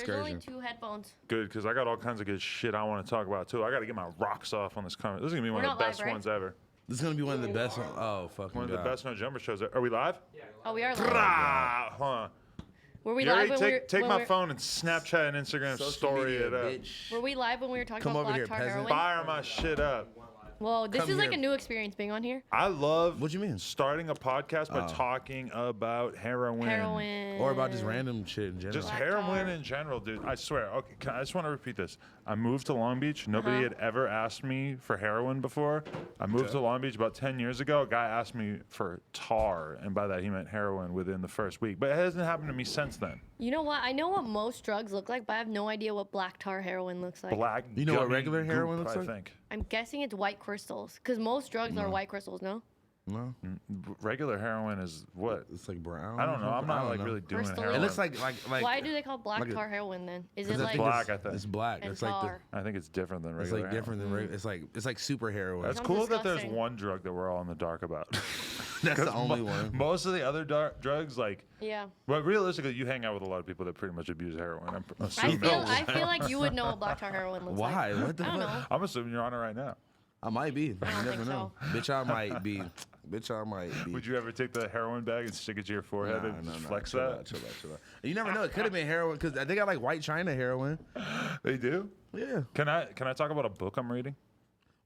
excursion. There's only 2 headphones. Good, because I got all kinds of good shit I want to talk about too. I got to get my rocks off on this conversation. This is gonna be one of the best ones ever. This is gonna be one of the best. Oh fucking One of the best No Jumper shows. Are we live? Yeah. Oh, we are live. Hold on. Were we live when we were... Take my phone and Snapchat and Instagram story it up. Were we live when we were talking about black tar heroin? Fire my shit up. Well, this is like a new experience being on here. I love what you mean starting a podcast by talking about heroin. Or about just random shit in general. Just heroin in general, dude. I swear. Okay, I just want to repeat this. I moved to Long Beach. Nobody had ever asked me for heroin before. I moved to Long Beach about 10 years ago. A guy asked me for tar, and by that he meant heroin within the first week. But it hasn't happened to me since then. You know what? I know what most drugs look like, but I have no idea what black tar heroin looks like. Black. You know what regular heroin looks like? I think. I'm guessing it's white crystals, because most drugs are white crystals, no? No. Regular heroin is what? It's like brown. I don't know. I'm not like really doing heroin. It looks like. Why do they call it black tar heroin then? Is it like black? I think it's black. And it's like tar. I think it's different than regular. It's like different than regular. It's like super heroin. That's cool that there's one drug that we're all in the dark about. That's the only one. Most of the other drugs, like yeah. But realistically, you hang out with a lot of people that pretty much abuse heroin. I feel like you would know what black tar heroin looks like. Why? What the fuck? Know. I'm assuming you're on it right now. I might be. I You never know. so. Bitch, I might be. Bitch, I might be. Would you ever take the heroin bag and stick it to your forehead and flex chill that? Out, chill out. You never know. It could have been heroin because they got like white China heroin. They do? Yeah. Can I talk about a book I'm reading?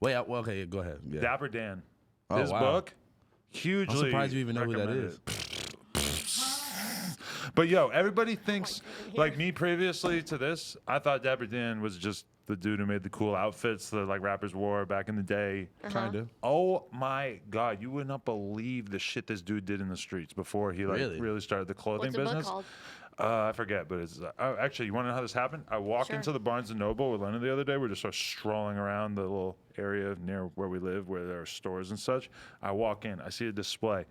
Wait, well, okay, go ahead. Yeah. Dapper Dan. Oh, This book, hugely. I'm surprised you even know who that is. But yo, everybody thinks, like me previously to this, I thought Dapper Dan was just the dude who made the cool outfits that like rappers wore back in the day. Kinda. Oh my God, you would not believe the shit this dude did in the streets before he like really started the clothing business. What's the book called? I forget, but it's actually, you want to know how this happened? I walked into the Barnes & Noble with Lennon the other day. We just started strolling around the little area near where we live, where there are stores and such. I walk in, I see a display.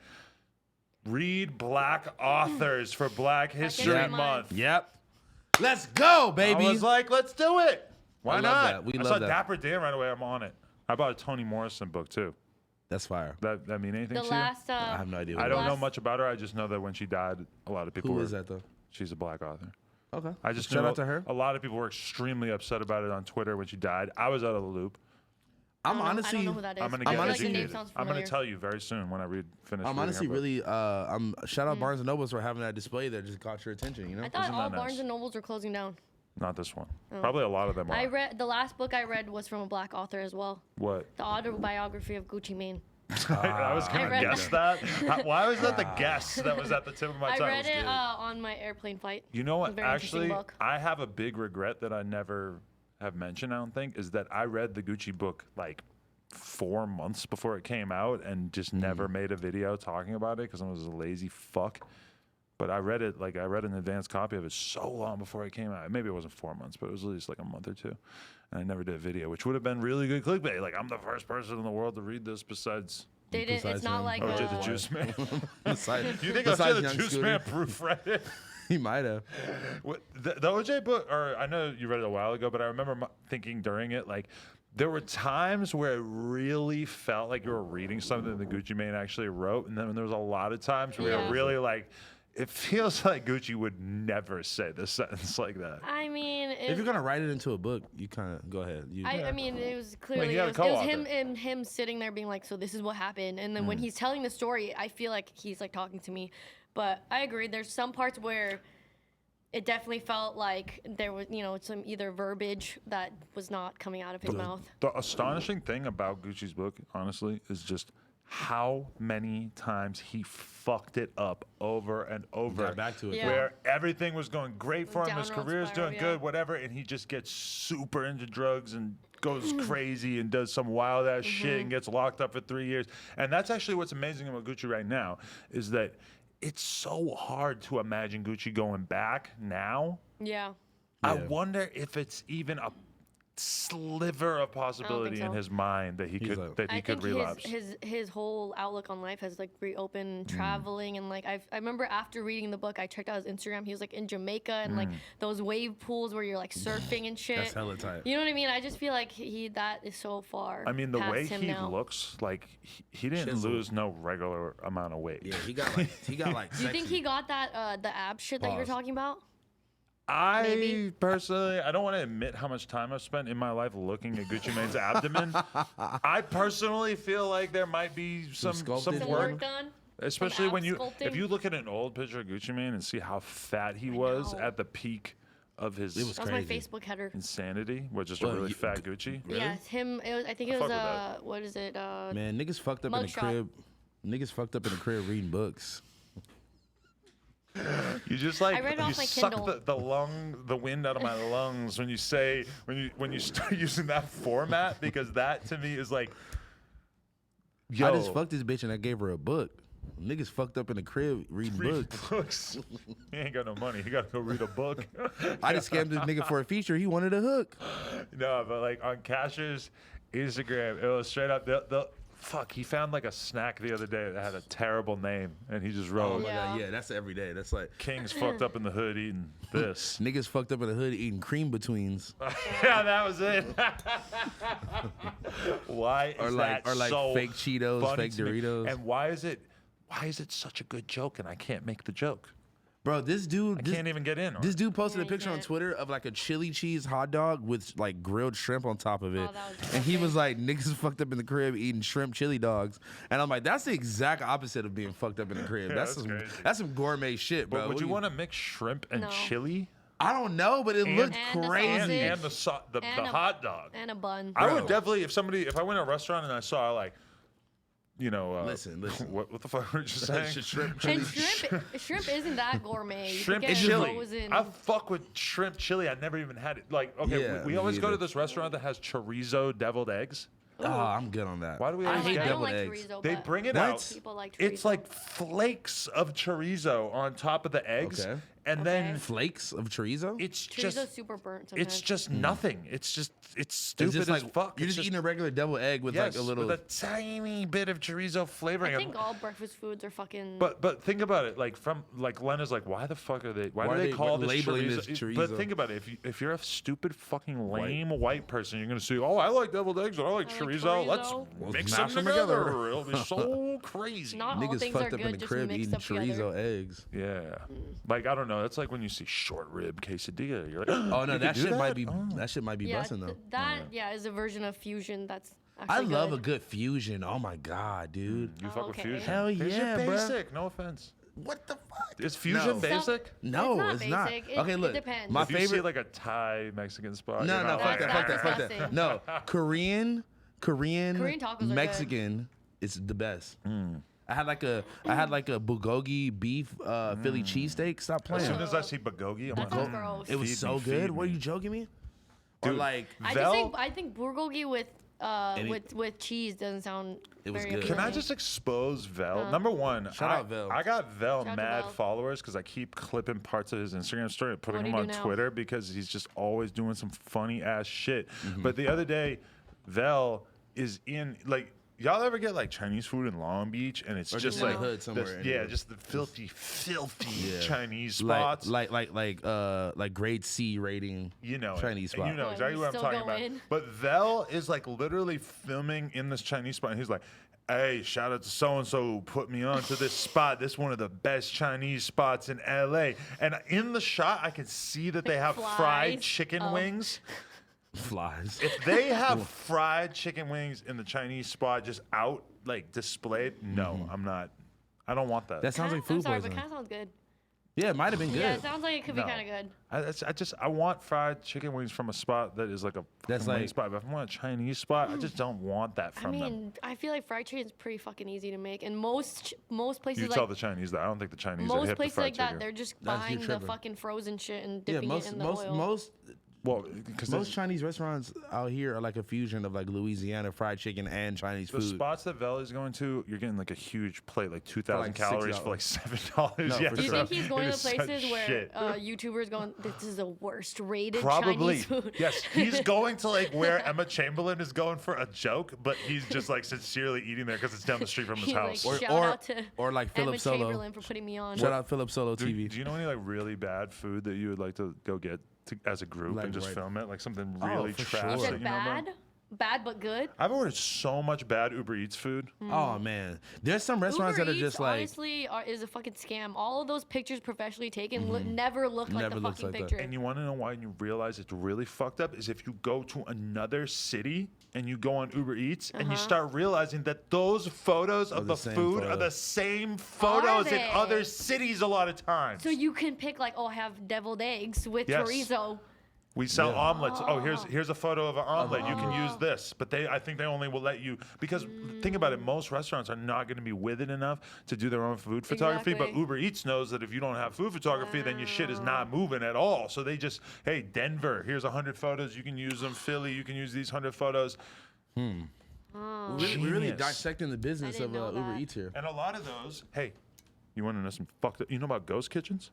Read Black authors for Black History Month. Yep. Let's go, baby. I was like, let's do it. Why not? We I love saw that. Dapper Dan right away. I'm on it. I bought a Toni Morrison book too. That's fire. That mean anything The to last. I have no idea. I don't know much about her. I just know that when she died, a lot of people. Who is that though? She's a Black author. Okay. I just shout out to her. A lot of people were extremely upset about it on Twitter when she died. I was out of the loop. I'm honestly. I don't know who that is. I'm gonna I get feel like the name educated. sounds I'm familiar. gonna tell you very soon when I finish. I'm reading honestly her book. really. Shout out Barnes and Nobles for having that display that just caught your attention. You know. I thought Isn't all that Barnes nice? and Nobles were closing down. Not this one. Probably a lot of them are. I read the last book I read was from a Black author as well. What? The Autobiography of Gucci Mane. I was gonna read guess that. Why was that the guess that was at the tip of my tongue? I read it on my airplane flight. You know It was what? a very interesting Actually, book. I have a big regret that I never have mentioned. I don't think is that I read the Gucci book like 4 months before it came out and just never made a video talking about it because I was a lazy fuck. But I read it I read an advanced copy of it so long before it came out. Maybe it wasn't 4 months, but it was at least like a month or two. And I never did a video, which would have been really good clickbait. Like I'm the first person in the world to read this besides. They didn't. It's not like OJ the Juice Man. Besides, You think besides OJ the Young Juice Scooter. Man proofread it? He might have. The OJ book, or I know you read it a while ago, but I remember thinking during it, like, there were times where it really felt like you were reading something that Gucci Mane actually wrote, and then there was a lot of times where it really, like, it feels like Gucci would never say this sentence like that. I mean, If you're gonna write it into a book, you kind of go ahead. I mean, it was clearly had a it was co-author. him sitting there being like, so this is what happened, and then when he's telling the story, I feel like he's like talking to me. But I agree. There's some parts where it definitely felt like there was, some either verbiage that was not coming out of his mouth. The astonishing thing about Gucci's book, honestly, is just how many times he fucked it up over and over. Got back to it. Yeah. Where everything was going great for him, his Downward career's spiral, doing good, whatever, and he just gets super into drugs and goes crazy and does some wild ass shit and gets locked up for 3 years. And that's actually what's amazing about Gucci right now, is that it's so hard to imagine Gucci going back now. Yeah. I wonder if it's even a sliver of possibility in his mind that he could relapse. His whole outlook on life has like reopened, traveling, and like I remember after reading the book, I checked out his Instagram. He was like in Jamaica and like those wave pools where you're like surfing and shit. That's hella tight. You know what I mean? I just feel like that is so far. I mean, the past way him he now. looks, like he didn't lose no regular amount of weight. Yeah, he got like. Do you think he got that the ab shit that you were talking about? Maybe. Personally, I don't want to admit how much time I've spent in my life looking at Gucci Mane's abdomen. I personally feel like there might be some sculpted Some work. work done. Especially ab when if sculpting. you look at an old picture of Gucci Mane and see how fat he was know. at the peak of his It was That was my crazy. Facebook header. insanity, with just a Well, really you- fat Gucci. Really? Yeah, it's him. It was, I think I it was fuck with that. what is it? Man, niggas fucked up in the Mugshot. crib. Niggas fucked up in the crib reading books. You just like I read it you off my suck Kindle. the wind out of my lungs when you start using that format, because that to me is like, yo, I just fucked this bitch and I gave her a book. Niggas fucked up in the crib reading read books. books. He ain't got no money. He got to go read a book. I just scammed this nigga for a feature. He wanted a hook. No, but like on Cash's Instagram, it was straight up. Fuck, he found like a snack the other day that had a terrible name, and he just Oh wrote, my Yeah. god, yeah, that's every day. That's like "King's fucked up in the hood eating this." niggas fucked up in the hood eating cream betweens. Yeah, that was it. Why is that so fake Cheetos, funny fake to me? Doritos. And why is it such a good joke and I can't make the joke? Bro, this dude, I can't even get in on this it. dude posted Yeah, a you picture on can't. Twitter of like a chili cheese hot dog with like grilled shrimp on top of it. Oh, that was And he was disgusting. like, niggas fucked up in the crib eating shrimp chili dogs. And I'm like, that's the exact opposite of being fucked up in the crib. Yeah, that's that's crazy. that's some gourmet shit, bro. But would What you do want to mix shrimp and No. chili I don't know, but it looked And the crazy. sausage. and the And a- hot dog? and a bun. I would Bro. definitely, if I went to a restaurant and I saw like, you know, Listen. what the fuck were you just saying? Shrimp chili. And shrimp isn't that gourmet. You Shrimp could get chili. frozen. I fuck with shrimp chili. I never even had it. Like, okay, Yeah, we me always go to either. this restaurant that has chorizo deviled eggs. Oh, I'm good on that. Why do we I always don't like, get I don't deviled like eggs. chorizo. They but bring it What? out. People like chorizo. It's like flakes of chorizo on top of the eggs, Okay. and then Okay. Flakes of chorizo? it's chorizo's just super burnt sometimes. it's just nothing. It's It's stupid just as like fuck. you're It's just eating a regular double egg with yes, like a little. with a tiny bit of chorizo flavoring. I think all breakfast foods are fucking. But think about it, like Lena's like, why the fuck are they? Why do they call this labeling chorizo? this chorizo? But think about it, if you're a stupid fucking lame white person, you're gonna say, oh, I like deviled eggs and I like I like chorizo. chorizo. Let's Well, mix smash them them together. together." It'll be so crazy. Not all Niggas things fucked are up good, in the just crib mixed eating up together. chorizo eggs. Yeah, like I don't know. That's like when you see short rib quesadilla. You're like, Oh no, you that could do shit might be Oh. that shit might be Yeah, busting though. that is a version of fusion that's I actually love good. a good fusion. Oh my god, dude. You fuck with Okay. fusion? Hell It's yeah, just bruh. basic. No offense. What the fuck? Is fusion No. basic? No, It's it's not not. basic. It- Okay, it look. depends. My If you see favorite. like a Thai Mexican spot, No, you're no, not fuck like, that, fuck that, fuck that. disgusting. No, Korean Korean tacos are good. Mexican is the best. Mm. I had like a bulgogi beef Philly cheesesteak. Stop As playing. soon as I see bulgogi, I'm That like, sounds gross. It was Feed so me, good. feed What are me. you joking me? Or Dude, like I think bulgogi with Any- with cheese doesn't sound It was very good. Can I appealing. just expose Vel? Number one, Shout out Vel. I got Vel Shout out to mad Vel. followers because I keep clipping parts of his Instagram story and putting What'd them he on do now? Twitter because he's just always doing some funny ass shit. Mm-hmm. But the other day, Vel is in like. Y'all ever get like Chinese food in Long Beach and it's Or just just in like the hood somewhere this- anywhere. yeah, just the filthy Yeah. Chinese like spots. like grade C rating. You know Chinese it. And spot. You know Well, exactly you what I'm still talking go about. in. But Vel is like literally filming in this Chinese spot, and he's like, "Hey, shout out to so and so who put me onto this spot. This is one of the best Chinese spots in LA." And in the shot, I can see that they have fried Flies. chicken Oh. wings. Flies. If they have fried chicken wings in the Chinese spot just out like displayed, no, I'm not. I don't want that. That sounds like I'm food sorry, but poisoning. kind of sounds good. Yeah, it might have been good. Yeah, it sounds like it could be No. kind of good. I want fried chicken wings from a spot that is like a That's fucking wing like- spot. But if I want a Chinese spot, I just don't want that I from them. mean, I feel like fried chicken is pretty fucking easy to make, and most places You like tell the Chinese that. I don't think the Chinese are most hip to places fried like chicken. that, they're just That's you buying the tripping. fucking frozen shit and Yeah, dipping it in the oil. Well, because most Chinese restaurants out here are like a fusion of like Louisiana fried chicken and Chinese the food. spots that Veli's going to, you're getting like a huge plate, like 2,000 like calories $6. for like $7. No, yeah, for Do you sure. think he's going it to is such places where shit. YouTubers going, this is the worst rated Probably. Chinese food? Yes, he's going to like where Emma Chamberlain is going for a joke, but he's just like sincerely eating there because it's down the street from his He's house. like, shout or- out to or like Emma Philip Solo. Chamberlain for putting me on. Shout out Philip Solo do, TV. do you know any like really bad food that you would like to go get as a group Like and just right- film it? Like something Oh, really for trash sure. Is that it you know about? bad? bad but good. I've ordered so much bad Uber Eats food. Oh man, there's some restaurants Uber that are Eats, just like honestly is a fucking scam. All of those pictures professionally taken never look like Never the looks fucking like that. picture. And you want to know why you realize it's really fucked up is if you go to another city and you go on Uber Eats and you start realizing that those photos of the the same food are photo. the same photos in they? other cities a lot of times. So you can pick like, oh, I have deviled eggs with Yes. chorizo. We sell Yeah. omelets. Oh, here's a photo of an omelet. You can use this, but I think they only will let you because think about it. Most restaurants are not going to be with it enough to do their own food photography. But Exactly. Uber Eats knows that if you don't have food photography, then your shit is not moving at all. So they just, hey, Denver, here's 100 photos. You can use them. Philly, you can use these 100 photos. we're really Genius. dissecting the business I didn't of know Uber that. Eats here. And a lot of those, hey, you want to know some fucked up? You know about ghost kitchens?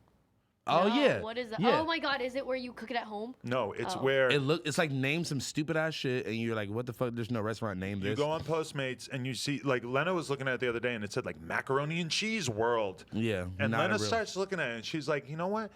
Oh No, yeah, What is that? Yeah. Oh my god, is it where you cook it at home? No, it's Oh. where It's like name some stupid ass shit, and you're like, what the fuck? There's no restaurant named you this. go on Postmates and you see, like Lena was looking at it the other day, and it said like macaroni and cheese world. Yeah, And not a Lena real- starts looking at it, and she's like, you know what?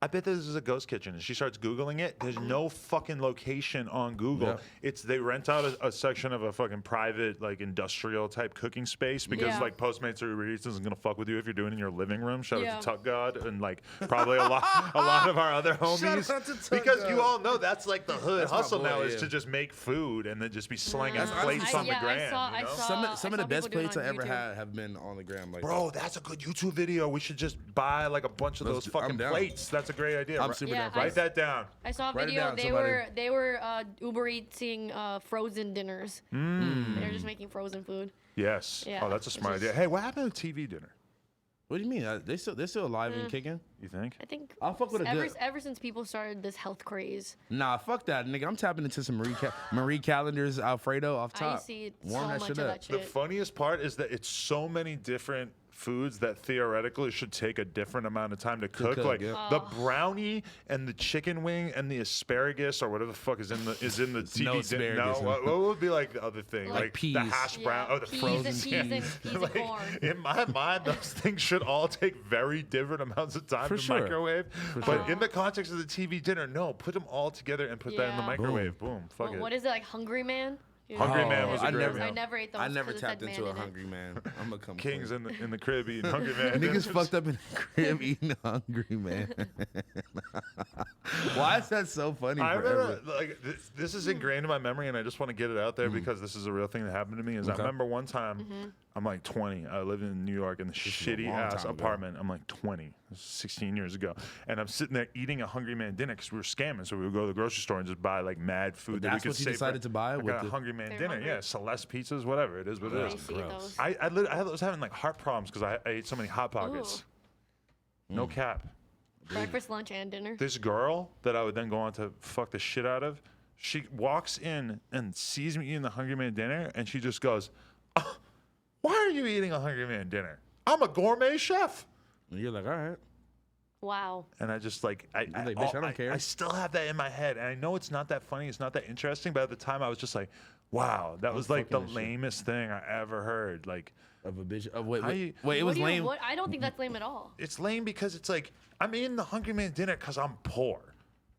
I bet this is a ghost kitchen. And she starts Googling it. There's no fucking location on Google. Yeah. It's they rent out a section of a fucking private, like industrial type cooking space because Yeah. like Postmates or Uber Eats isn't gonna fuck with you if you're doing it in your living room. Shout Yeah. out to Tuck God and like probably a lot of our other homies. out to Tuck Because you God. all know that's like the hood That's my hustle boy, now is yeah. to just make food and then just be slinging That's plates on the yeah, gram. I you know? saw- Some of I the saw best people doing plates it I on ever YouTube. had have been on the gram. Like, Bro, that's a good YouTube video. We should just buy like a bunch of Let's those do- I'm fucking down. plates. That's a great idea. I'm super down for Write that down. I saw a Write it video. down, They somebody. were Uber Eating frozen dinners. They're just making frozen food. Yes. Yeah, Oh, that's a which smart is- idea. Hey, what happened to TV dinner? What do you mean? They're still alive and kicking? You think? I think I'll fuck with a good. ever since people started this health craze, Nah, fuck that, nigga. I'm tapping into some Marie Callender's Alfredo off I top. see Warm so that much shit of up. that The shit. funniest part is that it's so many different foods that theoretically should take a different amount of time to cook. cook, Like yeah. the brownie and the chicken wing and the asparagus or whatever the fuck is in the TV. No dinner. asparagus. what would be like the other thing? Like peas. the hash brown. Oh, the peas frozen and, peas and Like, corn. in my mind, those things should all take very different amounts of time For to sure. microwave. For But sure. in the context of the TV dinner, no, put them all together and put that in the Yeah. microwave. Boom. Fuck it. What is it, like Hungry Man? You Hungry know? Man was a I great never, meal. I never ate those. I never 'cause it tapped said into man a in it. hungry man. I'm gonna come Kings clean. in the crib eating hungry man. Niggas dinners. fucked up in the crib eating a hungry man. Why is that so funny? I Forever? remember, like, this is ingrained in my memory, and I just want to get it out there because this is a real thing that happened to me. Is I Okay. remember one time, I'm like 20. I lived in New York in the is a shitty long ass time ago. apartment. I'm like 20, this is 16 years ago, and I'm sitting there eating a Hungry Man dinner because we were scamming. So we would go to the grocery store and just buy like mad food that we That's could what you save. decided to buy I with got a the- Hungry Man They're dinner. hungry. Yeah, Celeste pizzas, whatever it is. What it I is. see gross. those. I was having like heart problems because I ate so many hot pockets. No cap. Breakfast, lunch, and dinner. This girl that I would then go on to fuck the shit out of, she walks in and sees me eating the Hungry Man dinner, and she just goes, "Oh, why are you eating a Hungry Man dinner? I'm a gourmet chef." And you're like, all right. Wow. And I just like, like, bitch, I don't care. I still have that in my head, and I know it's not that funny, it's not that interesting, but at the time I was just like, wow, that was like the fucking that shit. lamest thing I ever heard. Like, Of a bitch. Wait, How you- wait. It What was do you- lame. what- I don't think that's lame at all. it's lame because it's like, I'm eating the Hungry Man dinner because I'm poor.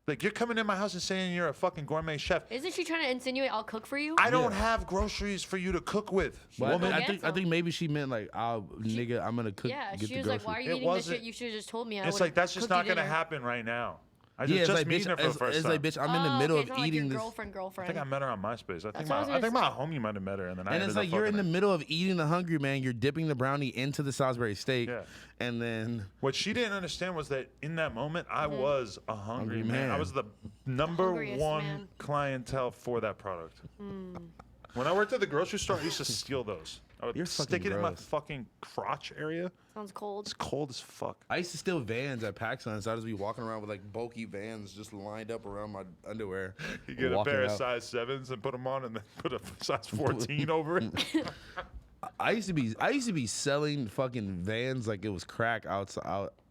Like, you're coming in my house and saying you're a fucking gourmet chef. Isn't she trying to insinuate I'll cook for you? I don't Yeah. have groceries for you to cook with, But woman. I get think some. maybe she meant like, nigga, I'm gonna cook. Yeah, get she the was like, "Why are groceries." you It eating this wasn't- shit? You should have just told me." It's like that's just not gonna happen right now. I just, Yeah, it's just like, meeting bitch, her for the first it's time. like, bitch, I'm in the middle of eating this. Girlfriend. I think I met her on MySpace. I think what I was I gonna think my homie might have met her, and then I And ended it's up like you're in fucking the her. middle of eating the Hungry Man. You're dipping the brownie into the Salisbury steak, Yeah. and then What she didn't understand was that in that moment, I was a hungry Hungry man. I man. was the number hungriest one man. clientele for that product. When I worked at the grocery store, I used to steal those. I would You're stick fucking it in my gross. fucking crotch area. Sounds cold. It's cold as fuck. I used to steal Vans at PacSun, so I'd just be walking around with like bulky Vans just lined up around my underwear. You get a walking pair of out. Uh, size 7s and put them on, and then put a size 14 over it. I used to be selling fucking Vans like it was crack out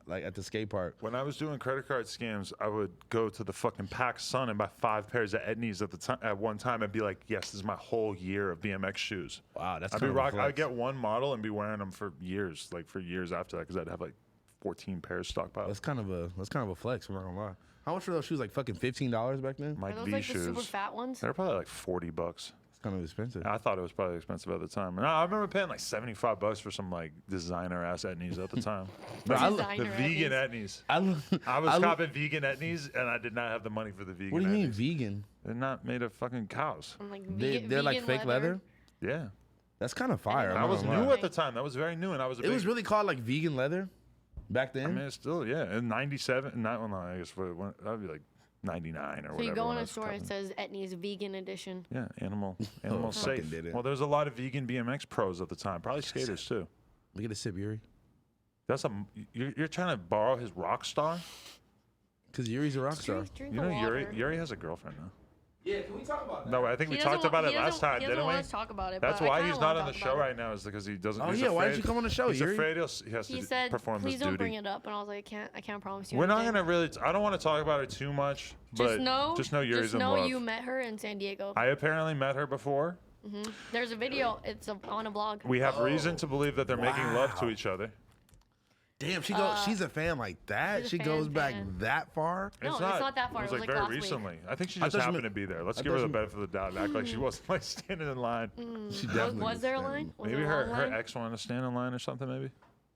like at the skate park. When I was doing credit card scams, I would go to the fucking PacSun and buy 5 pairs of Edneys at one time and be like, "Yes, this is my whole year of BMX shoes." Wow, that's I'd be kind of a rock. I'd flex. get one model and be wearing them for years, after that, because I'd have like 14 pairs stockpiled. That's kind of a flex. I'm not gonna lie. How much were those shoes? Like fucking $15 back then? Mike Are those V like shoes. the super fat ones? They're probably like $40. It's kind of expensive. I thought it was probably expensive at the time. And I remember paying like $75 for some like designer ass etnies at the time. Bro, I The vegan etnies. I was copping vegan etnies, and I did not have the money for the vegan. What do you mean etnies. vegan? They're not made of fucking cows. I'm like, They're like vegan fake leather? Yeah, That's kind of fire. know. I'm that not was gonna new lie. at the time. That was very new, and I was. It was really called like vegan leather back then. I mean, it's still in '97. Not well, no, I guess that'd be like '99 or whatever. So you go when in I a was store, it copping. says Etnies Vegan Edition. Yeah, animal fucking safe. did it. Well, there's a lot of vegan BMX pros at the time, probably skaters too. Look at a sip, Yuri. You're trying to borrow his rock star. Because Yuri's a rock star. Drink You the know, water. Yuri has a girlfriend now. Yeah, can we talk about that? No, I think we talked about it last time, he didn't doesn't we? want us to talk about it. That's but I why kinda he's not wanna on the talk show about it. right now, is because he doesn't. Oh, he's yeah, why afraid, didn't you come on the show, He's Yuri? afraid he has He to said, perform "Please his don't duty. bring it up," and I was like, "I can't promise you." We're not anything. gonna really. I don't want to talk about it too much, but Just know Yuri's in love. you met her in San Diego. I apparently met her before. There's a video. It's on a blog. We have reason to believe that they're making love to Wow. each other. Damn, she goes. She's a fan like that. she's a She goes back fan. that far. No, it's not that far. It was It like was very like last week. recently. I think she I just thought she happened meant- to be there. Let's I give thought her the she- benefit of the doubt and act like she wasn't like standing in line. She definitely Was there a line? Was Maybe it a her long line? ex wanted to stand in line or something. Maybe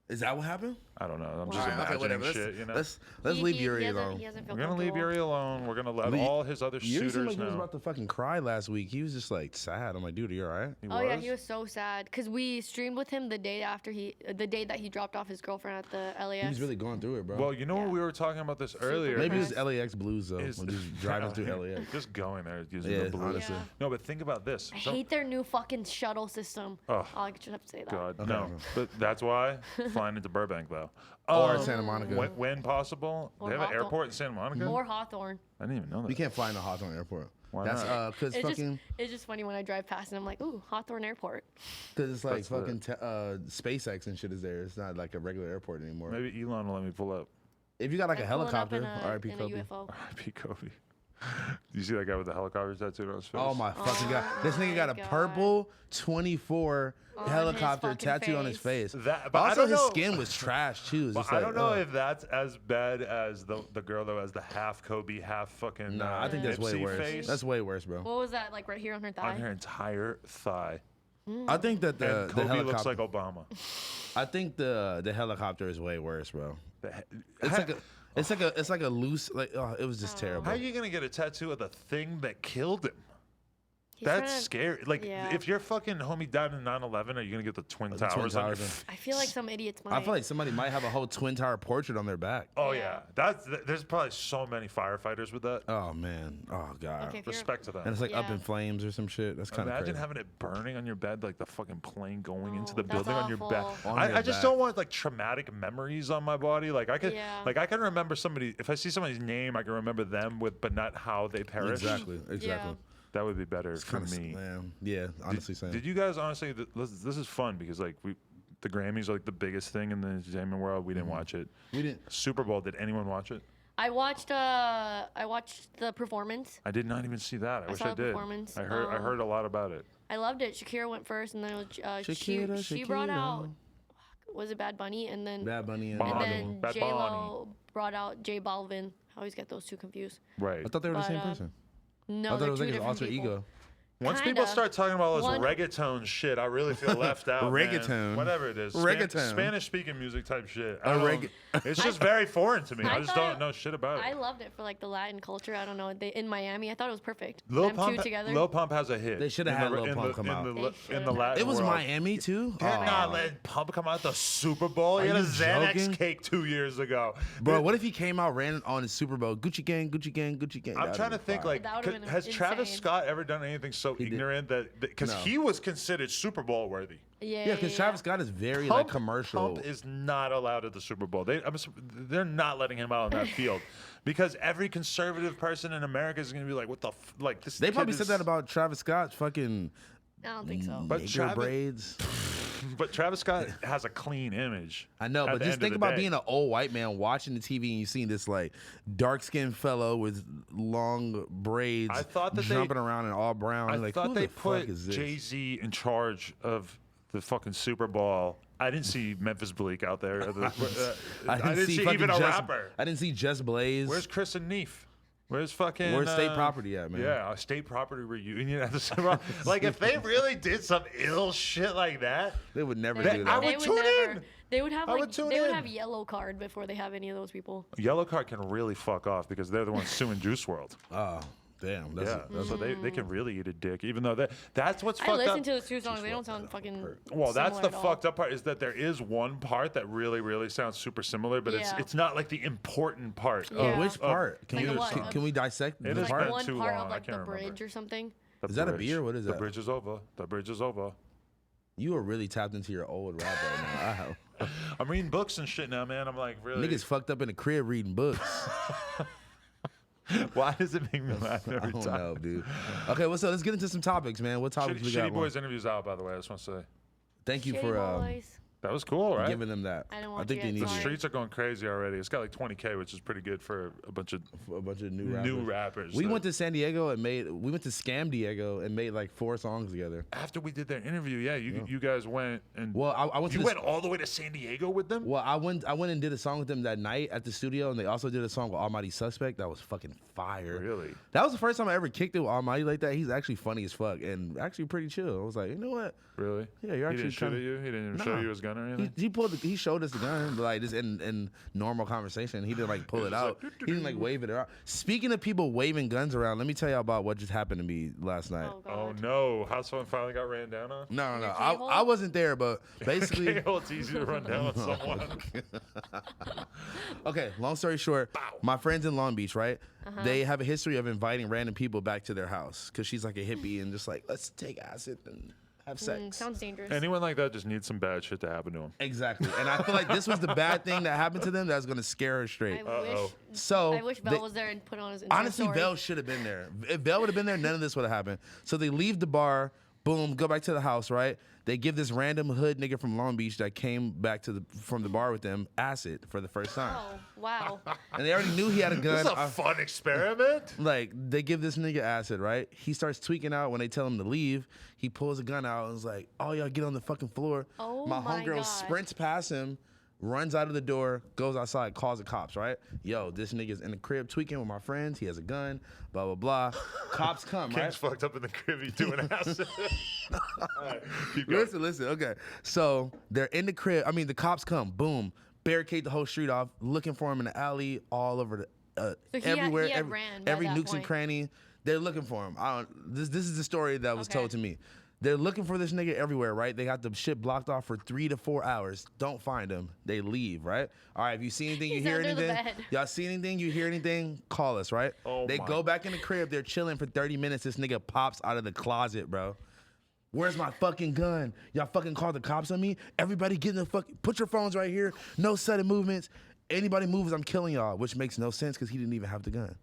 Is that what happened? I don't know. I'm Wow. just Alright, okay, imagining whatever. shit. You know. Let's leave Yuri alone. He hasn't We're felt gonna leave comfortable. Yuri alone. We're gonna let Lee- all his other Yuri seemed suitors like he was know. about to fucking cry last week. He was just like sad. I'm like, dude, are you alright? Oh yeah, he was so sad because we streamed with him the day that he dropped off his girlfriend at the LAX. He was really going through it, bro. Well, you know what we were talking about this earlier. maybe it was depressed. LAX blues though. Is- When just driving through LAX. Just going there using Yeah, the blues. honestly. Yeah. No, but think about this. I So- hate their new fucking shuttle system. Oh, I just have to say that. God, Okay. no. But that's why flying into Burbank though. Or Santa Monica. When possible. Or They have an Hawthorne. airport in Santa Monica. Or Hawthorne. I didn't even know that. You can't fly in a Hawthorne Airport. Why That's not? because It's fucking just funny when I drive past and I'm like, ooh, Hawthorne Airport. because it's like That's the- fucking SpaceX and shit is there. It's not like a regular airport anymore. Maybe Elon will let me pull up. If you got like a I'm pulling up helicopter, in a- R.I.P. in a Kobe. UFO. R.I.P. Kobe. Do you see that guy with the helicopter tattooed on his face? Oh my fucking god! This nigga my got a God. purple 24 On his helicopter fucking tattooed on his face. That- but I Also, don't his know- skin was trash too. It's But just I like, don't know ugh. if that's as bad as the girl that has the half Kobe, half fucking. Nah, I think that's way Nipsey worse. face That's way worse, bro. What was that, like right here on her thigh? on her entire thigh. I think that the And Kobe helicopter. looks like Obama. I think the helicopter is way worse, bro. It's How- like a. It's like a loose like it was just terrible. How are you gonna get a tattoo of the thing that killed him? He's That's trying to- scary. Like, yeah. if your fucking homie died in 9/11, are you gonna get the Twin Twin Towers on your Towers. I feel like some idiots might. I feel like somebody might have a whole twin tower portrait on their back. Oh Yeah. yeah, there's probably so many firefighters with that. Oh man. Oh god. Okay, if you're- Respect to them. And it's like up Yeah. in flames or some shit. That's kind of Imagine crazy. having it burning on your bed, like the fucking plane going into Oh, the that's building on your back. awful. On your I just back. don't want like traumatic memories on my body. Like I could, Yeah. like I can remember somebody. If I see somebody's name, I can remember them with, but not how they perished. Exactly. That would be better for Kinda me. Yeah, honestly saying. Did you guys honestly? This is fun because like the Grammys are like the biggest thing in the entertainment world. We didn't watch it. We didn't. Super Bowl. Did anyone watch it? I watched the performance. I did not even see that. I wish saw I the did. performance. I heard a lot about it. I loved it. Shakira went first, and then it was, Shakira, she brought Shakira. out. Was it Bad Bunny? And then Bad Bunny and Bad and Bunny. then Bad J Lo brought out J Balvin. I always get those two confused. Right. I thought they were the But, same person. No, I thought they're it was two like his different alter people. ego. Once people Kinda. start talking about all this One- reggaeton shit, I really feel left out. man. Reggaeton. Whatever it is. Reggaeton. Spanish speaking music type shit. A I don't- reg- It's just very foreign to me. I, I just thought don't it- know shit about I it. loved it for like the Latin culture. I don't know. In Miami, I thought it was perfect. Lil Them two Pump, together. Lil Pump has a hit. They shoulda in had the- Lil in Pump the- come in out. the- They In the should've. Latin It was world. Miami too. They're Aw. not letting Pump come out at the Super Bowl. He Are had a you Xanax joking? cake 2 years ago. Bro, what if he came out ran on his Super Bowl? Gucci gang, Gucci gang, Gucci gang. I'm That'd trying be to think, fire. like, That would've been has Travis insane. Scott ever done anything so did. ignorant that because No. he was considered Super Bowl worthy? Yeah, because Travis Scott is very like commercial. Pump is not allowed at the Super Bowl. They're not letting him out on that field because every conservative person in America is going to be like, "What the like this?" They kid probably is- said that about Travis Scott's fucking I don't think so. But nigger Travis- braids. But Travis Scott has a clean image. I know, at but the just end of think the about day. being an old white man watching the TV and you seeing this like dark skinned fellow with long braids I thought that they- jumping around in all brown. I You're like, thought who they the put fuck is this? Jay-Z in charge of the fucking Super Bowl. I didn't see Memphis Bleak out there. I didn't see fucking even a Just- rapper. I didn't see Just Blaze. Where's Chris and Neef? Where's fucking... Where's State Property at, man? Yeah, a State Property reunion at the Super Bowl. Like, if they really did some ill shit like that, They would never They- do I that. would they tune never, in. They would have I like would tune they would in. have yellow card before they have any of those people. Yellow Card can really fuck off because they're the ones suing Juice WRLD. Oh, damn. That's, Yeah, that's so they can really eat a dick, even though that's what's I fucked listened up. to those two songs. They don't sound fucking. Well, that's similar the at all. fucked up part is that there is one part that really sounds super similar, but Yeah. it's not like the important part. Yeah. Which part? Can Like we what? can we dissect It the is Like part? been one too part long, of I like the can't remember. bridge or something. The Is that a bridge. beer? What is The that? bridge is over. The bridge is over. You are really tapped into your old rap right now. I'm reading books and shit now, man. I'm like, really? Niggas fucked up in the crib reading books. Why does it make me laugh I every don't time? know, dude. Okay, well, so let's get into some topics, man. What topics we got? Shitty Boys interview's out, by the way. I just want to say. Thank you Shitty for boys. That was cool, right? giving them that. I don't I watch think it they yet, need The sorry. streets are going crazy already. It's got like 20K, which is pretty good for a bunch of a bunch of new new rappers. We that- went to San Diego and we went to Scam Diego and made like 4 songs together. after we did their interview. Yeah, you guys went and Well, I went to you this- went all the way to San Diego with them. Well, I went and did a song with them that night at the studio, and they also did a song with Almighty Suspect that was fucking fire. Really? That was the first time I ever kicked it with Almighty like that. He's actually funny as fuck and actually pretty chill. I was like, you know what? Really? Yeah, you're He actually didn't shoot kinda- at you. He didn't even Nah. show you his gun or anything. He showed us the gun, but like just in normal conversation. He didn't like pull it out. He didn't like wave it around. Speaking of people waving guns around, let me tell you about what just happened to me last night. Oh Oh god. no! House phone finally got ran down on. No. Your I K-hole? wasn't there, but basically, Okay, well, it's easy to run down on someone. okay, long story short, my friends in Long Beach, right? They have a history of inviting random people back to their house because she's like a hippie and just like, let's take acid and have sex. Sounds dangerous. Anyone like that just needs some bad shit to happen to him. Exactly. And I feel like this was the bad thing that happened to them that's going to scare her straight. So I wish Belle they- was there and put on his. honestly, story. Belle should have been there. If Belle would have been there, none of this would have happened. So they leave the bar, boom, go back to the house, right? They give this random hood nigga from Long Beach that came back from the bar with them acid for the first time. Oh wow. And they already knew he had a gun. This is a fun experiment. Like, they give this nigga acid, right? He starts tweaking out when they tell him to leave. He pulls a gun out and is like, oh, y'all get on the fucking floor. Oh my my homegirl God. sprints past him, runs out of the door, goes outside, calls the cops, right? Yo, this nigga's in the crib tweaking with my friends. He has a gun, blah, blah, blah. Cops come, right? King's fucked up in the crib. He's doing acid. All right, keep going. Listen, okay. So they're in the crib. I mean, the cops come, boom, barricade the whole street off, looking for him in the alley, all over the So he had- everywhere, he had ran by every that nooks and point. cranny. They're looking for him. This is the story that was Okay. told to me. They're looking for this nigga everywhere, right? They got the shit blocked off for 3 to 4 hours. Don't find him. They leave, right? All right, if you see anything, you He's hear under the anything, bed. y'all see anything, you hear anything, call us, right? Oh they my- go back in the crib. They're chilling for 30 minutes. This nigga pops out of the closet, bro. Where's my fucking gun? Y'all fucking called the cops on me? Everybody get in the put your phones right here. No sudden movements. Anybody moves, I'm killing y'all, which makes no sense because he didn't even have the gun.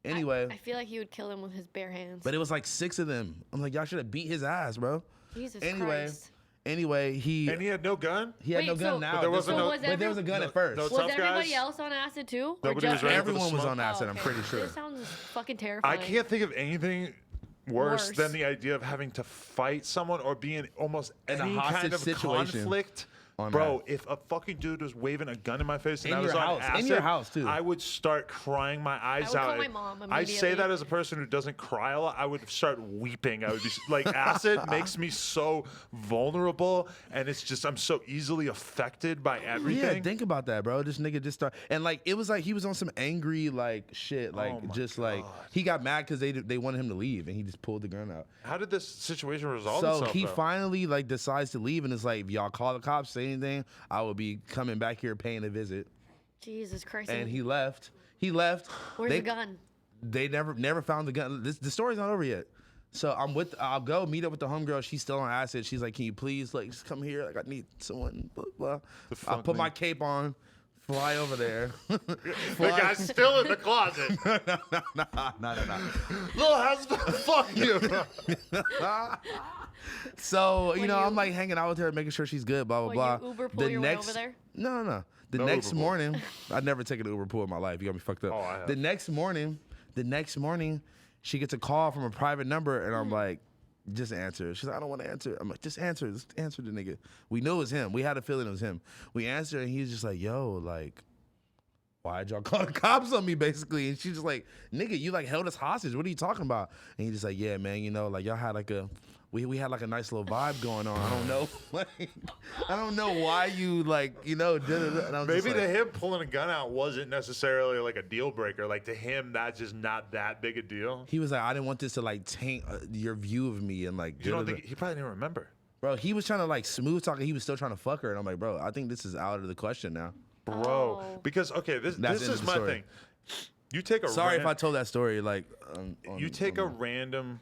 Anyway, I feel like he would kill him with his bare hands. but it was like 6 of them. I'm like, y'all should have beat his ass, bro. Jesus Anyway, Christ. anhe And he had no gun. had Wait, no gun so- now. But there wasn't no- but there was a gun at first. no Was tough everybody guys? else on acid too? Or Nobody was just ready for the Everyone was smoke? on acid, I'm okay. pretty sure. This sounds fucking terrifying. I can't think of anything worse Worse. than the idea of having to fight someone or be in almost In a any hostage kind of situation conflict. on Bro, that. if a fucking dude was waving a gun in my face and In I was your on house. In acid, your house, too. I would start crying my eyes would out. call my mom I say immediately. that as a person who doesn't cry a lot. I would start weeping. I would be like, acid makes me so vulnerable, and it's just I'm so easily affected by everything. Yeah, think about that, bro. This nigga just started, and like it was like he was on some angry like shit, like Oh my just like he got mad because they wanted him to leave, and he just pulled the gun out. How did this situation resolve So itself? he though? finally like decides to leave, and it's like, if y'all call the cops, say anything, I will be coming back here paying a visit. Jesus Christ. And he left. He left. Where's They- the gun? They never found the gun. The story's not over yet. So I'll go meet up with the homegirl. She's still on acid. She's like, can you please like just come here? Like I need someone. Blah, blah. I fuck, put my man? cape on, fly over there. The guy's still in the closet. no. Little husband, fuck you. So When I'm you- like hanging out with her, making sure she's good. Blah blah What, blah. you Uber pull your way over there? No. The No next Uber pool. morning, I'd never taken an Uber pool in my life. You got me fucked up. Oh, I have. The next morning, she gets a call from a private number, and I'm like, Just answer. She's like, I don't want to answer. I'm like, just answer. Just answer the nigga. We knew it was him. We had a feeling it was him. We answered, and he's just like, yo, like, why'd y'all call the cops on me, basically? And she's just like, nigga, you like held us hostage. What are you talking about? And he's just like, yeah, man, you know, like y'all had like a, we had like a nice little vibe going on. I don't know, like, I don't know why you like, you know, maybe to him pulling a gun out wasn't necessarily like a deal breaker. Like to him, that's just not that big a deal. He was like, I didn't want this to like taint your view of me and like. You don't think he probably didn't remember? Bro, he was trying to like smooth talk. He was still trying to fuck her, and I'm like, bro, I think this is out of the question now. Bro, because okay, this is my thing. You take a sorry if I told that story like. You take a random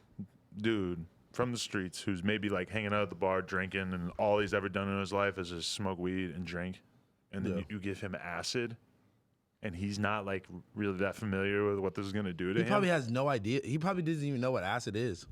dude from the streets who's maybe like hanging out at the bar drinking, and all he's ever done in his life is just smoke weed and drink, and then you give him acid, and he's not like really that familiar with what this is gonna do to him. He probably has no idea. He probably doesn't even know what acid is.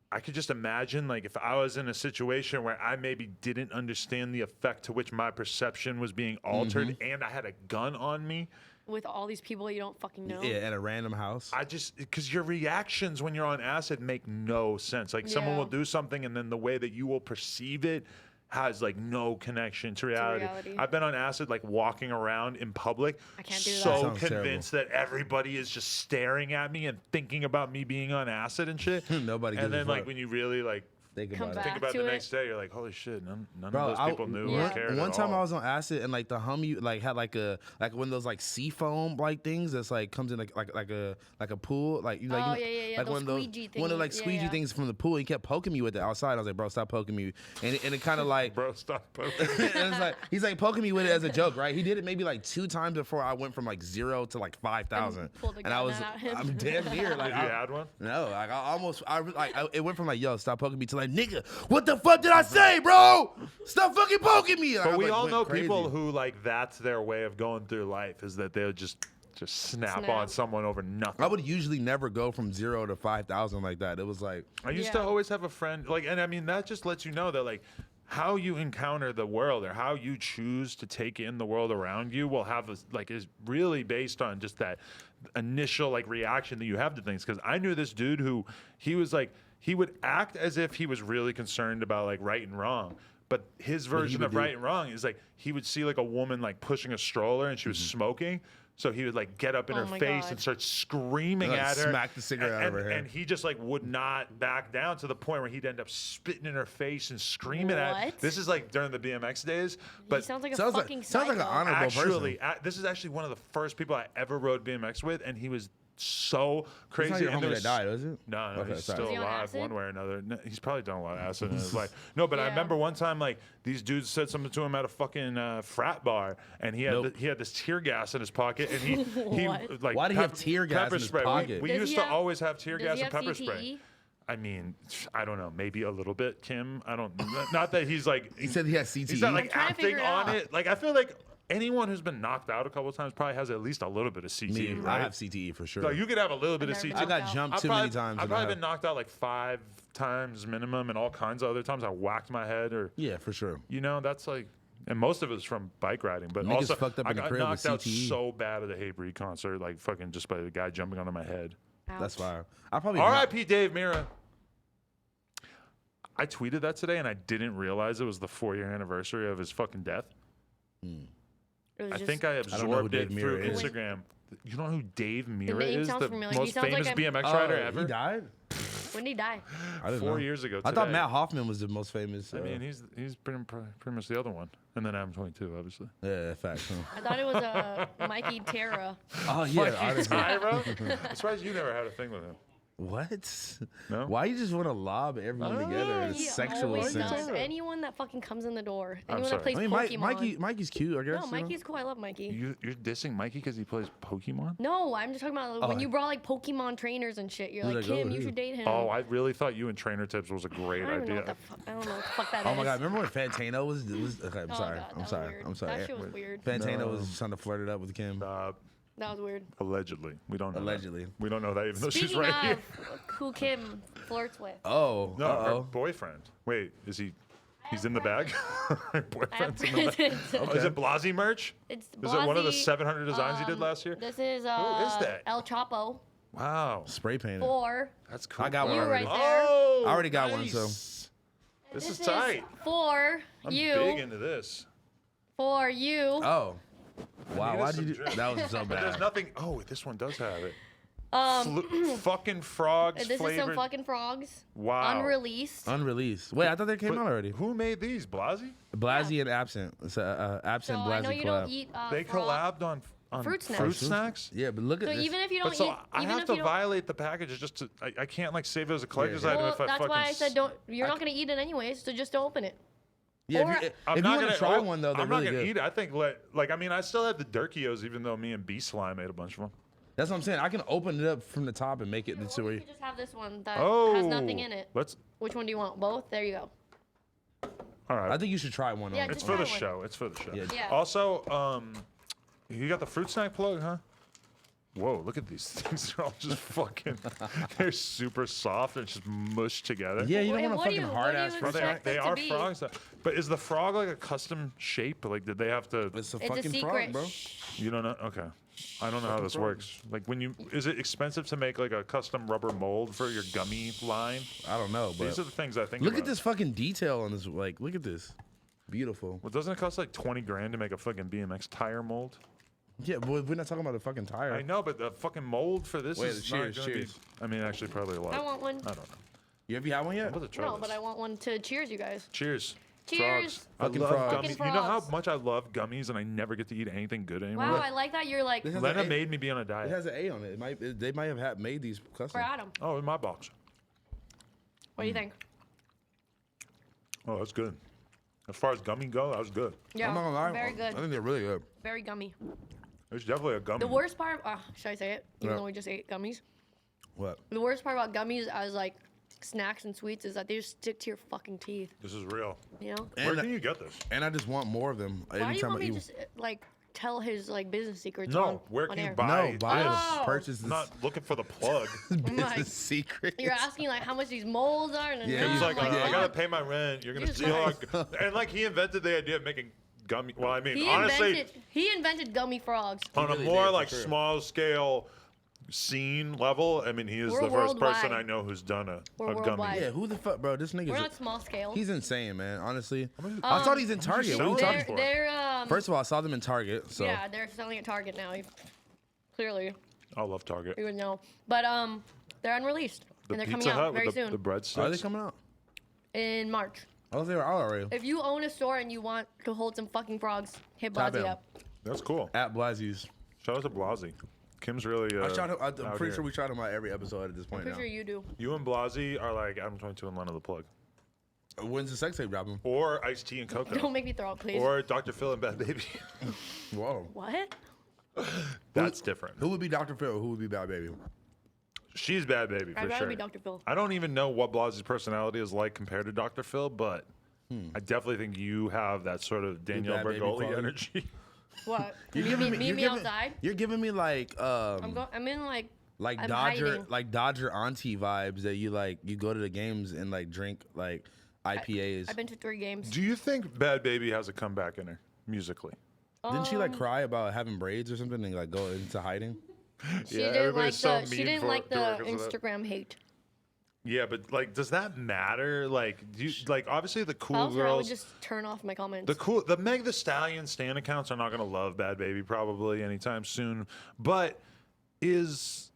I could just imagine, like, if I was in a situation where I maybe didn't understand the effect to which my perception was being altered, and I had a gun on me. With all these people you don't fucking know. Yeah, at a random house. Because your reactions when you're on acid make no sense. Like, someone will do something, and then the way that you will perceive it has like no connection to reality. I've been on acid, like walking around in public, I can't do so that. convinced that everybody is just staring at me and thinking about me being on acid and shit. Nobody gives And then a like fuck. when you really like think Come about back. it. think about to the it. next day, you're like, holy shit, none Bro, of those people knew or cared one at time all. I was on acid and like the homie like had like one of those like sea foam like things that's like comes in like a pool like you Oh, like yeah. like Those one of those squeegee one of thingies. like Yeah, squeegee yeah. things from the pool. He kept poking me with it outside. I was like, bro, stop poking me. And it kind of like Bro, stop poking. and it's like he's like poking me with it as a joke, right? He did it maybe like 2 times before I went from like 0 to like 5,000. pulled the And I gun was out at him. I'm damn near like You had one? no, like it went from like yo stop poking me to like nigga what the fuck did I say, bro? Stop fucking poking me. But I, we like, all went know crazy. people who like that's their way of going through life is that they'll just snap on someone over nothing. I would usually never go from 0 to 5,000 like that. It was like I used to always have a friend like, and I mean that just lets you know that like how you encounter the world or how you choose to take in the world around you will have a, like is really based on just that initial like reaction that you have to things. Because I knew this dude who he was like he would act as if he was really concerned about like right and wrong. But his version of right and wrong is like he would see like a woman like pushing a stroller and she was smoking. So he would like get up in her my face God. and start screaming Like, at her. smack the cigarette out of her hair. And he just like would not back down to the point where he'd end up spitting in her face and screaming at her. What? This is like during the BMX days. He But sounds like a sounds fucking like an psycho. honorable actually, person. this is actually one of the first people I ever rode BMX with. And he was so crazy. it's not your and homie there that was- died, was it? No, Okay, he's sorry. still Was he on alive acid? one way or another. No, he's probably done a lot of acid in his life. No, but I Yeah. remember one time like these dudes said something to him at a fucking frat bar, and he had he had this tear gas in his pocket, and he What? like Why did he have tear gas pepper in his spray. pocket? We Does used he to have- always have tear Does gas he and have pepper CTE? spray. I mean, I don't know, maybe a little bit, Kim. I don't. Not that he's like. He said he had CTE. He's not I'm like trying to acting figure it on out. it. Like I feel like anyone who's been knocked out a couple of times probably has at least a little bit of CTE. Me, right? I have CTE for sure. Like you could have a little bit of never CTE. been I got knocked out. jumped too many times. I've and probably been knocked out like 5 times minimum, and all kinds of other times I whacked my head, or yeah, for sure. you know, that's like, and most of it was from bike riding. But Niggas also, fucked up I in the got crib with knocked out CTE. so bad at the Hatebreed concert, like fucking just by the guy jumping onto my head. That's fire. I probably R.I.P. Dave Mira. I tweeted that today, and I didn't realize it was the 4-year anniversary of his fucking death. It was I just- think I don't know who absorbed it Dave through Mira is. Instagram. You know who Dave Mira name is? sounds The familiar. He most sounds like famous a- BMX Oh, rider ever. He died? When did he die? I didn't 4 know. years ago I thought today. Matt Hoffman was the most famous. I mean, he's pretty much the other one. And then I'm 22, obviously. yeah, facts. Huh? I thought it was Mikey Terra. Oh yeah, Mikey honestly. Tyra? I'm surprised you never had a thing with him. What? No? Why you just want to lob everyone together in a He sexual always sense? does. Anyone that fucking comes in the door. I'm Anyone sorry. that plays I mean, Pokemon. Mikey's cute, I guess. No, you know? Mikey's cool. I love Mikey. You're dissing Mikey because he plays Pokemon? No, I'm just talking about when you brought like Pokemon trainers and shit. You're He's like, like, Kim, oh, you who? should date him. Oh, I really thought you and Trainer Tips was a great I don't even know idea. what the fuck. I don't know what the fuck that Oh is. my god! Remember when Fantano was? Okay, I'm Oh, sorry. God, that I'm was sorry. weird. I'm sorry. That shit was weird. Fantano was trying to flirt it up with Kim. That was weird. Allegedly. We don't know. Allegedly. That. We don't know that even though she's Speaking right here. of who Kim flirts with. Oh. No, her Uh-oh. boyfriend. Wait, is he? He's in the bag? Her I have boyfriend's in the bag. presents. Oh, is it Blasey merch? It's Is it one of the Blasey, 700 designs you did last year? This is Who is that? El Chapo. Wow. Spray painted. 4. That's cool. I got one You already. right there. Oh, I already got one, nice. so. This is tight. 4. I'm you. big into this. 4. You. Oh. Wow, needed why'd some you do drip. that? Was so But there's bad. nothing. Oh, this one does have it. Fucking frogs This flavored. is some fucking frogs. Wow. Unreleased. Unreleased. Wait, I thought they came But out already. Who made these? Blasey? Blasey and Absent. It's a So Absent I know Blasey you collab. don't eat They frog. collabed on Fruit snacks. Fruit snacks? Yeah, but look at So this. even if you But don't so eat, I even have if to you don't, violate the package just to. I can't like save it as a collector's Yeah. item well, if I that's fucking. why I said don't. You're not gonna eat it anyways, so just don't open it. yeah, or- if you, I'm if not you want gonna to try oh, one though, they're I'm really not gonna good. eat it. I think I mean I still have the Durkios even though me and B Slime made a bunch of them. That's what I'm saying. I can open it up from the top and make it Or into you where. could just have this one that Oh, has nothing in it. Let's. Which one do you want? Both? There you go. All right. I think you should try one. Yeah, on. It's just for the try one. show. It's for the show. Yeah. Yeah. Also, you got the fruit snack plug, huh? Whoa, look at these things. They're all just fucking. They're super soft and just mushed together. Yeah, you Wait, don't want what a do fucking you- hard what do ass you fruit They, snack. expect they it to are be? frogs. But is the frog like a custom shape? Like, did they have to? It's a It's a fucking secret. frog, bro. You don't know? Okay. I don't know how this works. Like, when you. Is it expensive to make like a custom rubber mold for your gummy line? I don't know, but These are the things I think look about. at this fucking detail on this. Like, look at this. Beautiful. Well, doesn't it cost like 20 grand to make a fucking BMX tire mold? Yeah, but we're not talking about the fucking tire. I know, but the fucking mold for this Wait, is cheers, not gonna cheers. be. I mean, actually, probably a lot. I want one. I don't know. Have you had one yet? I'm about to try No, this. but I want one to cheers you guys. Cheers. Cheers. Frogs. I Fucking love frogs. gummies. Fucking You know how frogs. much I love gummies and I never get to eat anything good anymore? Wow, I like that you're like This has Lena an A- made me be on a It diet. has an A on it. They might have made these custom. for Adam. Oh, in my box. What do you think? Oh, that's good. As far as gummy go, that was good. Yeah, I'm not gonna lie. very I good. think they're really good. Very gummy. It's definitely a gummy. The worst part, should I say it? Even Yeah. though we just ate gummies. What? The worst part about gummies as like snacks and sweets is that they just stick to your fucking teeth. This is real. You know? Where And, can you get this? and I just want more of them. Why do you Anytime want I me eat. to just like tell his like business secrets? No, where on can you air? buy? No, buy this? Oh. purchase this I'm not looking for the plug. business like, secret. You're asking like how much these molds are, and then Yeah, now He's you- I'm like, yeah. I gotta pay my rent. You're gonna Jesus steal. Christ. And like he invented the idea of making gummy. Well, I mean, He honestly, invented gummy frogs. on really a more did, for like sure. small scale scene level, I mean, he is We're the first person worldwide. I know who's done a We're gummy. worldwide. Yeah, who the fuck, bro? This We're nigga's. not small scale. He's insane, man. Honestly, much- I thought he's in how much you Target. What are you selling talking? for? They're First of all, I saw them in Target. So yeah, they're selling at Target now. Clearly, I love Target. you would know. But they're unreleased The and they're Pizza coming out Hut very with soon the breadsticks. are they coming out? in March. I thought they were out already. If you own a store and you want to hold some fucking frogs, hit Tap Blasey in. up. That's cool. At Blasie's. Shout out to Blasey. Kim's really. I shot him. I'm out pretty here. sure we shot him out every episode at this I'm point pretty now. sure you do. You and Blasey are like I'm 22 and Lena the Plug, When's the sex tape dropping? or Ice Tea and Coco, Don't make me throw up, please. or Dr. Phil and Bad Baby. Whoa. What? That's different. Who would be Dr. Phil? Who would be Bad Baby? She's Bad Baby for I'd rather sure. be Dr. Phil. I don't even know what Blasey's personality is like compared to Dr. Phil, but I definitely think you have that sort of Danielle Bad Baby Bergoli quality. energy. What? You're meet giving me, me- you're meet me giving- outside. You're giving me like I'm in like I'm Dodger hiding. Dodger auntie vibes that you like you go to the games and like drink like IPAs. I've been to 3 games. Do you think Bad Baby has a comeback in her musically? Didn't she like cry about having braids or something and like go into hiding? She Yeah, didn't like everybody's so the she mean didn't for- like to her the 'cause of that. Instagram hate. Yeah, but like, does that matter? Like, do you, like obviously the If I cool was her, I would girls, just turn off my comments. the Meg the Stallion stan accounts are not gonna love Bad Baby probably anytime soon. But is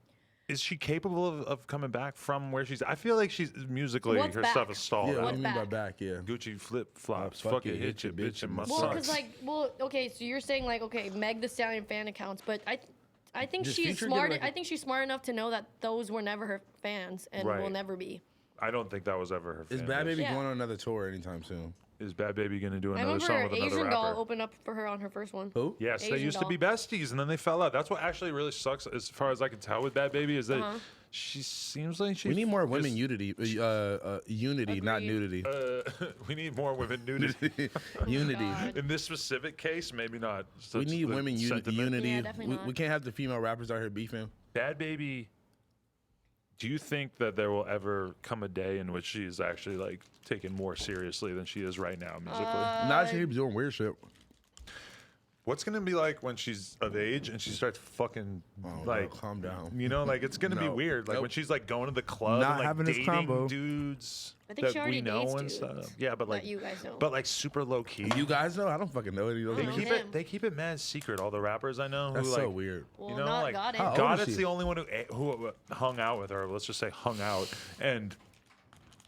she capable of coming back from where she's? I feel like she's musically What's her back? stuff is stalled Yeah, what out. do you mean by back? back? Yeah. Gucci flip flops, fuck fuck it, hit you, bitch, and my Well, socks. because okay, so you're saying like, okay, Meg the Stallion fan accounts, but I think Just she's feature, give smart. like a- I think she's smart enough to know that those were never her fans and will Right. never be. I don't think that was ever her. Is fan Bad base. Baby Yeah. going on another tour anytime soon? Is Bad Baby gonna do I another song remember with another Asian Doll rapper? opened up for her on her first one. Who? Yes, they Asian used to be besties, and then they fell out. That's what actually really sucks, as far as I can tell, with Bad Baby, is that she seems like she. We need more women is- unity, unity, not Agreed. nudity. we need more women nudity. Unity. God. In this specific case, maybe not. We such need the women sentiment. unity. Yeah, definitely we not. can't have the female rappers out here beefing. Bad Baby. Do you think that there will ever come a day in which she is actually like taken more seriously than she is right now musically? Now she keeps doing weird shit. What's gonna be like when she's of age and she starts fucking like calm down. You know, like it's gonna be weird. Like when she's like going to the club Not and like having this dating combo. dudes I think she that already we know dates and dudes stuff. Yeah, but like that you guys know. but like super low key. You guys know? I don't fucking know any of They those. keep him. it. They keep it mad secret. All the rappers I know. That's who, so like, weird. Well, you know, not like Goddess. How old is Goddess she? the only one who hung out with her. Let's just say hung out and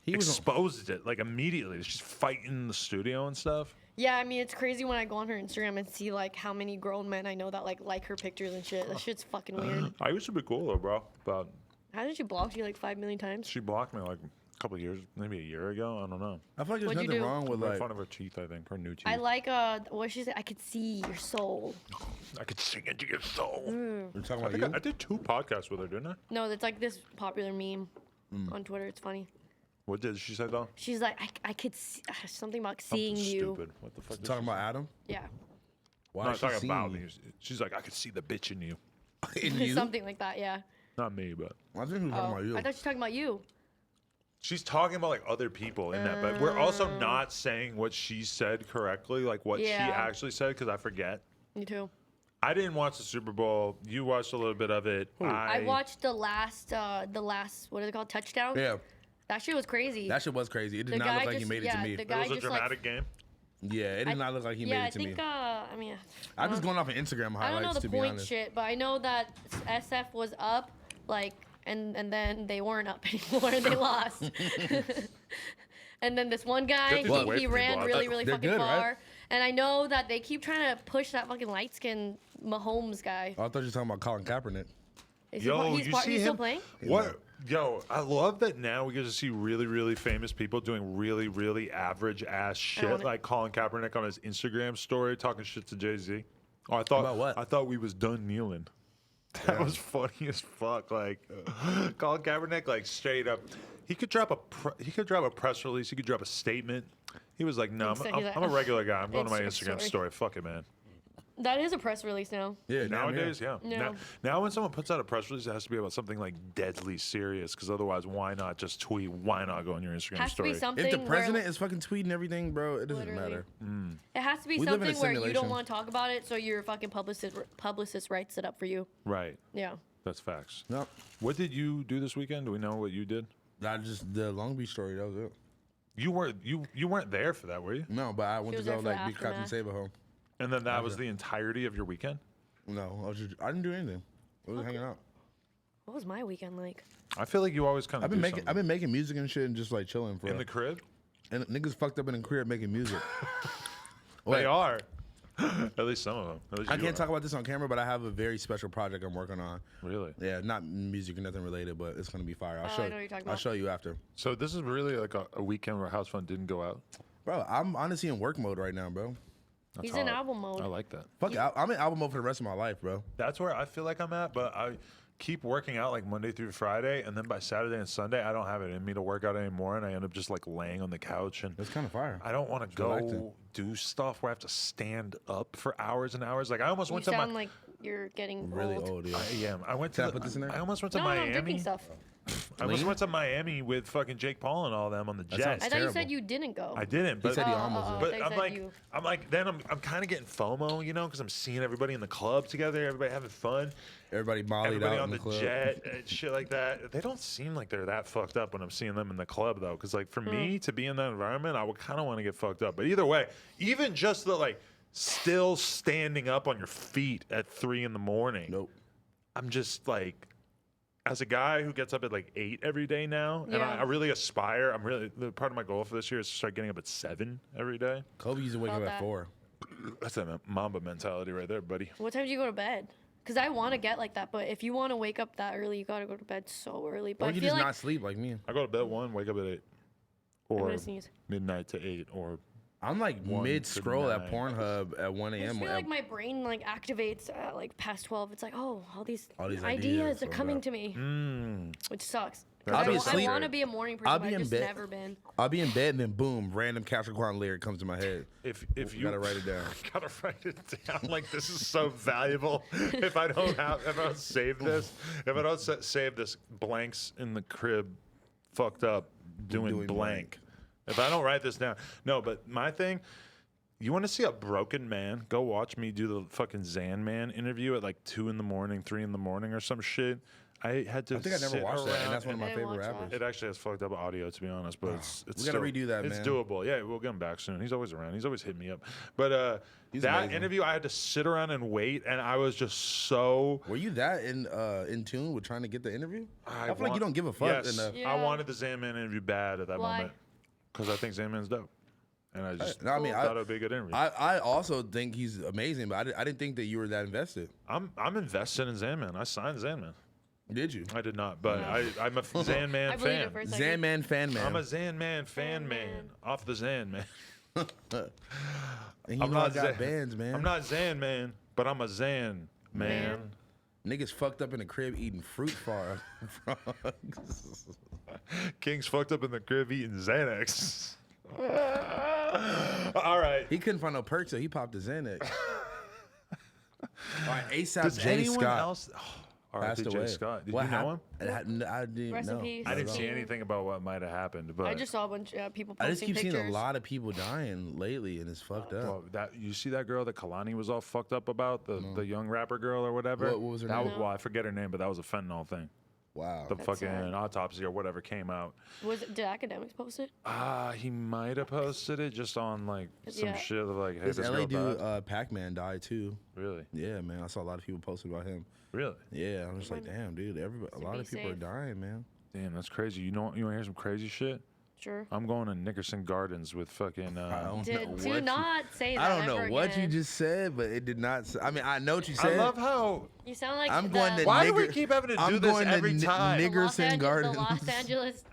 He was exposed it like immediately. She's fighting in the studio and stuff. Yeah, I mean, it's crazy when I go on her Instagram and see like how many grown men I know that like her pictures and shit. That shit's fucking weird. I used to be cool though, bro. But How did you block you like 5 million times? she blocked me like a couple of years, maybe a year ago. I don't know. I feel like there's What'd you nothing do? wrong with Made like. fun of her teeth. I think her new teeth. I like what she said. I could see your soul. I could sing into your soul. We're talking I about think you. I did 2 podcasts with her, didn't I? No, it's like this popular meme on Twitter. It's funny. What did she say though? She's like, I could see, something about seeing Something you. Stupid. What the fuck? did Talking she about say? Adam. Yeah, Why No, is she talking seeing about you? me. She's like, I could see the bitch in you. In you? something like that. Yeah. Not me, but I think we were talking about you. I thought you were talking about you. she's talking about like other people in that. But we're also not saying what she said correctly, like what she Yeah. actually said, because I forget. Me too. I didn't watch the Super Bowl. You watched a little bit of it. I watched the last what is it called? Touchdown. Yeah, That shit was crazy. that shit was crazy. It did The not guy look like he just- made it yeah, to me. the It guy was a just, like- dramatic game. Yeah, it did not look like he made yeah, it to me. I mean, I'm just going off of Instagram I don't know highlights the to be point honest. shit, but I know that SF was up, like, and then they weren't up anymore and they lost. And then this one guy, Get these away he from me, ran Bob. really They're fucking good, right? far. And I know that they keep trying to push that fucking light skinned Mahomes guy. Oh, I thought you were talking about Colin Kaepernick. Is Yo, he, you see he's still him? playing? What? Yo, I love that now we get to see really, really famous people doing really, really average ass shit, wanna- like Colin Kaepernick on his Instagram story talking shit to Jay-Z. Oh, I thought About what? I thought we was done kneeling. That was funny as fuck. Like Colin Kaepernick, like straight up, he could drop a press release. He could drop a statement. He was like, "No, He's like- I'm a regular guy. I'm going to my Instagram Instagram story. story. Fuck it, man." That is a press release now. Yeah, damn, Nowadays, yeah. Yeah. Now, when someone puts out a press release, it has to be about something like deadly serious. Because otherwise, why not just tweet? Why not go on your Instagram Has to story? be something. If the where- president is fucking tweeting everything, bro, it doesn't Literally. matter. it has to be We live in a something where you simulation. don't want to talk about it, so your fucking publicist writes it up for you. Right. Yeah. That's facts. No, What did you do this weekend? Do we know what you did? I just the Long Beach story. That was it. You weren't there for that, were you? No, but I went He to was there go for the like beat cops and aftermath. save a home. And then that was the entirety of your weekend? No, I didn't do anything. I was hanging out. What was my weekend like? I feel like you always kind of I've been making music and shit and just like chilling for in the crib. and niggas fucked up in the crib making music. They Wait, are. At least some of them. At least I you can't are. talk about this on camera, but I have a very special project I'm working on. Really? Yeah, not music or nothing related, but it's gonna be fire. I'll Oh, show I know what you're talking I'll about. show you after. So this is really like a weekend where House Fun didn't go out. Bro, I'm honestly in work mode right now, bro. That's He's in hard. album mode. I like that. Fuck, I'm in album mode for the rest of my life, bro. That's where I feel like I'm at, but I keep working out like Monday through Friday, and then by Saturday and Sunday, I don't have it in me to work out anymore, and I end up just like laying on the couch, and It's kind of fire. I don't want to relaxing. go do stuff where I have to stand up for hours and hours. Like I almost You went to sound my. like you're getting Really old. old, yeah. I am. I went Can I to. put this in there? I almost went to No, I'm Miami. drinking stuff. I almost went to Miami with fucking Jake Paul and all them on the jet. sounds I thought you said terrible. you didn't go. I didn't, but said he almost did. I But thought you I'm said like, you- then I'm kind of getting FOMO, you know, because I'm seeing everybody in the club together, everybody having fun, Everybody mollied everybody out on in the the club. jet, and shit like that. They don't seem like they're that fucked up when I'm seeing them in the club, though, because like for me to be in that environment, I would kind of want to get fucked up. But either way, even just the like still standing up on your feet at 3 a.m, Nope. I'm just like. As a guy who gets up at like 8 every day now, and Yeah. I really aspire. Part of my goal for this year is to start getting up at 7 every day. Kobe used to wake up Felt at that. 4. That's a Mamba mentality right there, buddy. What time do you go to bed? Because I want to get like that, but if you want to wake up that early, you gotta go to bed so early. But Or I you feel just like not sleep like me. I go to bed at 1, wake up at 8, I'm or gonna sneeze. midnight to 8, or I'm like 1 mid to scroll at 9. Pornhub at 1 I just a.m. feel like my brain like activates at like past 12. It's like, oh, all these ideas ideas are are coming up. to me, which sucks. I'll be I asleep. want to be a morning person, I'll but be I've in just bed. never been. I'll be in bed and then boom, random Capricorn lyric comes to my head. if you gotta write it down. gotta write it down. Like this is so valuable. If I don't save this, if I don't save this blanks in the crib, fucked up doing Doing blank. If I don't write this down, no. But my thing. You want to see a broken man? Go watch me do the fucking Zan Man interview at like 2 in the morning, 3 in the morning, or some shit. I had to. I think I never watched that, and that's one of my I didn't favorite watch that. It rappers. actually has fucked up audio, to be honest, but it's We gotta redo that, It's man. doable. Yeah, we'll get him back soon. He's always around. He's always hitting me up. But He's that amazing. interview, I had to sit around and wait, and I was just so. Were you that in tune with trying to get the interview? I feel like want- you don't give a fuck Yes, enough. Yeah. I wanted the Zan Man interview bad at that Why? moment because I think Zan Man's dope, and I just No, I mean, thought it would be a good interview. I also think he's amazing, but I didn't think that you were that invested. I'm invested in Zan Man. I signed Zan Man. Did you? I did not, but I'm a Zan I Man believed fan. it for a second. Zan Man fan man. I'm a Zan Man fan man. Off the Zan Man. and you I'm know I not got Zan. bands, man. I'm not Zan Man, but I'm a Zan man. Niggas fucked up in the crib eating fruit frogs. King's fucked up in the crib eating Xanax. All right. He couldn't find no perks, so he popped a Xanax. All right, ASAP Does J. anyone Scott else? passed R.I.P. away. J. Scott. Did What you know him? happened? I didn't Rest in know. peace. I didn't Yeah. see anything about what might have happened, but I just saw a bunch of people I posting just keep pictures. seeing a lot of people dying lately, and it's fucked up. well, that you see that girl that Kalani was all fucked up about, the young rapper girl or whatever. What was her that name? Was, well, I forget her name, but that was a fentanyl thing. Wow. The That's fucking sad. autopsy or whatever came out. Did academics post it? He might have posted it just on like some Yeah. shit of like, hey, This this LA girl dude, died. Pac-Man died too. Really, Yeah, man. I saw a lot of people posting about him. really. Yeah, I'm just like, damn, dude. A lot be of people are safe. dying, man. Damn, that's crazy. You want to hear some crazy shit? Sure. I'm going to Nickerson Gardens with fucking. I don't know Do what not say that. I don't know ever what you again. just said, but it did not. I mean, I know what you I said. love how. You sound like I'm going to. Why do we Nigger- keep having to I'm do this going every to time? the Los Nickerson Angeles, Gardens. the Los Angeles.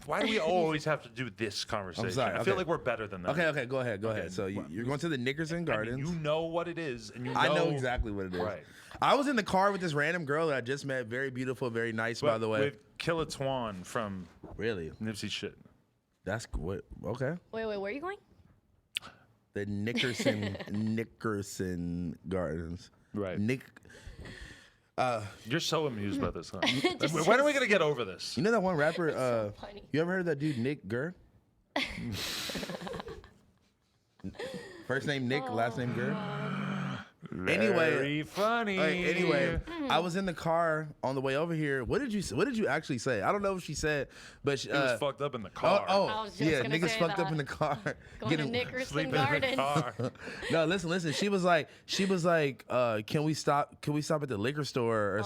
Why do we always have to do this conversation? sorry, I feel okay. like we're better than that. Okay, go ahead. So you're going to the Nickerson I mean, Gardens. you know what it is, and you know. I know exactly what it is. Right. I was in the car with this random girl that I just met. Very beautiful, very nice, by the way. With Killatwan from Really? Nipsey shit. That's what. Okay. Wait, where are you going? The Nickerson Gardens. Right. Nick. You're so amused by this, huh? When are we gonna get over this? You know that one rapper? so funny. You ever heard of that dude Nick Gurr? First name Nick, last name Gurr. Anyway, Very funny. Anyway, I was in the car on the way over here. What did you actually say? I don't know what she said, but she, He was fucked up in the car. Oh, I was just yeah, gonna niggas say fucked up that. in the car. Going to Nickerson sleeping in the Gardens. car. No, listen. She was like, can we stop at the liquor store or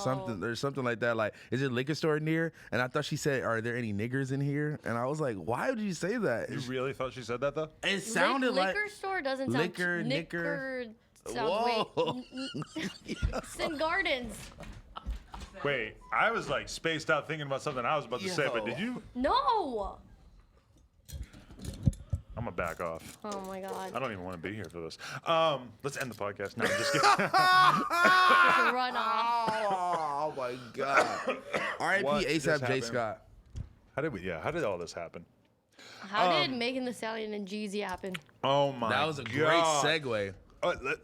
something like that? Like, is there a liquor store near? And I thought she said, are there any niggers in here? And I was like, why would you say that? You really thought she said that though? It sounded like liquor store doesn't sound liquor, Nicker. Whoa. Nickerson Gardens. Wait, I was like spaced out thinking about something I was about to say, but did you? No. I'm gonna back off. Oh my God. I don't even want to be here for this. Let's end the podcast now. I'm just kidding. Run off. Oh my god. R.I.P. What just ASAP J. happened? Scott. How did all this happen? How did Megan Thee Stallion and Jeezy happen? Oh my! That was a great God. segue.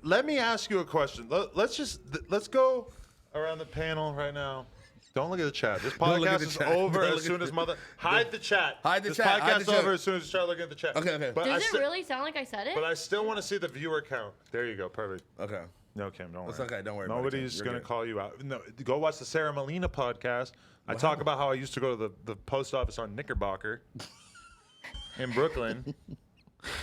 Let me ask you a question. Let's go around the panel right now. Don't look at the chat. This Don't look at podcast the is chat. over Don't as look soon at as the- mother. Hide the chat. Hide the this chat. Hide podcast the chat. over as soon as you start looking at the chat. Okay. But Does it really sound like I said it? But I still want to see the viewer count. There you go. Perfect. Okay. No, Kim, don't worry. It's okay, don't worry about it, Kim. Nobody's You're going to good. call you out. No, go watch the Sarah Molina podcast. I talk about how I used to go to the post office on Knickerbocker in Brooklyn.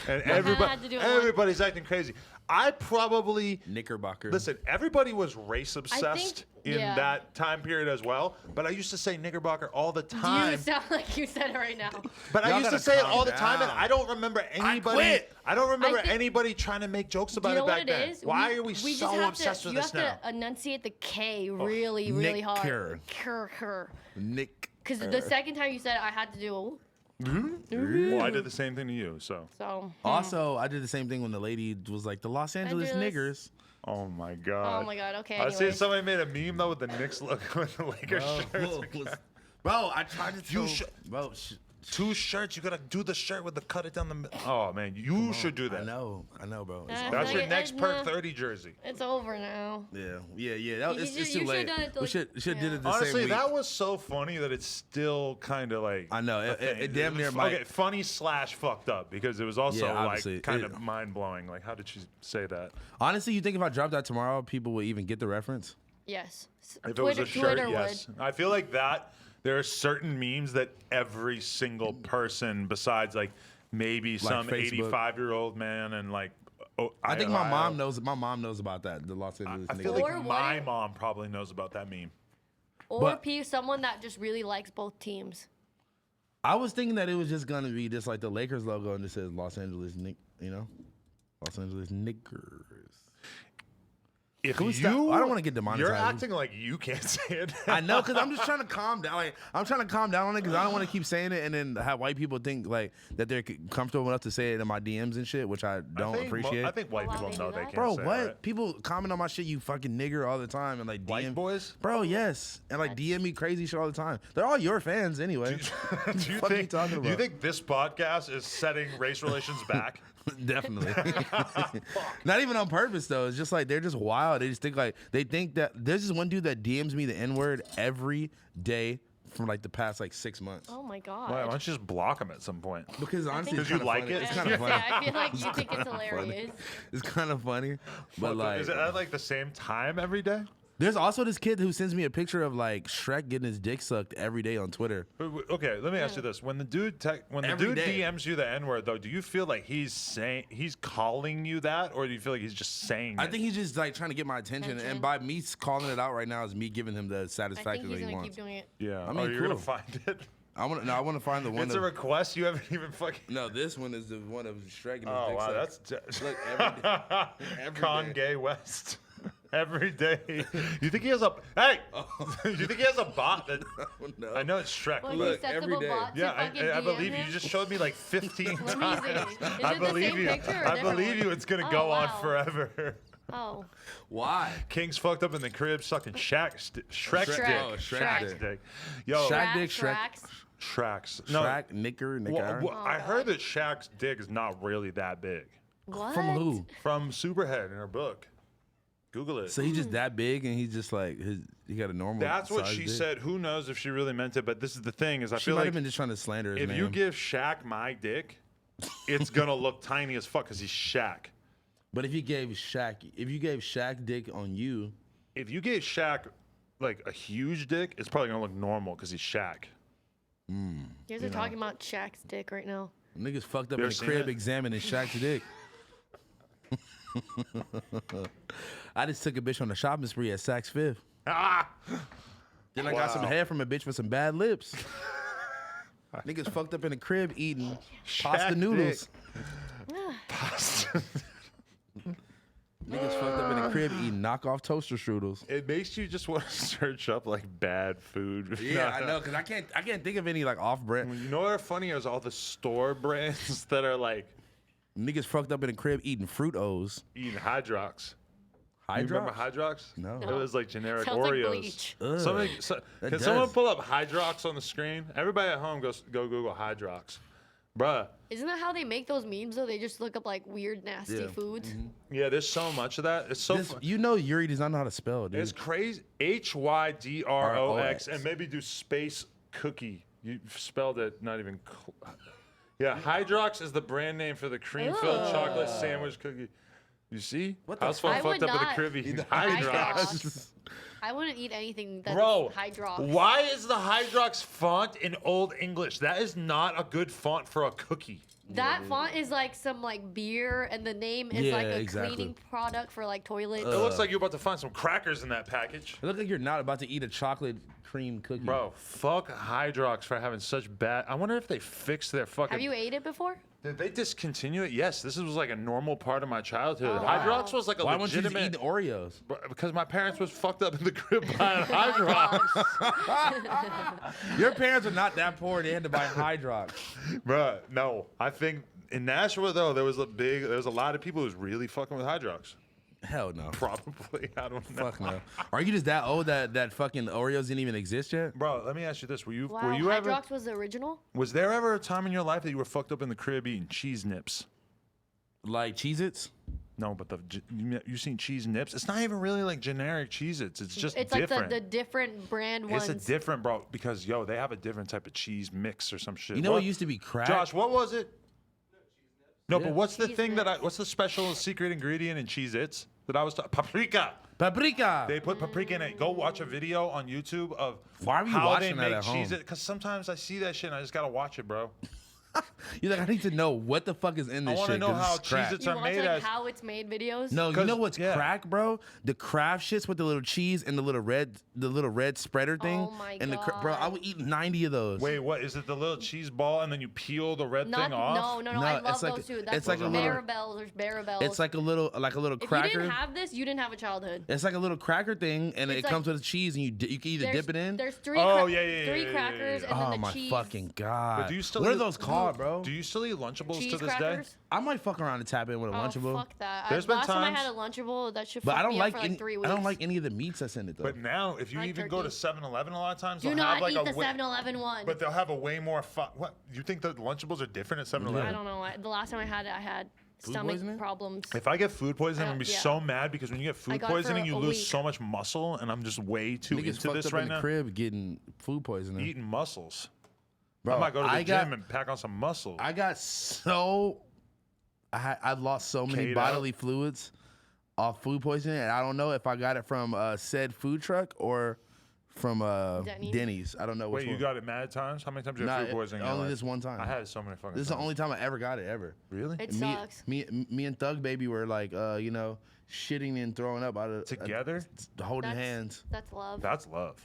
And had to do it once. everybody's acting crazy. I probably Knickerbocker. listen. Everybody was race obsessed in yeah. that time period as well. But I used to say Knickerbocker all the time. You sound like you said it right now. But I Y'all used to gotta say it calm all the time, and down. I don't remember anybody. quit. I don't remember I think- anybody trying to make jokes about Do you know it back what it then. is? Why are we just so have obsessed to, with you this have now? to enunciate the K really, really hard. Nicker. Nick. Because the second time you said it, I had to do Well, I did the so to you. So. so. Also, I did the same thing when the lady was like, the Los Angeles do this. niggers. Oh my god. Oh my God. Okay. I see anyways. somebody made a meme though with the Knicks logo with the Lakers shirts. Bro, I tried to tell... You should- Bro, 2 shirts. You gotta do the shirt with the cut it down the middle. Oh man, you should do that. I know, bro. It's Yeah. That's Like your it- next it- Perk nah. 30 jersey. It's over now. Yeah. It's You too should've late. done it, We like- should did it the Honestly, same week. that was so funny that it's still kind of like. I know, a it thing. damn near Okay, might- funny / fucked up because it was also Yeah, like obviously. kind of mind blowing. Like, how did she say that? Honestly, you think if I dropped that tomorrow, people would even get the reference? Yes. If it was a shirt, Twitter yes. would. I feel like that there are certain memes that every single person, besides like maybe some Facebook. 85-year-old man and like. Oh, I think my mom knows. My mom knows about that. The Los Angeles. I nigga. feel Or like what my if- mom probably knows about that meme. Or But- someone that just really likes both teams. I was thinking that it was just gonna be just like the Lakers logo and it says Los Angeles Los Angeles Knickers. If Can we stop? I don't wanna get demonetized. You're acting like you can't say it. I know, cause I'm just trying to calm down. Like I'm trying to calm down on it, cause I don't want to keep saying it and then have white people think like that they're comfortable enough to say it in my DMs and shit, which I don't appreciate. I think white Why people they know do they that? can't Bro, say what? it, right? People comment on my shit, you fucking nigger, all the time, and like White DM boys? Bro, yes, and like DM me crazy shit all the time. They're all your fans anyway. Do you Fuck you think? talking Do you about? think this podcast is setting race relations back? Definitely. Not even on purpose though. It's just like they're just wild. They just think like they think that there's this one dude that DMs me the N-word every day from like the past like 6 months. Oh my god. Why don't you just block him at some point? Because honestly, think- it's Because you kinda like funny. it? It's I kind was of gonna funny. say, I feel like you think it's hilarious. It's kind of funny, but like is it at like the same time every day? there's also this kid who sends me a picture of like Shrek getting his dick sucked every day on Twitter. Okay, let me ask you this: when the dude Every day. DMs you the N-word, though, do you feel like he's calling you that, or do you feel like he's just saying? I it? think he's just like trying to get my attention, and by me calling it out right now is me giving him the I think satisfaction he's that he gonna wants. keep doing it. Yeah. I mean, you're gonna cool. find it. I want to find the one. It's a Of, request you haven't even fucking. no, this one is the one of Shrek. And his Oh dick wow, sucked. that's Look, every day. Every Kanye day. West. Every day. You think he has a you think he has a bot that? No. I know it's Shrek. Well, Look, he sets every up a day. bot to Yeah, fucking I DM believe you. him. You just showed me like 15 Let me see. times. Is I it the believe same you. picture or a I different believe one? you. It's gonna Oh, go on wow. forever. Oh. Why? King's fucked up in the crib sucking Shrek's dick. Shrek. Oh, Shrek's dick. Yo, Shaq dick, Shrek. Shrek's. Shrek's. No, Shrek, Nicker. I heard that Shaq's dick is not really that big. What? From who? From Superhead in her book. Google it. So he's just that big, and he's just like he got a normal. That's what size she dick? said. Who knows if she really meant it? But this is the thing: is I She feel might like have been just trying to slander his if name. you give Shaq my dick, it's gonna look tiny as fuck because he's Shaq. But if you gave Shaq dick on you, If you gave Shaq like a huge dick, it's probably gonna look normal because he's Shaq. You guys are talking about Shaq's dick right now. niggas fucked up You in ever the seen crib it? examining Shaq's dick. I just took a bitch on a shopping spree at Saks Fifth. Ah! Then I got some Wow. hair from a bitch with some bad lips. Niggas fucked up in the crib eating pasta Shaq noodles. Pasta. Niggas fucked up in the crib eating knockoff toaster strudels. It makes you just want to search up like bad food. Yeah, I know, cause I can't think of any like off-brand. You know what are funny is all the store brands that are like Niggas fucked up in the crib eating Fruit O's. eating Hydrox. You Hydrox? remember Hydrox? No. It was like generic Sounds like Oreos. bleach. Ugh. That Can someone does. pull up Hydrox on the screen? Everybody at home go Google Hydrox. Bruh. Isn't that how they make those memes though? They just look up like weird, nasty Yeah. foods. Yeah, there's so much of that. It's so This, fun. you know Yuri does not know how to spell, dude. It's crazy. HYDROX ROX. and maybe do space cookie. You spelled it not even. Yeah, Hydrox is the brand name for the cream-filled Ugh. chocolate sandwich cookie. You see? What the House fuck? phone I would fucked up in the not crib eating eat Hydrox. Hydrox. I wouldn't eat anything that's Bro, Hydrox. why is the Hydrox font in Old English? That is not a good font for a cookie. That font is like some like beer, and the name is Yeah, like a exactly. cleaning product for like toilets. It looks like you're about to find some crackers in that package. It looks like you're not about to eat a chocolate cream cookie. Bro, fuck Hydrox for having such bad. I wonder if they fixed their fucking. Have you ate it before? Did they discontinue it? Yes, this was like a normal part of my childhood. Oh, Hydrox was like a Why won't you just legitimate. eat Oreos? Because my parents was fucked up in the crib buying Hydrox. Your parents are not that poor. They had to buy Hydrox. Bruh, no. I think in Nashville though, there was a lot of people who was really fucking with Hydrox. Hell no. Probably. I don't know. Fuck no. Are you just that old that fucking Oreos didn't even exist yet? Bro, let me ask you this: were you Hydrox was the original. Was there ever a time in your life that you were fucked up in the crib eating cheese nips? Like Cheez-Its? No, but you seen cheese nips? It's not even really like generic Cheez-Its. It's just It's different. like the different brand ones. It's a different, bro, because they have a different type of cheese mix or some shit. You know what used to be crack? Josh, what was it? No, Yeah. but what's the Cheese thing nips. what's the special secret ingredient in Cheez-Its that I was paprika. Paprika. They put paprika in it. Go watch a video on YouTube of Why are you how watching they that make at home? Cheez-It. Because sometimes I see that shit and I just gotta watch it, bro. You're like, I need to know what the fuck is in this I wanna shit. know 'cause how it's crack. Cheez-Its You are watch made like as. how it's made videos. No, you 'Cause- know what's yeah. crack, bro? The Kraft shits with the little cheese and the little red spreader thing. Oh my and bro, I God. would eat 90 of those. Wait, what is it? The little cheese ball and then you peel the red thing off? No. No, I love it's like those a- too. That's it's like a little- Maribel. There's Maribel. It's like a little if cracker. you didn't have this, you didn't have a childhood. It's like a little cracker thing, and It's it like- comes with the cheese, and you can either dip it in. There's three. Oh, cra- yeah, yeah, Three yeah, yeah, crackers yeah. and then Oh the my cheese. fucking god! But do you still what are eat- those called, bro? Do you still eat Lunchables Cheese to this crackers. day? I might fuck around and tap in with a Oh, Lunchable, fuck that. There's been last time I times- had a Lunchable, that shit but fucked I don't me like up for like 3 weeks. I don't like any of the meats that's in it though. But now, if you I like even go to turkey. 7-Eleven a lot of times, Do they'll not have like eat the a way, 7-Eleven one. but they'll have a way more what? You think the Lunchables are different at 7-Eleven? I don't know. The last time I had it, I had Food stomach poisoning? problems. If I get food poisoning, I'm gonna be Yeah. so mad because when you get I food got it for poisoning, you a lose week. so much muscle, and I'm just way too Niggas into fucked this up right in the now. crib getting food poisoning. Eating muscles. Bro, I might go to the I gym got- and pack on some muscle. I got so I lost so many K'd bodily fluids off food poisoning, and I don't know if I got it from said food truck or from Denny's? Denny's. I don't know which Wait, you one. got it mad times? How many times you Nah, had food poisoning? in your only life? this one time. I had it so many fucking This is the times. only time I ever got it ever. Really? It me, sucks. me and Thug Baby were like, shitting and throwing up out of Together? holding That's- hands. That's love. That's love.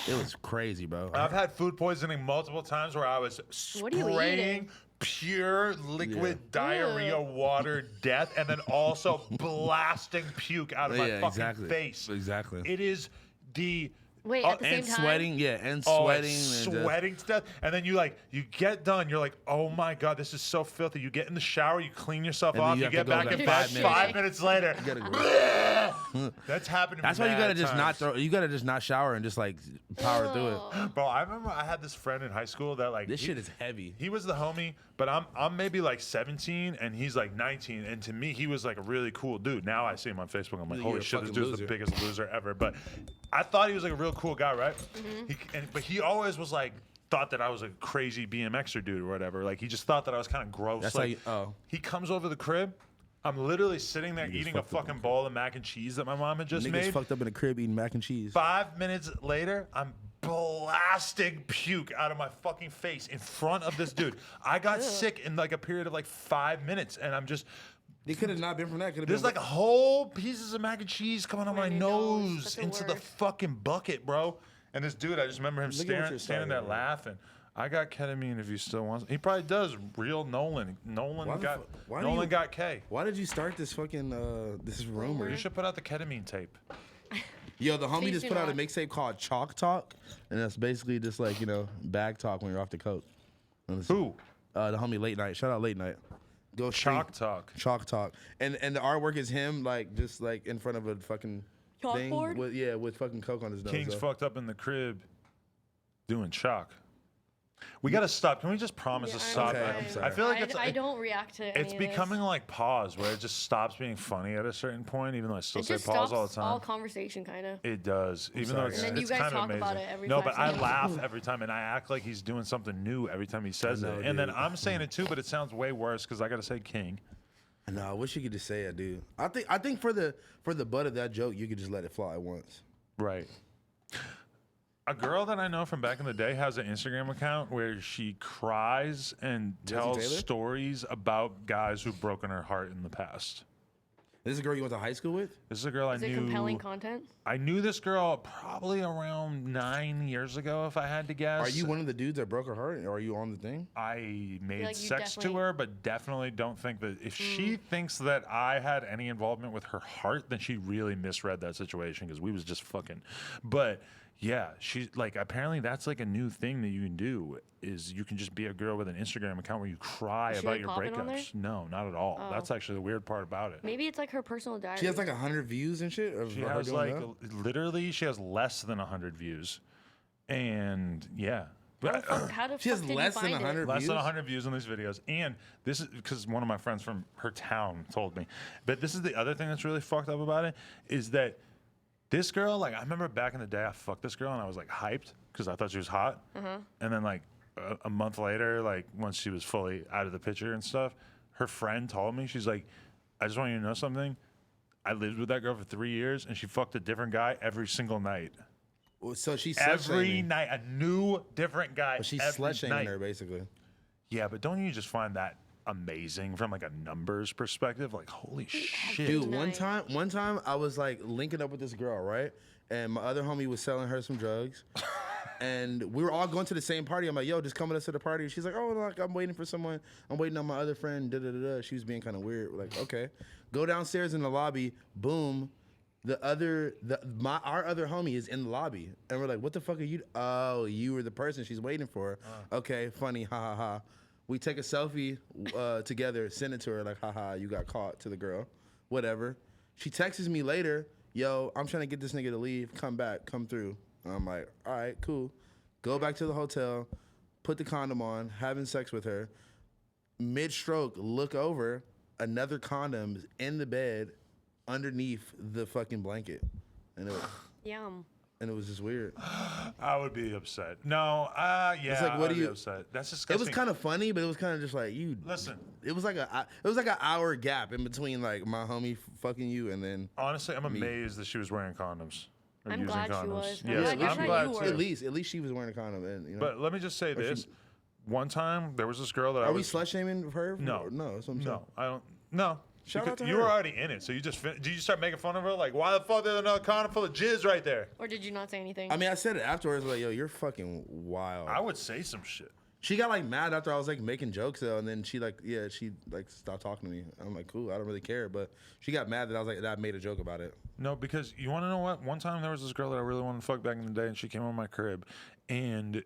It was crazy, bro. I've had food poisoning multiple times where I was What are you spraying eating? pure liquid Yeah. diarrhea Ew. water death and then also blasting puke out of my Yeah, fucking exactly. face. Exactly. It is the Wait, Oh, at the same and time. sweating, yeah, and oh, sweating. it's and just- sweating stuff, and then you get done. You're like, oh my god, this is so filthy. You get in the shower, you clean yourself And then off, you you have to get go back back in 5 bed. minutes. 5 minutes later, You gotta that's happened to me. That's why you mad gotta just not times. throw. You gotta just not shower and just like power through it. Ugh. Bro, I remember I had this friend in high school that like This shit is heavy. He was the homie, but I'm maybe like 17 and he's like 19, and to me he was like a really cool dude. Now I see him on Facebook, I'm like, You're holy a shit, this fucking dude's the loser. biggest loser ever. But I thought he was like a real cool guy, right? But he always was like thought that I was a crazy BMXer dude or whatever. Like he just thought that I was kind of gross. That's like how you- oh. he comes over the crib. I'm literally sitting there Niggas eating a fucked up in fucking the bowl of mac and cheese that my mom had just Niggas made. fucked up in the crib eating mac and cheese. 5 minutes later, I'm blasting puke out of my fucking face in front of this dude. I got sick in like a period of like 5 minutes, and I'm just It could have not been from that. Could have there's been like whole pieces of mac and cheese coming on my Right in your nose. nose That's the into the worst. fucking bucket, bro. And this dude, I just remember him Look at what standing you're there starting, bro. laughing. I got ketamine if you still want. He probably does. Real Nolan. Why the why do Nolan you- got K. Why did you start this fucking this rumor? You should put out the ketamine tape. Yo, the homie Please just do put out a not. mixtape called Chalk Talk, and that's basically just like bag talk when you're off the coke. Who? The homie Late Night. Shout out Late Night. Go Chalk stream. Talk. Chalk Talk, and the artwork is him like just like in front of a fucking thing Chalkboard? with fucking coke on his nose. King's though. fucked up in the crib doing chalk. We gotta stop. Can we just promise to Yeah, stop? Okay, I'm sorry. I feel like I don't react to it's any of becoming this. like pause where it just stops being funny at a certain point, even though I still It say just pause stops all the time. all conversation, kind of. It does, even though sorry, it's, guys. And then you it's guys kind of talk amazing. about it every no, 5 but I seconds. laugh every time, and I act like he's doing something new every time he says I know, it. And then dude. I'm saying it too, but it sounds way worse because I gotta say King. No, I wish you could just say it, dude. I think for the butt of that joke, you could just let it fly once. Right. A girl that I know from back in the day has an Instagram account where she cries and tells Taylor? stories about guys who've broken her heart in the past. This is a girl you went to high school with? This is a girl Is I it knew. compelling content? I knew this girl probably around 9 years ago, if I had to guess. Are you one of the dudes that broke her heart, or are you on the thing? I made like you sex to definitely- her, but definitely don't think that if she thinks that I had any involvement with her heart, then she really misread that situation because we was just fucking. But Yeah, she's like, apparently that's like a new thing that you can do, is you can just be a girl with an Instagram account where you cry Is she, about like, your popping on there? breakups. No, not at all. That's actually the weird part about it. Maybe it's like her personal diary. She has like 100 views and shit. Of She her has doing like that? literally, she has less than 100 views, and yeah. How the She has fuck did less you than find 100 it? Less views? than 100 views on these videos. And this is because one of my friends from her town told me. But this is the other thing that's really fucked up about it, is that this girl, like, I remember back in the day, I fucked this girl and I was like hyped because I thought she was hot. And then like a month later, like once she was fully out of the picture and stuff, her friend told me, she's like, I just want you to know something. I lived with that girl for 3 years and she fucked a different guy every single night. So she's Every night, a new, different guy. She's every slut shaming her basically. Yeah, but don't you just find that amazing from like a numbers perspective? Like, holy shit. Dude, Nice. one time I was like linking up with this girl, right? And my other homie was selling her some drugs. And we were all going to the same party. I'm like, yo, just come with us to the party. She's like, oh, like, I'm waiting for someone. I'm waiting on my other friend. Da da da da. She was being kind of weird. We're like, okay. Go downstairs in the lobby. Boom. Our other homie is in the lobby. And we're like, what the fuck are you? Oh, you were the person she's waiting for. Okay, funny. Ha ha ha. We take a selfie together, send it to her, like, haha, you got caught, to the girl. Whatever. She texts me later, yo, I'm trying to get this nigga to leave. Come back, come through. And I'm like, all right, cool. Go back to the hotel, put the condom on, having sex with her. Mid-stroke, look over, another condom is in the bed underneath the fucking blanket. And Yum. it was just weird. I would be upset. No, yeah, It's like, what I'd do be you- upset. That's It disgusting. was kind of funny, but it was kind of just like, you Listen, It was like an hour gap in between like my homie fucking you and then honestly, I'm amazed that she was wearing condoms. Or I'm using glad she condoms. was. I'm Yes, glad you're I'm right, glad you too. were. at least she was wearing a condom and But let me just say this: one time there was this girl that I are we was. slut shaming her? No, no, that's what I'm saying. no, I don't. No. Shout out to you her. were already in it, so you just did you start making fun of her? Like, why the fuck there's another condom full of jizz right there? Or did you not say anything? I mean, I said it afterwards, like, yo, you're fucking wild. I would say some shit. She got like mad after I was like making jokes though, and then she stopped talking to me. I'm like, cool, I don't really care, but she got mad that I was like, that I made a joke about it. No, because you want to know what? One time there was this girl that I really wanted to fuck back in the day, and she came over my crib, and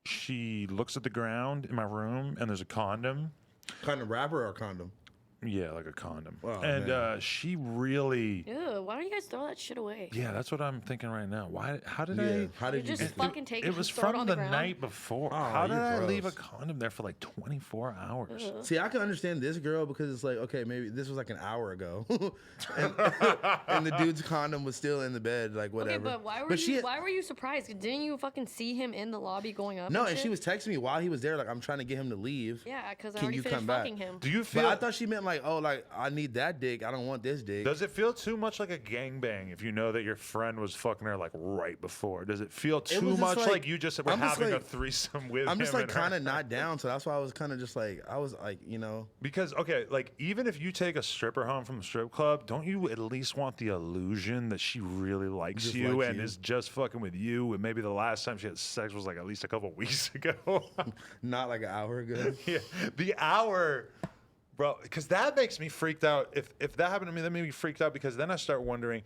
she looks at the ground in my room, and there's a condom. Condom wrapper or condom? Yeah, like a condom. Oh, and man. she really. Ew, why don't you guys throw that shit away? Yeah, that's what I'm thinking right now. Why? How did Yeah. I? How You did you? just get fucking take it. It was and throw it from on the ground. night before. Oh, How did you're I leave a gross. condom there for like 24 hours? See, I can understand this girl because it's like, okay, maybe this was like an hour ago, and the dude's condom was still in the bed, like whatever. Okay, but why were she you? had- Why were you surprised? Didn't you fucking see him in the lobby going up? No, and shit? she was texting me while he was there, like, I'm trying to get him to leave. Yeah, because I Can already you finished come back? fucking him. Do you But feel? I thought she meant like, oh, like I need that dick. I don't want this dick. Does it feel too much like a gangbang if you know that your friend was fucking her like right before? Does it feel too was just much like, like- you just were I'm just having a like- threesome with I'm just him like and her? kind of not down, so that's why I was kind of just like, I was like, you know, Because okay, like even if you take a stripper home from the strip club, don't you at least want the illusion that she really likes Just you likes and you. is just fucking with you? And maybe the last time she had sex was like at least a couple weeks ago. not like an hour ago. Yeah, the hour, bro. Because that makes me freaked out. If that happened to me, that made me freaked out because then I start wondering.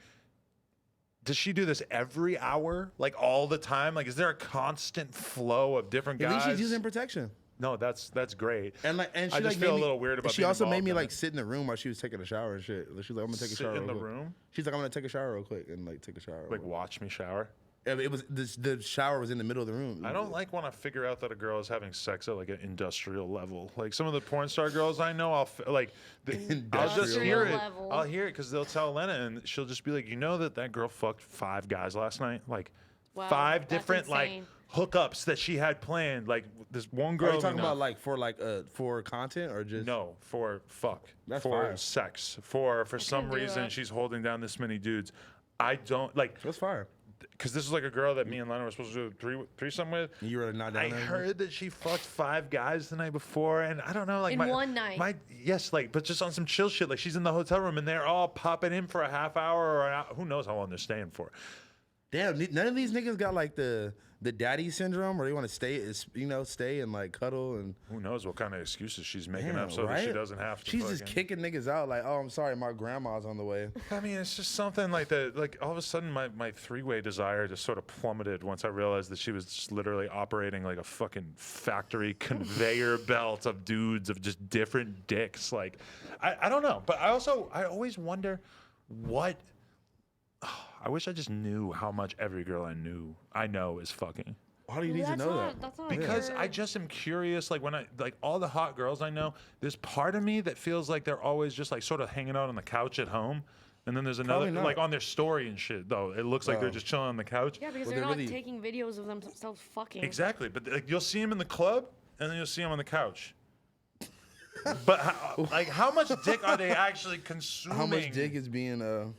Does she do this every hour, like all the time? Like, is there a constant flow of different At guys? least she's using protection. No, that's great. And like, and she I just like feel made a me- little weird about. She being also made involved me in like it. sit in the room while she was taking a shower and shit. She's like, I'm gonna take a Sit shower. in the real quick. room, She's like, I'm gonna take a shower real quick and like take a shower. real like quick. watch me shower. Yeah, but it was the shower was in the middle of the room. I don't like when I figure out that a girl is having sex at like an industrial level. Like some of the porn star girls I know, I'll just Industrial hear it. level. I'll hear it because they'll tell Lena, and she'll just be like, you know that girl fucked 5 guys last night, like Wow, 5 that's different like insane. hookups that she had planned. Like this one girl. Are you talking we know- about like for content or just No, for fuck. That's for fire. sex. For some couldn't do reason that. she's holding down this many dudes. I don't like That's fire. because this is like a girl that me and Lena were supposed to do a threesome with. You were not down I there? heard that she fucked 5 guys the night before, and I don't know, like In one night. Yes, like, but just on some chill shit. Like she's in the hotel room, and they're all popping in for a half hour or an hour. Who knows how long they're staying for? Damn, none of these niggas got like the the daddy syndrome, where they want to stay and like cuddle and. Who knows what kind of excuses she's making Damn, up so that she doesn't have to. She's just kicking niggas out like, oh, I'm sorry, my grandma's on the way. I mean, it's just something like that. Like all of a sudden, my three-way desire just sort of plummeted once I realized that she was just literally operating like a fucking factory conveyor belt of dudes of just different dicks. Like, I don't know, but I always wonder what. I wish I just knew how much every girl I know is fucking. Why do you need to know that? That's not Because I just am curious. Like when all the hot girls I know, there's part of me that feels like they're always just like sort of hanging out on the couch at home, and then there's another like on their story and shit. Though it looks like they're just chilling on the couch. Yeah, because they're not taking videos of themselves fucking. Exactly, but like, you'll see them in the club, and then you'll see them on the couch. But how much dick are they actually consuming? How much dick is being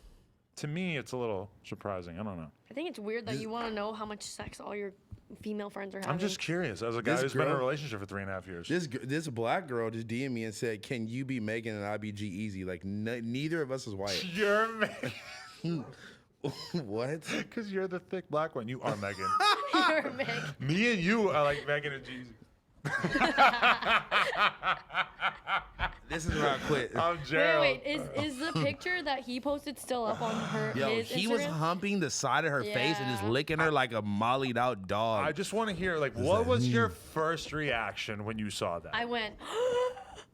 To me, it's a little surprising. I don't know. I think it's weird that you want to know how much sex all your female friends are having. I'm just curious. As a guy who's been in a relationship for 3.5 years. This black girl just DM'd me and said, "Can you be Megan and I be G-Eazy?" Like neither of us is white. You're Megan. What? Because you're the thick black one. You are Megan. You're Megan. Me and you are like Megan and G-Eazy. This is where I quit. I'm Gerald. Wait, is the picture that he posted still up on his he Instagram? was humping the side of her face and just licking her like a mollied out dog. I just want to hear, like, what was your first reaction when you saw that? I went.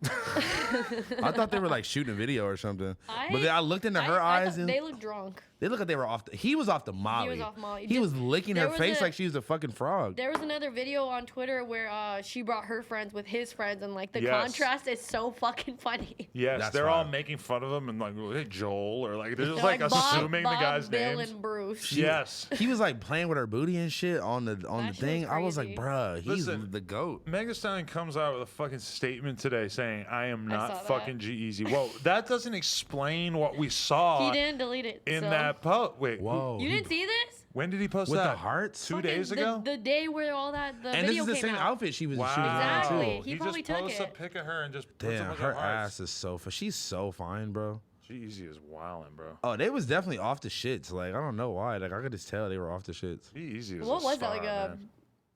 I thought they were like shooting a video or something. But then I looked into her eyes and they looked drunk. They look like they were he was off the Molly. He was off Molly. He was licking her face like she was a fucking frog. There was another video on Twitter where she brought her friends with his friends, and like the contrast is so fucking funny. Yes, they're all making fun of him and like, hey, Joel, or like they're just like assuming Bob, the guy's Bill, names. and Bruce. Yes, he was like playing with her booty and shit on the thing. I was like, bruh, he's the goat. Megan Thee Stallion comes out with a fucking statement today saying, "I am not fucking G-Eazy." Well, that doesn't explain what we saw. He didn't delete it in that post. Wait, whoa, you didn't see this? When did he post with that? The hearts? 2 days ago. The day where all that the and video this is the came same out. outfit she was shooting. Exactly. Too. He probably just took posts it. a pic of her and just puts damn, her ass is so. She's so fine, bro. G-Eazy is wildin', bro. Oh, they was definitely off the shits. Like I don't know why. Like I could just tell they were off the shits. G-Eazy is what a was star, that man.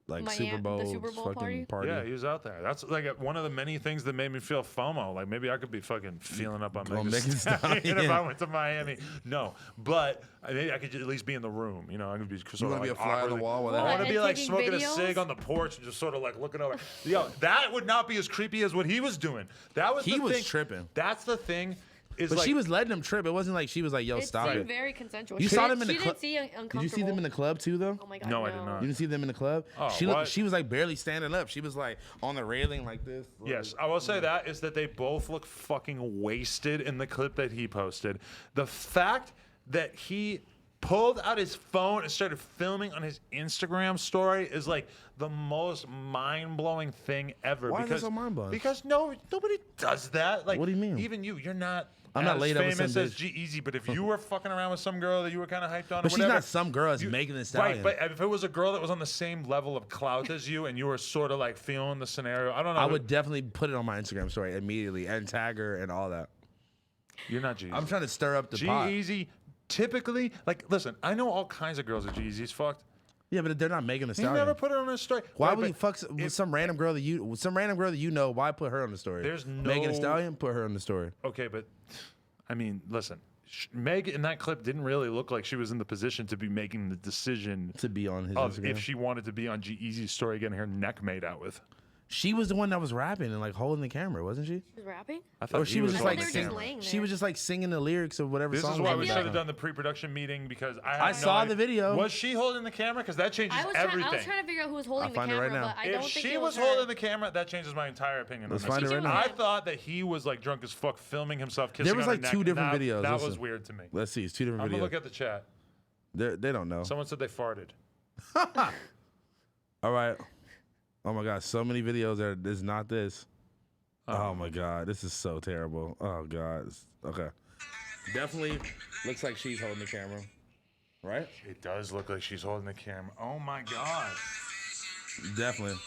Like the Super Bowl fucking party. Yeah, he was out there. That's like one of the many things that made me feel FOMO. Like maybe I could be fucking feeling up on Megan Thee Stallion if I went to Miami. No, but maybe I could at least be in the room. You know, I could be sort of like be a fly on the wall with I that. want to be like taking smoking videos? a cig on the porch and just sort of like looking over. Yo, that would not be as creepy as what he was doing. That was he the was thing. tripping. That's the thing. But she was letting him trip. It wasn't like she was like, "Yo, stop it." Very consensual. You saw them in the club. Did you see them in the club too, though? Oh my god. No, I did not. You didn't see them in the club? Oh, she was like barely standing up. She was like on the railing like this. Like, yes, I will say that is that they both look fucking wasted in the clip that he posted. The fact that he pulled out his phone and started filming on his Instagram story is like the most mind-blowing thing ever. Why is that so mind-blowing? Because nobody does that. Like, what do you mean? Even you're not. I'm not laid up with famous some as G-Eazy, but if you were fucking around with some girl that you were kind of hyped on, but or she's whatever, not some girl. It's Megan Thee Stallion. Right, but if it was a girl that was on the same level of clout as you, and you were sort of like feeling the scenario, I don't know. I would definitely put it on my Instagram story immediately and tag her and all that. You're not G-Eazy. I'm trying to stir up the pot. G-Eazy, typically, like, listen, I know all kinds of girls that G-Eazy's fucked. Yeah, but they're not Megan Thee He Stallion. never put it on his story. Why would you fuck some random girl that you know? Why put her on the story? There's no Megan Thee Stallion. Put her on the story. Okay, but I mean, listen, Meg in that clip didn't really look like she was in the position to be making the decision To be on his of Instagram. if she wanted to be on G-Eazy's story, getting her neck made out with. She was the one that was rapping and like holding the camera, wasn't she? She was rapping? I thought Or she was just like they were just laying she there. was just like singing the lyrics of whatever This song. is why was we back should have on. done the pre-production meeting because I I saw idea. the video. Was she holding the camera? Because that changes everything. I was trying to figure out who was holding the find it camera, right now. but I If don't think she it was her. holding the camera, that changes my entire opinion. Let's on find this. it right now. I thought that he was like drunk as fuck, filming himself kissing. There was on her like neck, two and different that, videos. That Listen. was weird to me. Let's see. It's two different I'm gonna videos. look at the chat. They don't know. Someone said they farted. All right. Oh my God. So many videos that is not this. Oh my God. This is so terrible. Oh God. Okay. Definitely looks like she's holding the camera. Right? It does look like she's holding the camera. Oh my God. Definitely.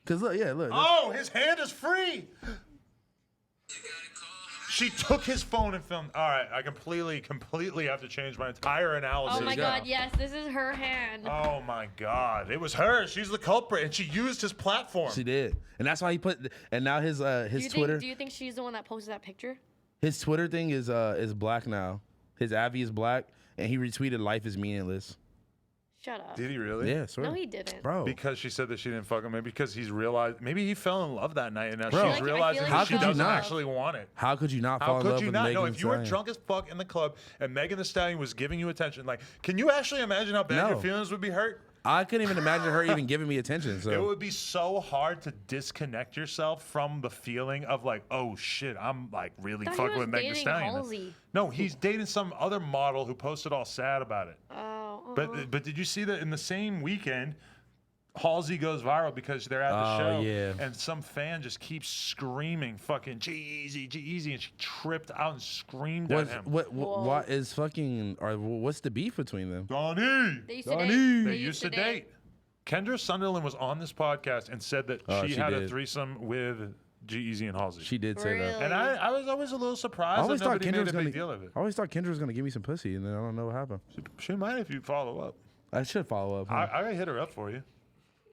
Cause look, yeah, look. Oh, his hand is free. She took his phone and filmed. All right, I completely have to change my entire analysis. Oh my God, yes, this is her hand. Oh my God, it was her. She's the culprit, and she used his platform. She did, and that's why he put. And now his Twitter. Do you think she's the one that posted that picture? His Twitter thing is black now. His Avi is black, and he retweeted "Life is meaningless." Shut up. Did he really? Yeah, swear. No, he didn't. Bro. Because she said that she didn't fuck him. Maybe because he's realized. Maybe he fell in love that night, and now Bro. she's I realizing feel that like she How could you doesn't not? actually want it. How could you not fall How in love could you with not? Megan No, Thee if you were Stallion? drunk as fuck in the club and Megan Thee Stallion was giving you attention, like, can you actually imagine how bad No. your feelings would be hurt? I couldn't even imagine her even giving me attention. It So would be so hard to disconnect yourself from the feeling of like, oh shit, I'm like really I thought he fucking was with Megan Thee dating Stallion. Halsey. No, he's dating some other model who posted all sad about it. Oh. But did you see that in the same weekend, Halsey goes viral because they're at the show, yeah. and some fan just keeps screaming "fucking G-Eazy, G-Eazy," and she tripped out and screamed at him. what is fucking? Or what's the beef between them? Donnie, They used to date. they used to date. Kendra Sunderland was on this podcast and said that she had a did. threesome with G-Eazy and Halsey. She did say that. Really? And I was always a little I surprised always that thought nobody Kendra made was a big gonna. deal of it. I always thought Kendra was gonna give me some pussy, and then I don't know what happened. She might if you follow up. I should follow up. Huh? I gotta hit her up for you.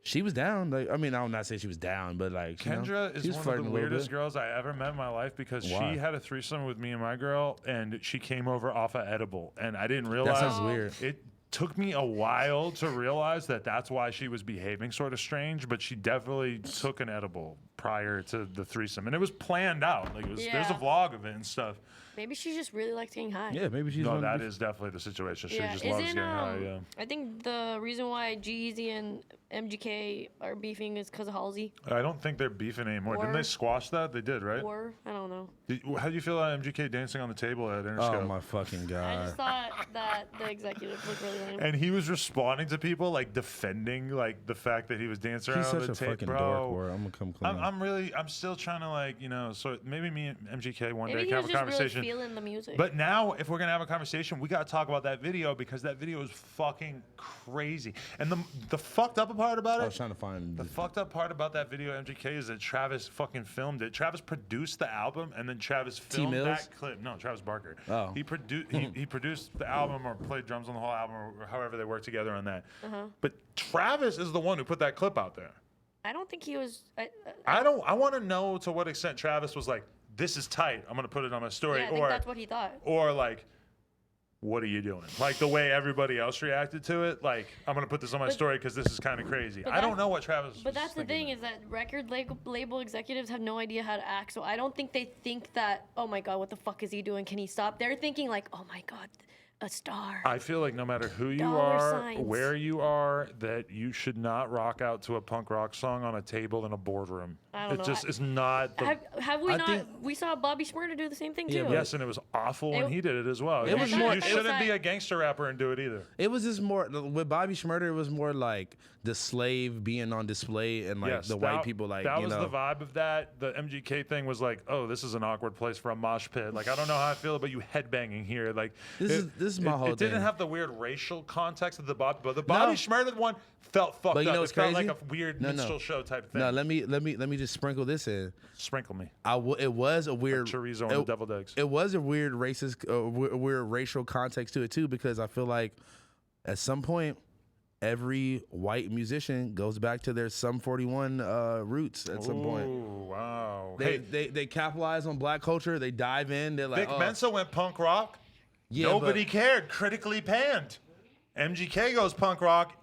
She was down. Like, I mean, I will not say she was down, but like Kendra she is was one flirting of a the little weirdest bit. girls I ever met in my life because Why? she had a threesome with me and my girl, and she came over off of edible, and I didn't realize. That sounds weird. It took me a while to realize that that's why she was behaving sort of strange, but she definitely took an edible prior to the threesome, and it was planned out. Like there's a Yeah. vlog of it and stuff. Maybe she just really likes getting high. Yeah, maybe she's. No, one that of is definitely the situation. She Yeah, just loves isn't getting high. Yeah. I think the reason why G-Eazy and MGK are beefing is because of Halsey. I don't think they're beefing anymore. Didn't Or- they squash that? They did, right? Or I don't know. How do you feel about MGK dancing on the table at Interscope? Oh my fucking I god! just thought that the executives looked really lame. And he was responding to people like defending like the fact that he was dancing He's around such the a tape, fucking bro. dork. Where I'm gonna come clean. I'm still trying to like so maybe me and MGK one Maybe day he can was have a just really conversation. feeling the music. But now, if we're gonna have a conversation, we gotta talk about that video because that video is fucking crazy. And the fucked up part about I it. was trying to find. The fucked up part about that video, MGK, is that Travis fucking filmed it. Travis produced the album, and then Travis filmed Mills? that clip. No, Travis Barker. Oh. He produced he produced the album or played drums on the whole album or however they worked together on that. But Travis is the one who put that clip out there. I don't think he was. I want to know to what extent Travis was like, "This is tight. I'm gonna put it on my story," Yeah, I think that's what he thought. or like, "What are you doing?" Like the way everybody else reacted to it. Like, I'm gonna put this on my story because this is kind of crazy. but I don't that's- know what Travis. But was that's the thinking thing there. is that record label executives have no idea how to act. So I don't think they think that, oh my God, what the fuck is he doing? Can he stop? They're thinking like, oh my God, a star. I feel like no matter who you Dollar are, signs. where you are, that you should not rock out to a punk rock song on a table in a boardroom. I don't It know. just is not. Have we I not? think- We saw Bobby Shmurda do the same thing Yeah, too. but- Yes, and it was awful when It- he did it as well. It was more- You it shouldn't was be a like- gangster rapper and do it either. It was just more with Bobby Shmurda. It was more like the slave being on display and like Yes, the white people like that you was know. the vibe of that. The MGK thing was like, oh, this is an awkward place for a mosh pit. Like I don't know how I feel about you headbanging here. Like This is my whole It didn't thing. have the weird racial context of the Bobby, but the Bobby Shmurda one felt fucked But you up. know It what's felt crazy? like a weird No, no. minstrel show type thing. No, let me just sprinkle this in. Sprinkle me. It was a weird Chorizo and the deviled eggs. It was a weird racist, weird racial context to it too, because I feel like at some point every white musician goes back to their Sum 41 roots at some point. Ooh, wow. They capitalize on black culture. They dive in. They're like, Vic Mensa went punk rock. yeah, Nobody but cared. Critically panned. MGK goes punk rock.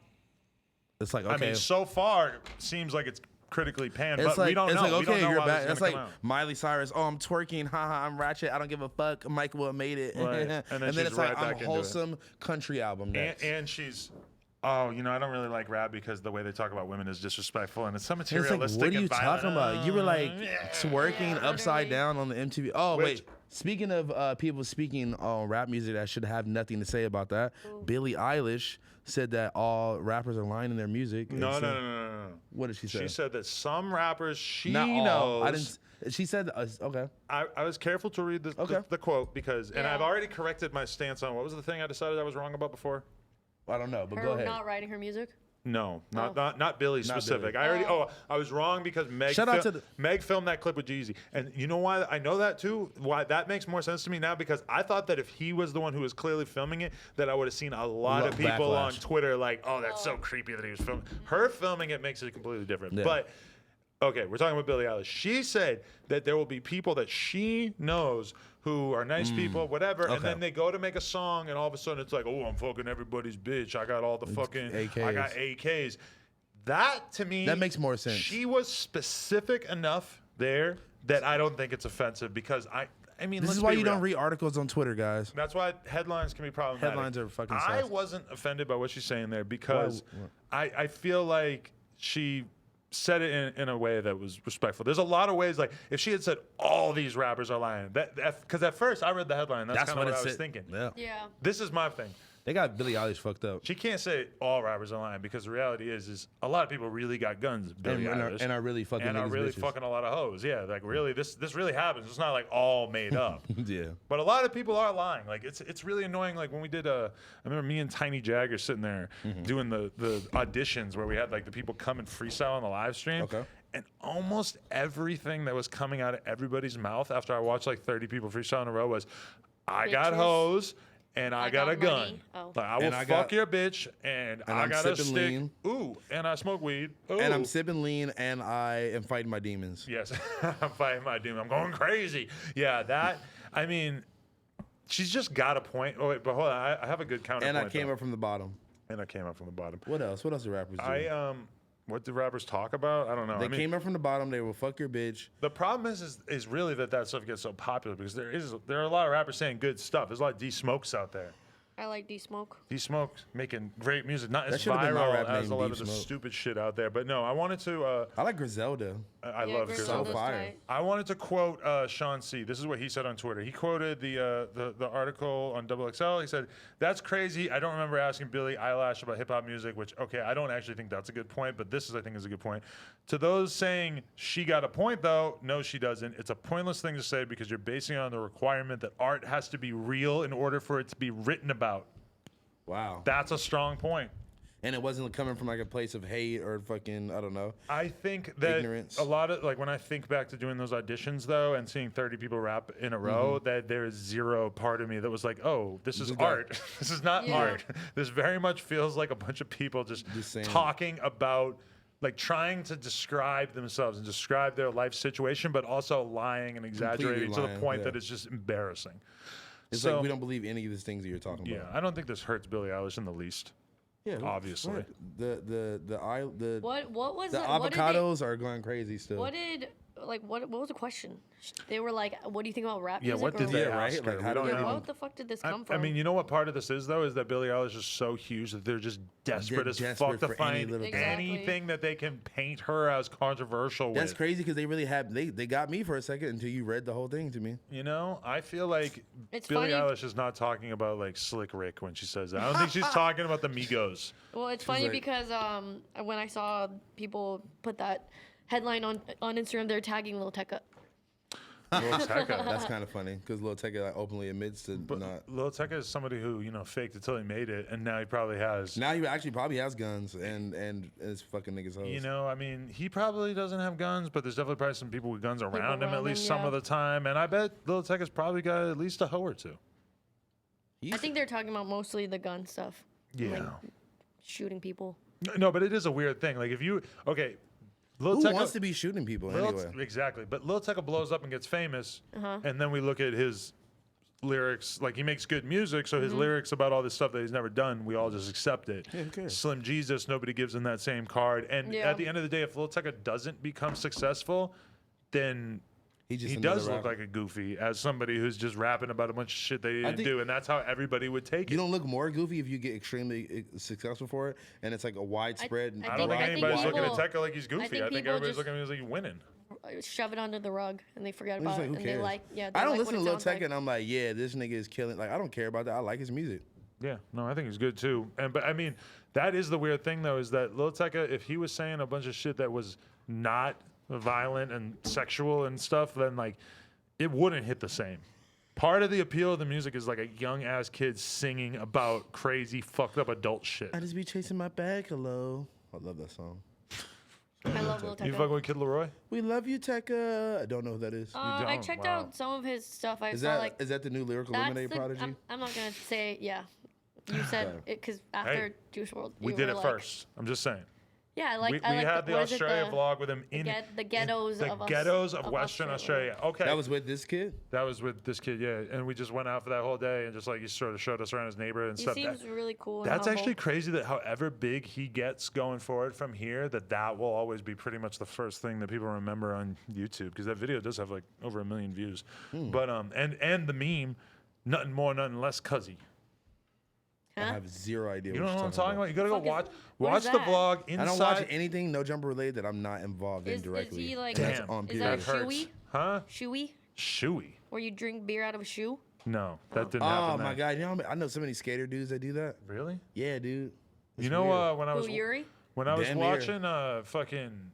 it's like I okay. mean, so far it seems like it's critically panned, It's but like we don't it's know. like We don't okay, know you're how back. this is It's gonna like come out. Miley Cyrus. Oh, I'm twerking. Haha, I'm ratchet. I don't give a fuck. Mike will have made it. Right. And then she's it's like right I'm back a into it. wholesome country album. Next. And she's, I don't really like rap because the way they talk about women is disrespectful and it's so And it's like, materialistic. what are you and violent. talking about? You were like twerking Yeah, upside literally. down on the MTV. Oh, Which- wait. Speaking of people speaking on rap music that should have nothing to say about that, Billie Eilish said that all rappers are lying in their music. and No. said- What did she say? She said that some rappers she Not all. knows. I didn't. She said, okay. I was careful to read Okay. the quote because, and Yeah. I've already corrected my stance on what was the thing I decided I was wrong about before? I don't know, but Her go ahead. not writing her music. No, not Billy specific. Billy. I was wrong because Meg filmed that clip with Jeezy. And you know why I know that too? Why that makes more sense to me now, because I thought that if he was the one who was clearly filming it, that I would have seen a lot of people on Twitter like, oh, that's so creepy that he was filming. Her filming it makes it completely different. Yeah. But okay, we're talking about Billie Eilish. She said that there will be people that she knows who are nice people, whatever, and then they go to make a song, and all of a sudden it's like, oh, I'm fucking everybody's bitch. I got all the fucking AKs. I got AKs. That, to me, that makes more sense. She was specific enough there that I don't think it's offensive, because I mean, this is why you don't read articles on Twitter, guys. That's why headlines can be problematic. Headlines are fucking I sus. wasn't offended by what she's saying there, because I feel like she said it in a way that was respectful. There's a lot of ways, like if she had said all these rappers are lying, because at first I read the headline, that's kind of what I was thinking. Yeah. This is my thing. They got Billie Eilish fucked up. She can't say all rappers are lying, because the reality is a lot of people really got guns. Billie Eilish, and are really fucking and are really bitches. Fucking a lot of hoes. Yeah, like really, this really happens. It's not like all made up. Yeah. But a lot of people are lying. Like it's really annoying. Like when we did I remember me and Tiny Jagger sitting there doing the auditions where we had like the people come and freestyle on the live stream. Okay. And almost everything that was coming out of everybody's mouth after I watched like 30 people freestyle in a row was, I got hoes. And I got a gun. Oh. Like, I will fuck your bitch, and I got a stick. Lean. Ooh, and I smoke weed. Ooh. And I'm sipping lean, and I am fighting my demons. Yes, I'm fighting my demon. I'm going crazy. Yeah, I mean, she's just got a point. Oh, wait, but hold on. I have a good counterpoint. And I came up from the bottom. What else? What else do rappers do? What do rappers talk about? I don't know. They came up from the bottom. They will fuck your bitch. The problem is really that stuff gets so popular, because there are a lot of rappers saying good stuff. There's a lot of D-Smokes out there. I like D-Smoke. D-Smoke making great music, not That as should've been my viral rap as name, a lot of the D-Smoke. stupid shit out there. But no, I wanted to. I like Griselda. I love Griselda's Griselda. So fire. tight. I wanted to quote Sean C. This is what he said on Twitter. He quoted the article on XXL. He said, "That's crazy. I don't remember asking Billie Eilish about hip hop music." Which, okay, I don't actually think that's a good point, but I think is a good point. To those saying she got a point, though, no, she doesn't. It's a pointless thing to say, because you're basing it on the requirement that art has to be real in order for it to be written about. Wow. That's a strong point. And it wasn't coming from like a place of hate or fucking, I don't know. I think that ignorance. A lot of, like, when I think back to doing those auditions, though, and seeing 30 people rap in a row, that there's zero part of me that was like, oh, this is art. This is not art. This very much feels like a bunch of people just talking about, like, trying to describe themselves and describe their life situation, but also lying and exaggerating to the point that it's just embarrassing. It's like we don't believe any of these things that you're talking about. Yeah, I don't think this hurts Billie Eilish in the least. Yeah, obviously. What was the that? avocados are going crazy still. What was the question? They were like, "What do you think about rap music?" What did they ask right? her? Like, how do what the fuck did this come from? I mean, you know what part of this is, though, is that Billie Eilish is so huge that they're just desperate as fuck to find anything that they can paint her as controversial with. That's crazy, because they really have they got me for a second until you read the whole thing to me. You know, I feel like Billie Eilish is not talking about like Slick Rick when she says that. I don't think she's talking about the Migos. Well, it's funny because when I saw people put that headline on Instagram, they're tagging Lil Tecca. Lil Tecca. That's kind of funny, because Lil Tecca like openly admits to not. Lil Tecca is somebody who, you know, faked it till he made it, and now he probably has. Now he actually probably has guns and is fucking niggas hoes. You know, I mean, he probably doesn't have guns, but there's definitely probably some people with guns around him at least some of the time, and I bet Lil Tecca's probably got at least a hoe or two. I think they're talking about mostly the gun stuff. Yeah. Like shooting people. No, but it is a weird thing. Like if you Lil Who Tecca wants to be shooting people anyway? Exactly. But Lil Tecca blows up and gets famous, and then we look at his lyrics. Like, he makes good music, so his lyrics about all this stuff that he's never done, we all just accept it. Yeah, who cares? Slim Jesus, nobody gives him that same card. And at the end of the day, if Lil Tecca doesn't become successful, then he does look like a goofy as somebody who's just rapping about a bunch of shit they didn't do, and that's how everybody would take it. You don't look more goofy if you get extremely successful for it, and it's like a widespread. I don't think anybody's looking at Tecca like he's goofy. I think everybody's looking at him like he's winning. Shove it under the rug, and they forget about it. Who and cares? I don't listen to Lil Tecca, and I'm like, yeah, this nigga is killing. Like, I don't care about that. I like his music. Yeah, no, I think he's good too. But I mean, that is the weird thing though, is that Lil Tecca, if he was saying a bunch of shit that was not violent and sexual and stuff, then like, it wouldn't hit the same. Part of the appeal of the music is like a young ass kid singing about crazy fucked up adult shit. I just be chasing my bag, hello. I love that song. I love Lil You Tecca. fuck with Kid Leroy? We love you, Tekka. I don't know who that is. I don't? checked Wow. out some of his stuff. I Is saw like that the new Lyrical that's Lemonade the, Prodigy? I'm not gonna say yeah. You said it because after Juice WRLD, We you did were it like, first. I'm just saying. Yeah, I like. We I like had the what is it, Australia vlog with him the ghettos the of us- ghettos of of Western Australia. Australia. Okay. That was with this kid? That was with this kid, yeah. And we just went out for that whole day and just like he sort of showed us around his neighborhood and He stuff. seems really cool. And That's humble. actually crazy that however big he gets going forward from here, that will always be pretty much the first thing that people remember on YouTube because that video does have like over 1 million views. But and the meme, nothing more, nothing less, cuzzy. I have zero idea You what know you're what I'm talking about? You gotta go Fuck is- watch what is the that? vlog inside. I don't watch anything No Jumper related that I'm not involved in Is directly. he like? That's Damn. on Is period. that That a hurts. shoey? Huh? Shoey? Shoey. Where you drink beer out of a shoe? No, that didn't Oh happen. my there. god, you know I know so many skater dudes that do that. Really? Yeah, dude. You know weird. when I was Who, Yuri? when I was Damn near. watching fucking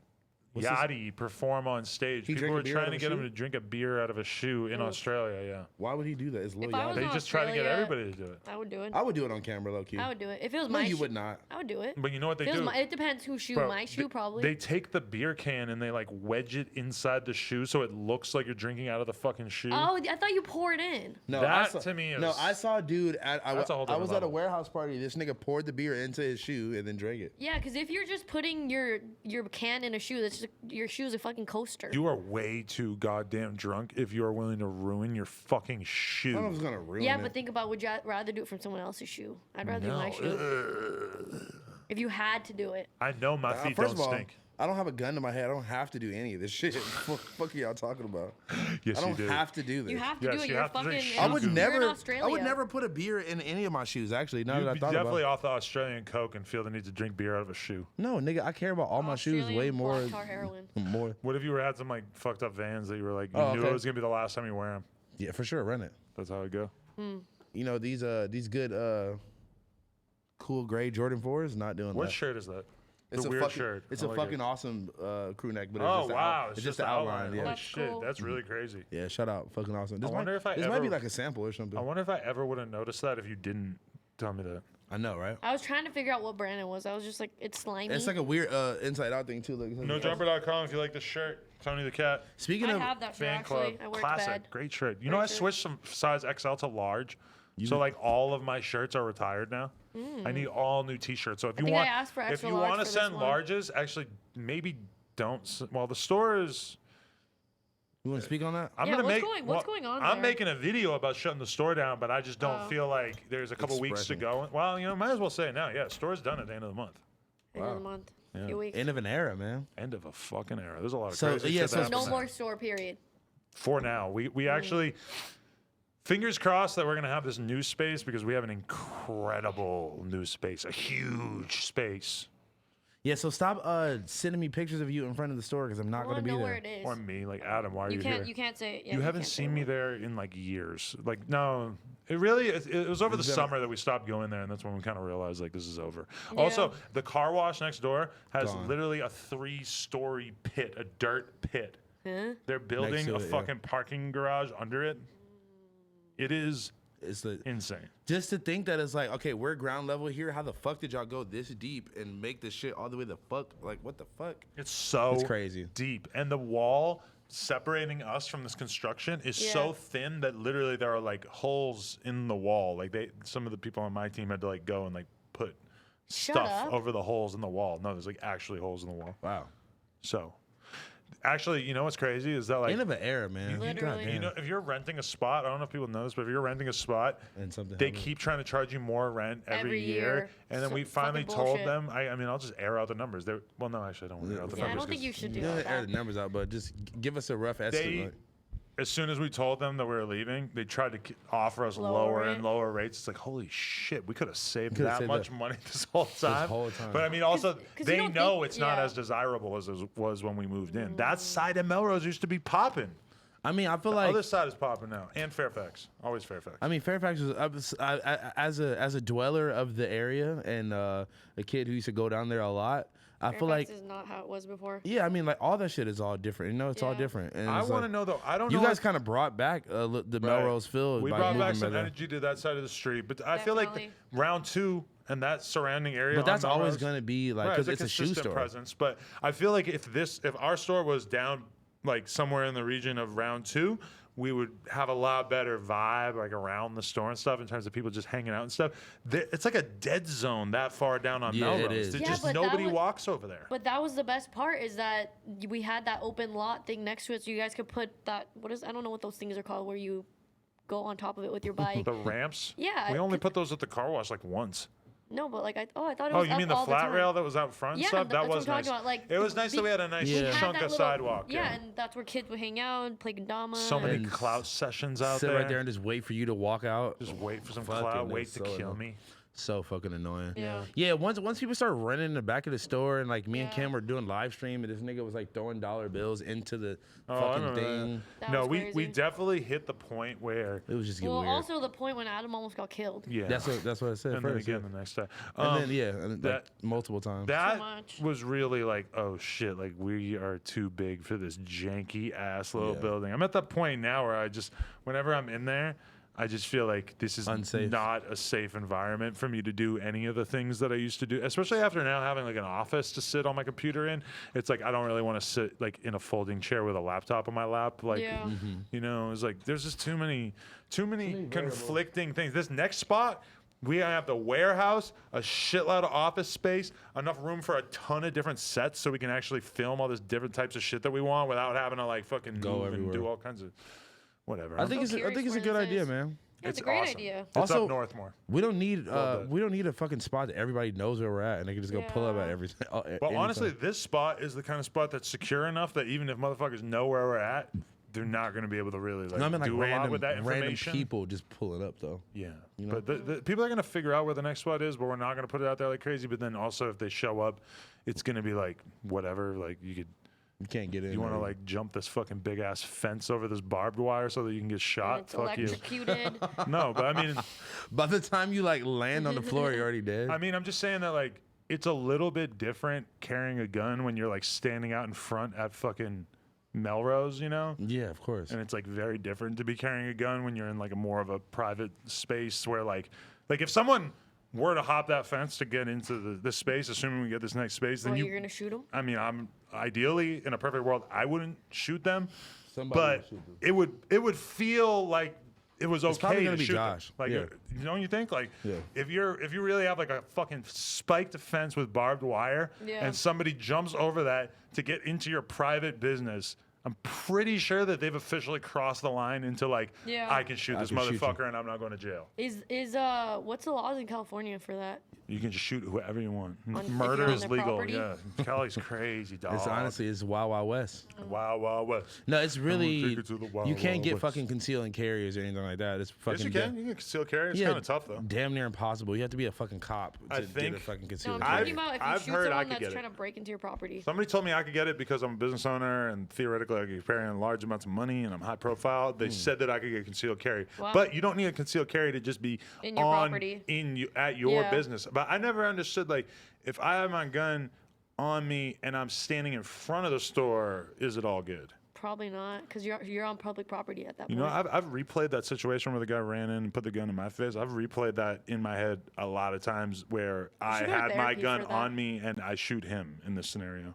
What's this? Yachty perform on stage, He people drank a were beer trying out to of a get him shoe? to drink a beer out of a shoe in Australia. Yeah, Why would he do that? It's Lil If I was they Yachty. in just try to get Australia- everybody to do it. I would do it. I would do it on camera, low key. I would do it if it was No, my. you shoe, would not. I would do it. But you know what they If it, was do? my, it depends whose shoe. Bro, My shoe, probably. They take the beer can and they like wedge it inside the shoe so it looks like you're drinking out of the fucking shoe. Oh, I thought you poured in. No, That, I saw, to me, no, is- I saw a dude at I That's a whole was different at a level. warehouse party. This nigga poured the beer into his shoe and then drank it. Yeah, because if you're just putting your can in a shoe, that's just, your shoe's a fucking coaster. You are way too goddamn drunk if you are willing to ruin your fucking shoe. I don't know if it's gonna ruin Yeah, it. but think about, would you rather do it from someone else's shoe? I'd rather do my No. shoe. If you had to do it. I know my feet First don't of all, stink. I don't have a gun to my head. I don't have to do any of this shit. Fuck are y'all talking about? Yes, I you don't do. have to do this. You have to Yes, do it. you You're have to drink fucking. shoe I would You're in never. Australia. I would never put a beer in any of my shoes. Actually, now You'd that I be thought about definitely it. off the Australian Coke and feel the need to drink beer out of a shoe. No, nigga, I care about all my shoes way Australian more. black tar heroin. More. What if you had some like fucked up Vans that you were like, you Oh, knew okay. it was gonna be the last time you wear them? Yeah, for sure. Run it. That's how it go. You know these good cool gray Jordan 4s. Not doing What that. shirt is that? It's the a weird fucking, shirt. It's I a like fucking it. awesome crew neck, but Oh it's just wow, it's just the outline. Yeah, That's shit, cool. that's really crazy. yeah. Shout out, fucking awesome. This wonder if I this might be ever- like a sample or something. I wonder if I ever would have noticed that if you didn't tell me that. I know, right? I was trying to figure out what brand it was. I was just like, it's slimy. It's like a weird inside out thing too. Look, NoJumper.com if you like the shirt. Tony the Cat. Speaking I of, have that shirt Fan actually. Club. I wear Classic. it bad. Great shirt. You know, I shirt. switched from size XL to large. So like all of my shirts are retired now. I need all new T-shirts. So if you think I want, asked for if extra you large want to for this send one. larges, actually maybe don't. Well, the store is. you want to speak on that? I'm Yeah, gonna what's make. going- what's going on I'm there? making a video about shutting the store down, but I just don't feel like there's a couple weeks to Expression. go. Well, you know, might as well say it now. Yeah, store's done at the end of the month. End of the month. Yeah. Few weeks. End of an era, man. End of a fucking era. There's a lot of So, crazy yeah, shit so- that No happens. more store. Period. For now, we actually. Fingers crossed that we're going to have this new space because we have an incredible new space, a huge space. Yeah, so stop sending me pictures of you in front of the store because I'm not I going want to to be know where there. it is. Or me, like Adam, why are you, You can't. here? You can't say. Yeah, You haven't can't say seen me where. there in like years. Like, no, it really, it was over the summer that we stopped going there, and that's when we kind of realized like this is over. Also, the car wash next door has Gone. literally a 3-story pit, a dirt pit. Huh? They're building to a it, yeah. fucking parking garage under it. It is It's the insane. just to think that it's like, okay, we're ground level here. How the fuck did y'all go this deep and make this shit all the way the fuck? Like, what the fuck? It's so It's crazy. deep. And the wall separating us from this construction is Yeah. so thin that literally there are like holes in the wall. Like some of the people on my team had to like go and like put Shut stuff up. over the holes in the wall. No, there's like actually holes in the wall. Wow. So actually, you know what's crazy is that like End of an era, man. Literally. Goddamn. you know, if you're renting a spot, I don't know if people know this, but if you're renting a spot, And something they happened. keep trying to charge you more rent every Every year. year. And then So we finally fucking told bullshit. them, I mean, I'll just air out the numbers. Well, no, actually, I don't want to air out the Yeah, I numbers. don't think 'cause you should do You don't that. air the numbers out, but just give us a rough estimate. as soon as we told them that we were leaving, they tried to offer us Lower lower it. and lower rates. It's like, holy shit, we could have saved Coulda that saved much that. money this whole time. whole time. But I mean, also, 'cause you they don't know think- it's not yeah. as desirable as it was when we moved in. That side of Melrose used to be popping. I mean, I feel The like other side is popping now. And Fairfax. Always Fairfax. I mean, Fairfax was as a dweller of the area and a kid who used to go down there a lot. I feel like, Fairfax is not how it was before. yeah, I mean, like all that shit is all different. You know, it's all Yeah. different. And I it's want to like, know, though. I don't you know. guys if- kind of brought back the Right. Melrose field. We by brought moving back some by there. energy to that side of the street, but I feel like Definitely. round 2 and that surrounding area. But that's on always Melrose, going to be like, right, because it's a shoe consistent store. presence. But I feel like if our store was down like somewhere in the region of round 2, we would have a lot better vibe like around the store and stuff in terms of people just hanging out and stuff. It's like a dead zone that far down on Yeah, it Melrose. is. There's Yeah, just but that nobody would- walks over there. But that was the best part, is that we had that open lot thing next to it, so you guys could put that, I don't know what those things are called, where you go on top of it with your bike. The ramps? Yeah, We only put those at the car wash like once. No, but like I thought it Oh, was you up mean the all flat time. rail that was out front and Yeah, stuff? That that's what was I'm nice. talking about, like, It was nice that we had a nice We had chunk that of little- sidewalk. Yeah, and that's where kids would hang out and play kendama. So many and- And clout sessions out Sit there. right there and just wait for you to walk out. Just wait for some Fucking clout, it's wait to so kill annoying. me. So fucking annoying. Yeah. Yeah, once people start running in the back of the store and like me and Yeah. Kim were doing live stream and this nigga was like throwing dollar bills into the Oh, I fucking remember thing. That No, was we crazy. definitely hit the point where It was just getting Well, weird. also the point when Adam almost got killed. yeah. That's what I said and first. then again yeah. the next time. And then yeah, and like, that- multiple times. That much. was really like, oh shit, like we are too big for this janky ass little Yeah. building. I'm at that point now where whenever I'm in there, I just feel like this is Unsafe. not a safe environment for me to do any of the things that I used to do, especially after now having like an office to sit on my computer in. It's like I don't really want to sit like in a folding chair with a laptop on my lap. Like, Yeah. you know, it's like there's just too many conflicting things. This next spot, we have the warehouse, a shitload of office space, enough room for a ton of different sets so we can actually film all this different types of shit that we want without having to like fucking Go move and do everywhere. all kinds of whatever. I think so it's curious a where good this idea, is. man. Yeah, it's a great awesome. idea. It's Also- up north more. We don't need bit. we don't need a fucking spot that everybody knows where we're at and they can just go pull up Yeah. at everything. But honestly, this spot is the kind of spot that's secure enough that even if motherfuckers know where we're at, they're not going to be able to really like, no, I mean like do a lot with that random information. people just pulling up though. Yeah, You know? but the people are going to figure out where the next spot is, but we're not going to put it out there like crazy. But then also, if they show up, it's going to be like whatever. Like you You can't get in. want to there. like jump this fucking big ass fence over this barbed wire so that you can get And shot. it's Fuck you. electrocuted. No, but I mean, By the time you like land on the floor, you're already dead. I'm just saying that like it's a little bit different carrying a gun when you're like standing out in front at fucking Melrose, you know. Yeah, of course. And it's like very different to be carrying a gun when you're in like a more of a private space where like if someone were to hop that fence to get into the space, assuming we get this next space, then Well, you're gonna shoot him? I mean, I'm ideally in a perfect world, I wouldn't shoot them, Somebody but will shoot them. it would feel like it was okay probably to gonna be shoot them. Josh. Like, Yeah. don't you think? Like, Yeah. if you really have like a fucking spiked fence with barbed wire, Yeah. and somebody jumps over that to get into your private business, I'm pretty sure that they've officially crossed the line into like, Yeah. I can shoot I this can shoot you. motherfucker and I'm not going to jail. Is what's the laws in California for that? You can just shoot whoever you want. if Murder you're on is their legal. property? Yeah, Cali's crazy, dog. It's honestly it's Wild Wild West. Wild Wild West. No, it's really take it to the Wild you can't Wild get West. fucking concealing carriers or anything like that. It's fucking Yes, you can. You can conceal carry. It's kind of tough though. Damn near impossible. You have to be a fucking cop to I get a think- fucking No, concealed I'm carry. talking about if you I've shoot heard I someone could that's get it. trying to break into your property. Somebody told me I could get it because I'm a business owner and theoretically I could carry in large amounts of money and I'm high profile. They said that I could get concealed carry, Wow. but you don't need a concealed carry to just be In your on property. at your Yeah. business. But I never understood like if I have my gun on me and I'm standing in front of the store, is it all good? Probably not, because you're on public property at that You point. know, I've replayed that situation where the guy ran in and put the gun in my face. I've replayed that in my head a lot of times where I should go to had my therapy gun for that. on me and I shoot him in this scenario.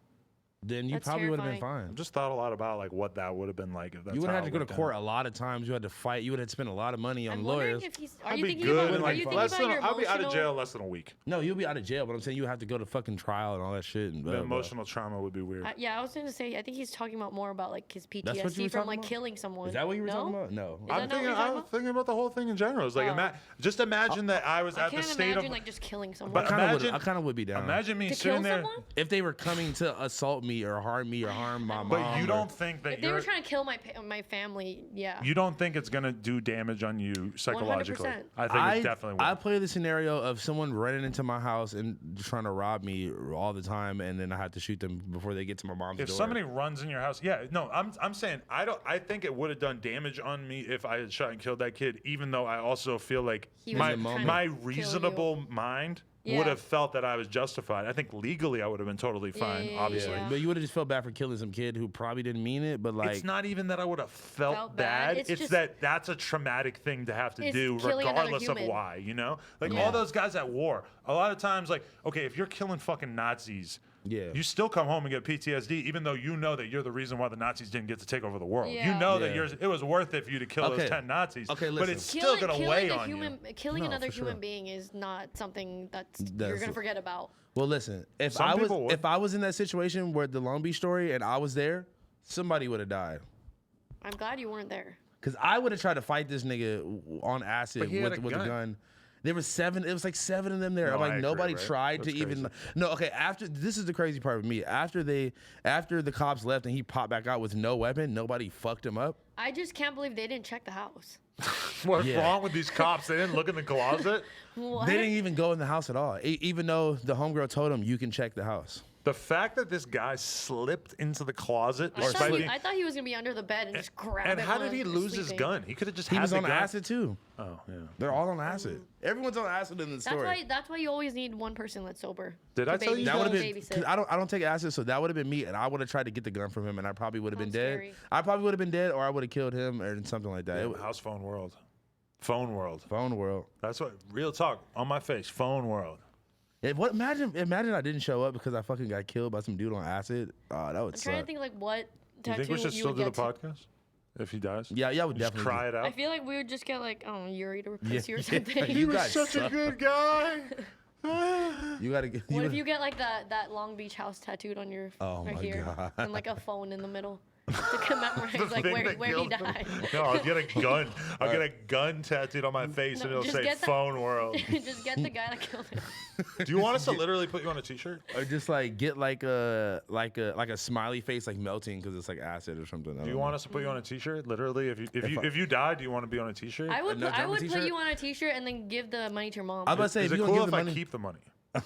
Then you That's probably would have been terrifying. fine. I've just thought a lot about like what that would have been like if that's You would how have had to it go to went down. court a lot of times. You had to fight. You would have spent a lot of money on I'm lawyers. wondering if he's. Are I'd you be thinking good about? in Are like you thinking less about than. your I'll be out of emotional- jail in less than a week. No, you'll be out of jail, but I'm saying you have to go to fucking trial and all that shit. And blah, The blah, blah. emotional trauma would be weird. Yeah, I was going to say. I think he's talking about more about like his That's what you PTSD were from talking like about? killing someone. Is that what you were no? talking about? No. that not what you're talking I'm about? thinking about the whole thing in general. It's like Oh. just imagine that I was I at the can't state imagine of. like just killing someone. But I kind of would be down. Imagine me to sitting kill there. someone? if they were coming to assault me or harm me or harm my mom. But you or- don't think that If they were trying to kill my family, yeah. you don't think it's gonna do damage on you psychologically. 100%. I think it definitely I will. play the scenario of someone running into my house and trying to rob me all the time, and then I have to shoot them before they get to my mom's If door. somebody runs in your house, yeah, no, I'm saying I think it would have done damage on me if I had shot and killed that kid, even though I also feel like He was my trying to my kill you. reasonable mind would have felt that I was justified. I think legally I would have been totally fine, obviously. Yeah. But you would have just felt bad for killing some kid who probably didn't mean it. But like, It's not even that I would have felt bad. bad. It's just- that's a traumatic thing to have to It's do, killing another regardless of human. why. You know, like Yeah. all those guys at war. A lot of times, like, okay, if you're killing fucking Nazis, Yeah. you still come home and get PTSD, even though you know that you're the reason why the Nazis didn't get to take over the world. Yeah. You know Yeah. that it was worth it for you to kill those 10 Nazis. Okay, but listen. it's still gonna weigh a on human, you. Killing No, another for human sure. being is not something you're That's- gonna forget about. well, listen, if Some people would. I was in that situation where the Long Beach story and I was there, somebody would have died. I'm glad you weren't there. Cause I would have tried to fight this nigga on acid But he had with a a gun. gun. There was 7. It was like 7 of them there. No, I'm like, I agree, nobody right? tried That's to even. crazy. No, okay. After this is the crazy part with me. After the cops left and he popped back out with no weapon, nobody fucked him up. I just can't believe they didn't check the house. What's Yeah. wrong with these cops? They didn't look in the closet. What? They didn't even go in the house at all, even though the homegirl told him you can check the house. The fact that this guy slipped into the closet, I thought, despite he, being- I thought he was gonna be under the bed and just grab and it. how while did he was lose his sleeping. gun? He could have just He had was the on gun. acid too. Oh yeah. They're all on acid. Everyone's on acid in the story. That's why you always need one person that's sober. Did to I tell you That would have been. babysit. 'Cause I don't take acid, so that would have been me, and I would have tried to get the gun from him, and I probably would have been Sounds dead. scary. I probably would have been dead, or I would have killed him, or something like that. It, House phone world. Phone world. phone world. That's what real talk on my face. Phone world. Imagine I didn't show up because I fucking got killed by some dude on acid. Oh, that would I'm suck. trying to think like what You tattoo think we should you still would do the get to. podcast if he dies? Yeah, I would Just definitely. cry it I out. feel like we would just get like, I don't know, Yuri to replace you or Yeah. something. You guys Such a suck. good guy. You gotta get. What if you get like that Long Beach house tattooed on your Oh right my here God. and like a phone in the middle to commemorate The like thing where that he killed him. died. No, I'll get a gun. I'll get a gun tattooed on my face and No, it'll just say get the- phone world. Just get the guy that killed him. Do you want us to literally put you on a t-shirt? Or just like get like a smiley face like melting because it's like acid or something. Do you want us to put you on a t-shirt? Literally, if you die, do you want to be on a t-shirt? I would no I drama would put t-shirt? you on a t-shirt and then give the money to your mom. I was about to say Is if it you cool don't if give the I money, keep the money? I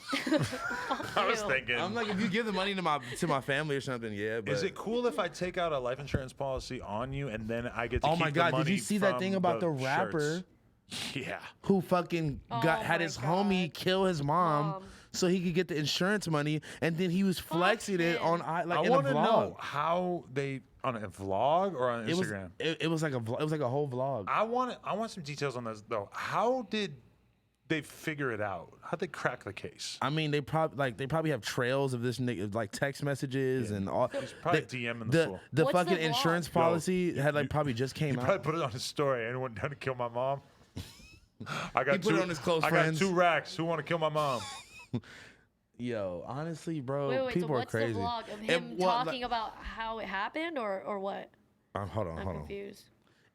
I was thinking. I'm like if you give the money to my family or something, yeah. But Is it cool if I take out a life insurance policy on you and then I get to Oh keep my God! the money Did you see that from thing about the rapper shirts? Yeah. who fucking had my his homie God. kill his mom Mom. so he could get the insurance money, and then he was flexing it him. on I like in a want to vlog. know how they on a vlog or on It was Instagram. it was like it was like a whole vlog. I want some details on this though. How did they figure it out? How'd they crack the case? I mean, they probably have trails of this nigga, like text messages and all. probably the- DMing the the fool. the What's the fucking vlog? insurance Yo, policy had like probably just came He probably out. put it on his story. Anyone down to kill my mom? I got He put it on his close friends. got 2 racks. Who want to kill my mom? Yo, honestly, bro, Wait, people so are what's crazy. the vlog of And him what, talking about how it happened or what? hold on, I'm hold on. confused.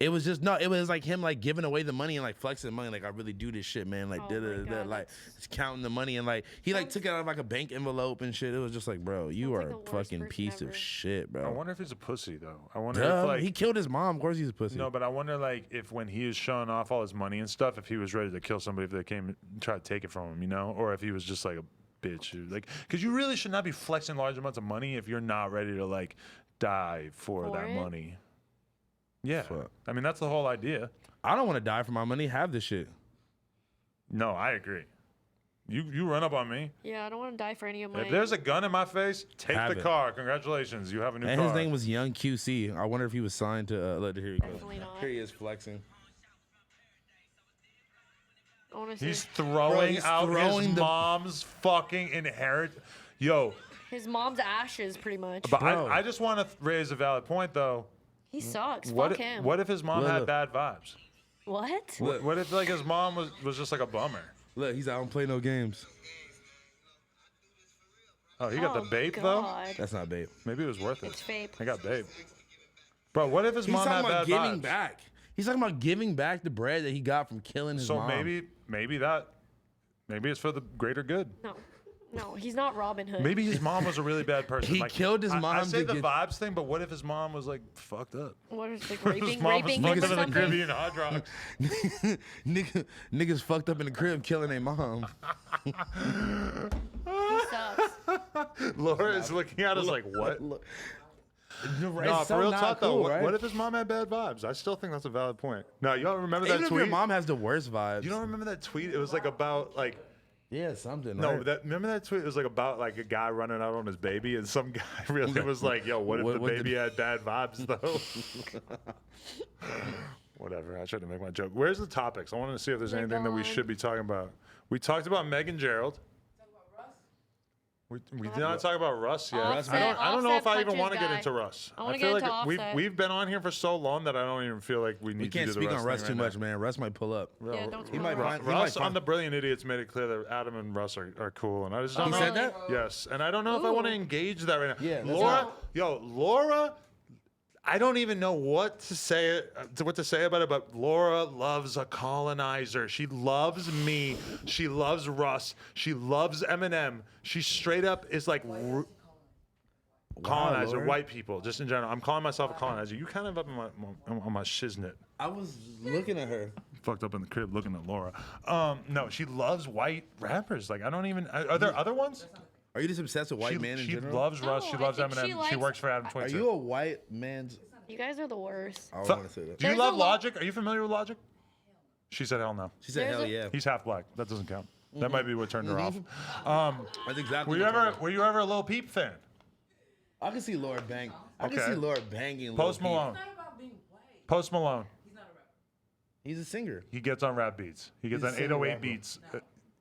It was just no. It was like him like giving away the money and like flexing the money. Like I really do this shit, man. Like Oh da my da da. God, Like that's- just counting the money and like he like took it out of like a bank envelope and shit. It was just like, bro, you Sounds are like a the worst fucking person piece ever. of shit, I bro. wonder if he's a pussy though. I wonder Duh, if like he killed his mom. Of course he's a pussy. no, but I wonder like if when he was showing off all his money and stuff, if he was ready to kill somebody if they came and tried to take it from him, you know, or if he was just like a bitch, who, like because you really should not be flexing large amounts of money if you're not ready to like die for that it? money. Yeah, Fuck. I mean that's the whole idea. I don't want to die for my money. Have this shit. No, I agree. You run up on me. Yeah, I don't want to die for any of my. If there's a gun in my face, take Have the it. car. Congratulations, you have a new And car. his name was Young QC. I wonder if he was signed to. Here he goes. Definitely not. Here he is flexing. I want to see He's throwing he's out throwing his the- mom's fucking inheritance. Yo, his mom's ashes, pretty much. but Bro. I just want to raise a valid point though. He sucks. What Fuck him. what if his mom Look, had look. bad vibes? What? Look. What if like his mom was just like a bummer? Look, he's out and play no games. Oh, he got the Oh, babe though. God. That's not babe. Maybe it was worth it. It's fake. I got babe. Bro, what if his He's mom had talking about bad giving vibes? back. He's talking about giving back the bread that he got from killing his So mom. maybe it's for the greater good. No, he's not Robin Hood. Maybe his mom was a really bad person. He killed his I mom say to the get- vibes thing, but what if his mom was like fucked up? What is like His raping? mom was Raping fucked him or up in the something? Caribbean hard rocks. Niggas fucked up in the crib killing their mom. He sucks. Laura is looking at us like, what? No, No, for real talk though, what if his mom had bad vibes? I still think that's a valid point. No, you don't remember that Even if tweet? your mom has the worst vibes. You don't remember that tweet? It was like about like Yeah, something. No, right? remember that tweet? It was like about like a guy running out on his baby, and some guy really was like, "Yo, what if the baby had bad vibes though?" Whatever. I tried to make my joke. Where's the topics? I wanted to see if there's They're anything that we gone. should be talking about. We talked about Meg and Gerald. We did not talk about Russ yet. Offset- I don't know if I even Offset want to get punches into Russ. I wanna feel get like into Offset. we've been on here for so long that I don't even feel like we need We to can't do the speak Russ on Russ thing too right much, now. man. Russ might pull up. Yeah, don't He talk might about find- it. he might Russ on find- the Brilliant Idiots made it clear that Adam and Russ are cool, and I just don't He know. said that? Yes, and I don't know if I want to Ooh. engage that right now. Yeah, that's Laura, right. Laura. I don't even know what to say about it, but Laura loves a colonizer. She loves me. She loves Russ. She loves Eminem. She straight up is like colonizer, Laura. white people, just in general. I'm calling myself a colonizer. You kind of up on my shiznit. I was looking at her. Fucked up in the crib looking at Laura. No, she loves white rappers. Like I don't even. Are there other ones? Are you just obsessed with white she men in she general? loves Russ. No, She I loves think Eminem. she She likes- works for Adam Are 22. you a white man's? You guys are the worst. I want to say that. Do you There's love a lo- Logic? Are you familiar with Logic? She said hell no. She said, There's "Hell a- yeah." He's half black. That doesn't count. That might be what turned her off. That's exactly. Were you what I'm ever a Lil Peep fan? I can see Laura bang. I can Okay. see Laura banging. Lil Post Peep. Malone. Post Malone. He's a singer. He gets on rap beats. He gets He's a on singer 808 rapper. beats.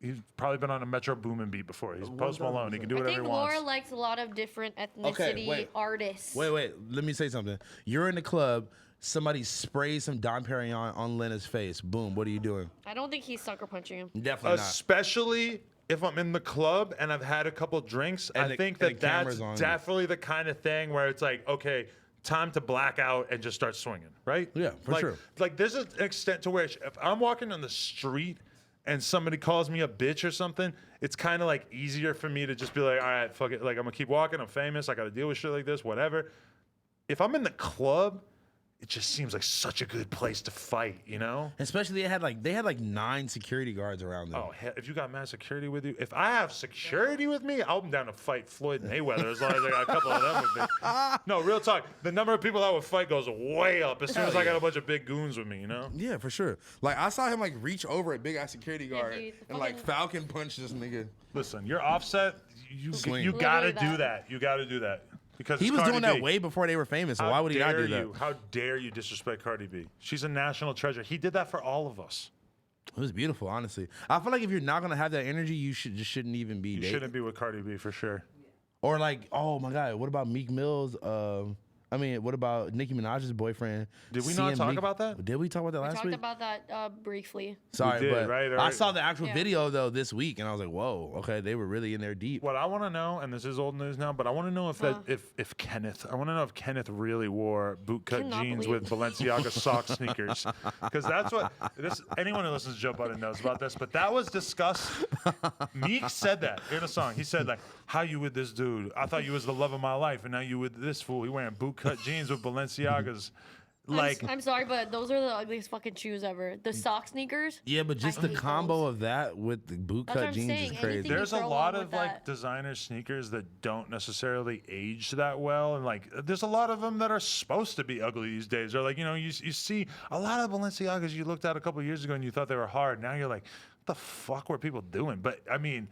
He's probably been on a Metro Boomin beat before. He's Post Malone. He can do I whatever he think Laura wants. likes a lot of different ethnicity wait. artists. Wait. Let me say something. You're in the club. Somebody sprays some Dom Perignon on Lena's face. Boom. What are you doing? I don't think he's sucker punching him. Definitely not. Especially if I'm in the club and I've had a couple drinks, And I the- think and that the camera's that's on you. definitely the kind of thing where it's like, okay, time to black out and just start swinging, right? Yeah, for sure. Like there's an extent to where if I'm walking on the street and somebody calls me a bitch or something, it's kind of like easier for me to just be like, all right, fuck it. Like I'm gonna keep walking. I'm famous. I got to deal with shit like this, whatever. If I'm in the club, it just seems like such a good place to fight, you know? Especially they had like 9 security guards around them. Oh, hell, if you got mass security with you, if I have security with me, I'm down to fight Floyd Mayweather as long as I got a couple of them with me. No, real talk. The number of people that would fight goes way up as soon as I got a bunch of big goons with me, you know? Yeah, for sure. Like I saw him like reach over a big ass security guard he and like fucking- Falcon punch this nigga. Listen, you're offset. You Swing. gotta Literally do that. You gotta do that. Because He it's was Cardi doing that B. way before they were famous. So How why would he not dare do that? you? How dare you disrespect Cardi B? She's a national treasure. He did that for all of us. It was beautiful, honestly. I feel like if you're not gonna have that energy, you shouldn't even be You dating. shouldn't be with Cardi B for sure. Or like, oh my God, what about Meek Mill's? What about Nicki Minaj's boyfriend? Did we not CM talk Meek? about that? Did we talk about that We last talked week? about that briefly. Sorry, did, but right, I right. saw the actual Yeah. video though this week, and I was like, whoa, okay, they were really in there deep. What I want to know, and this is old news now, but I want to know if if Kenneth, I want to know if Kenneth really wore bootcut Cannot jeans believe- with Balenciaga sock sneakers, because that's what anyone who listens to Joe Budden knows about this. But that was discussed. Meek said that in a song. He said like, "How you with this dude? I thought you was the love of my life, and now you with this fool. He wearing bootcut jeans with Balenciagas." Like, I'm sorry, but those are the ugliest fucking shoes ever. The sock sneakers. Yeah, but just I the hate combo those. of that with the That's what bootcut I'm jeans saying. is Anything crazy. you there's a throw lot along of with like that. designer sneakers that don't necessarily age that well, and like there's a lot of them that are supposed to be ugly these days. Or like you see a lot of Balenciagas you looked at a couple years ago and you thought they were hard. Now you're like, what the fuck were people doing? But I mean,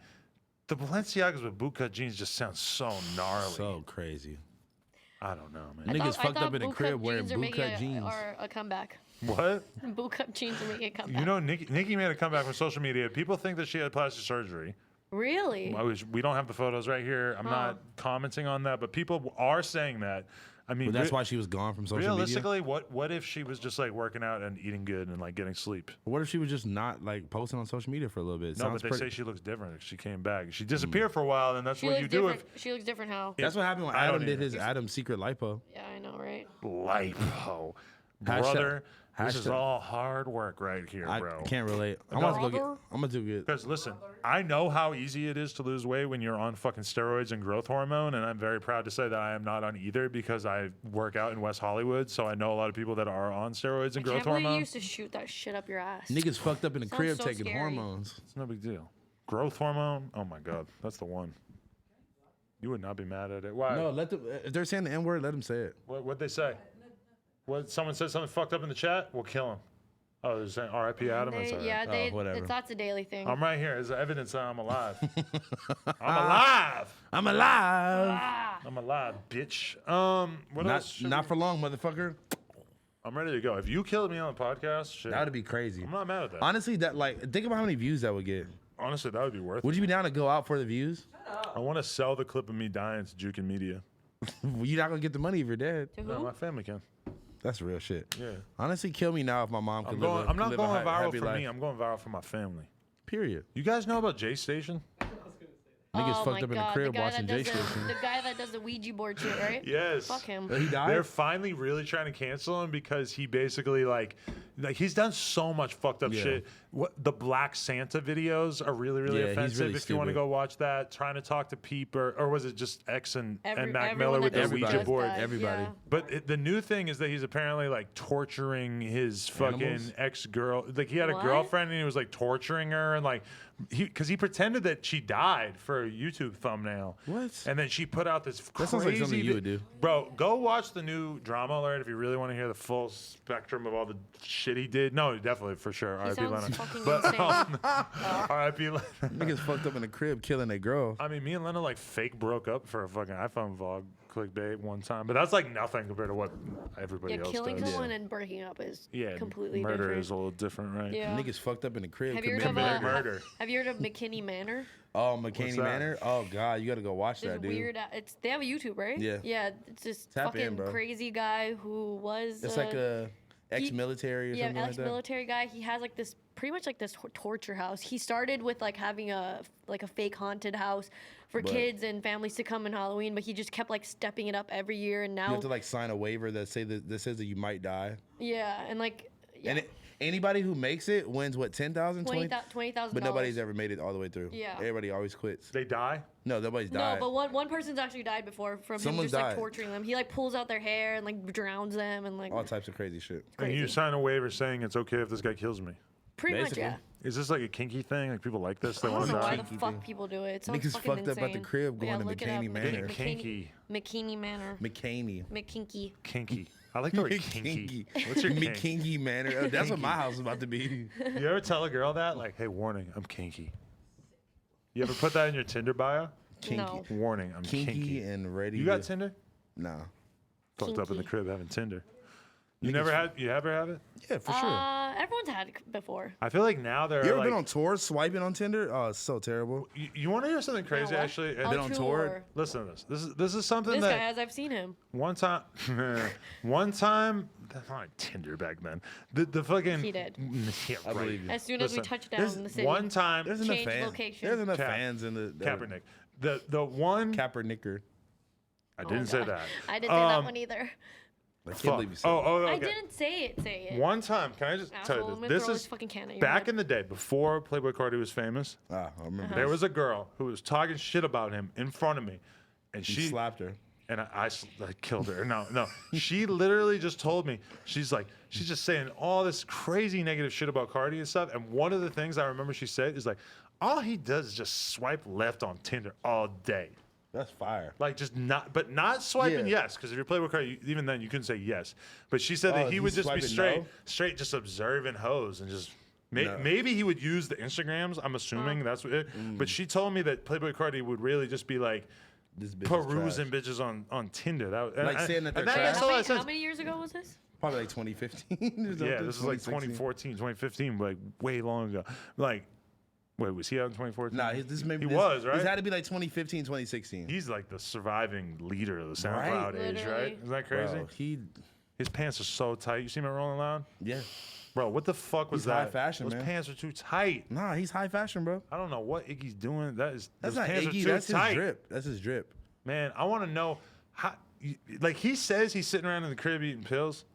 the Balenciagas with bootcut jeans just sound so gnarly. So crazy. I don't know, man. Niggas I fucked thought up in the bootcut crib wearing jeans are making bootcut jeans. Are a comeback. What? Bootcut jeans are making a comeback. You know, Nicki made a comeback from social media. People think that she had plastic surgery. Really? We don't have the photos right here. I'm not commenting on that, but people are saying that. I mean, But that's why she was gone from social media. realistically, what if she was just like working out and eating good and like getting sleep? What if she was just not like posting on social media for a little bit? No, but they say she looks different. She came back. She disappeared for a while, and that's She what looks you do different. She looks different how? That's what happened when I don't Adam did either. his Adam secret lipo. Yeah, I know, right? if lipo, Hashtag- brother. This is hashtag- all hard work right here, I bro. can't relate. I'm about to go get. Brother? I'm gonna do good. Because listen, I know how easy it is to lose weight when you're on fucking steroids and growth hormone, and I'm very proud to say that I am not on either because I work out in West Hollywood, so I know a lot of people that are on steroids and I growth can't believe you hormone. used to shoot that shit up your ass. Niggas fucked up in the Sounds crib so taking scary. hormones. It's no big deal. Growth hormone? Oh my god, that's the one. You would not be mad at it. Why? No, let them. If they're saying the N word, let them say it. What'd they say? What? Someone said something fucked up in the chat? We'll kill him. Oh, they're saying R.I.P. Adam. That's all right. Yeah, whatever. that's a daily thing. I'm right here. There's evidence that I'm alive. I'm alive. I'm alive. Ah, I'm alive, bitch. What Not else? should not we- for long, motherfucker. I'm ready to go. If you killed me on the podcast, shit. That would be crazy. I'm not mad at that. Honestly, that think about how many views that would get. Honestly, that would be worth Would it. you be down to go out for the views? I want to sell the clip of me dying to Juke and Media. You're not gonna get the money if you're dead. to No, who? my family can. That's real shit. Yeah. Honestly, kill me now if my mom could I'm not live going a viral happy for life. me. I'm going viral for my family. Period. You guys know about J Station? Niggas Oh fucked my up in the God, crib guy watching that Jay does the- Station. The guy that does the Ouija board shit, right? Yes. Fuck him. He died. They're finally really trying to cancel him because he basically like he's done so much fucked up Yeah. shit. What the Black Santa videos are really Yeah, he's offensive. really if you want to stupid. go watch that, trying to talk to Peep or was it just X and Mac Everyone Miller with that the does Ouija does board? that, Everybody. yeah. But the new thing is that he's apparently like torturing his fucking Animals? ex-girl. Like he had a What? girlfriend and he was like torturing her and like because he pretended that she died for a YouTube thumbnail. What? And then she put out this That crazy. sounds like something you would do. Bro, go watch the new Drama Alert if you really want to hear the full spectrum of all the shit he did. No, definitely for sure. He R.I.P. sounds Lena. fucking But insane. R.I.P. Lena. Niggas fucked up in the crib killing a girl. I mean, me and Lena like fake broke up for a fucking iPhone vlog clickbait one time, but that's like nothing compared to what everybody Yeah, else killing does. someone and breaking up is Yeah, completely murder different. is a little different, right? Yeah. Niggas fucked up in the crib. Have you heard of committed murder. Have you heard of McKinney Manor? Oh, McKinney that? Manor. Oh God, you gotta go watch This that, dude. weird. They have a YouTube, right? Yeah. Yeah, it's this Tap in, fucking bro. crazy guy who was. It's like a ex-military or yeah, something like that. ex-military guy. He has like this pretty much like this torture house. He started with like having a fake haunted house for But- kids and families to come in Halloween, but he just kept like stepping it up every year, and You now have to like sign a waiver that says that you might die. yeah, and like yeah, And anybody who makes it wins what 10,000, $20,000. But nobody's ever made it all the way through. Yeah. Everybody always quits. They die? No, nobody's No, died. but one person's actually died before from Someone's him just like died. torturing them. He like pulls out their hair and like drowns them and like All types of crazy shit. And you crazy. sign a waiver saying it's okay if this guy kills me. pretty basically. much yeah. Is this like a kinky thing? Like people like this? They I want don't to know why die? the Kinky fuck thing. people do it. It sounds Niggas fucking fucked up at the insane. crib going to look it McKinney up. Manor. Kinky. McKinney Manor. McKinney. McKinky. Kinky. I like the word kinky. What's your kink? McKinney Manor. Oh, that's what my house is about to be. You ever tell a girl that? Like, hey, warning, I'm kinky. You ever put that in your Tinder bio? Kinky. No. Warning, I'm Kinky kinky. and ready. You got to- Tinder? Nah. Fucked up in the Kinky. crib having Tinder. You Niggas- never had? You ever have it? Yeah, for sure. Everyone's had it before. I feel like now they're You ever like. been on tour swiping on Tinder? Oh, it's so terrible. You want to hear something crazy? what? Actually, Been on tour? listen to this. This is something This that guy has. I've seen him. one time, that's not Tinder back then. The fucking He did. Yeah, I right. believe you. As soon as we Listen, touched down there's in the city. One time, There's enough Change fans. location. There's enough Cap- fans in the Kaepernick. The one Kaepernicker. I didn't say God. that. I didn't say that one either. I can't Fuck. believe you said Oh, I okay. didn't say it. Say it. One time, can I just Asshole, tell I'm you gonna this? throw This this fucking can at is your back head. in the day before Playboy Cardi was famous. I remember There that. was a girl who was talking shit about him in front of me, and You she slapped her. and I killed her. No. She literally just told me, she's just saying all this crazy negative shit about Cardi and stuff. And one of the things I remember she said is like, all he does is just swipe left on Tinder all day. That's fire. Like just not swiping Yeah. yes, because if you're Playboy Cardi, even then you couldn't say yes. But she said Oh, that he he's would just be swiping straight just observing hoes and just. No. Maybe he would use the Instagrams. I'm assuming that's what. But she told me that Playboy Cardi would really just be like This bitch is perusing trash. bitches on Tinder. That, and Like saying that they're and trash? makes a lot of How sense. many years ago was this? Probably like 2015 or something. Yeah, this is like 2016. 2014, 2015, like way long ago. Like, wait, was he out in 2014? Nah, this maybe He this, was, right? This had to be like 2015, 2016. He's like the surviving leader of the Right? SoundCloud age, Literally. right? Isn't that crazy? Bro, His pants are so tight. You see him at Rolling Loud? yeah. Bro, what the fuck was He's that? high fashion, Those man. pants are too tight. Nah, he's high fashion, bro. I don't know what Iggy's doing. That's those not pants are Iggy. too That's tight. his drip. That's his drip. Man, I want to know how. Like he says he's sitting around in the crib eating pills.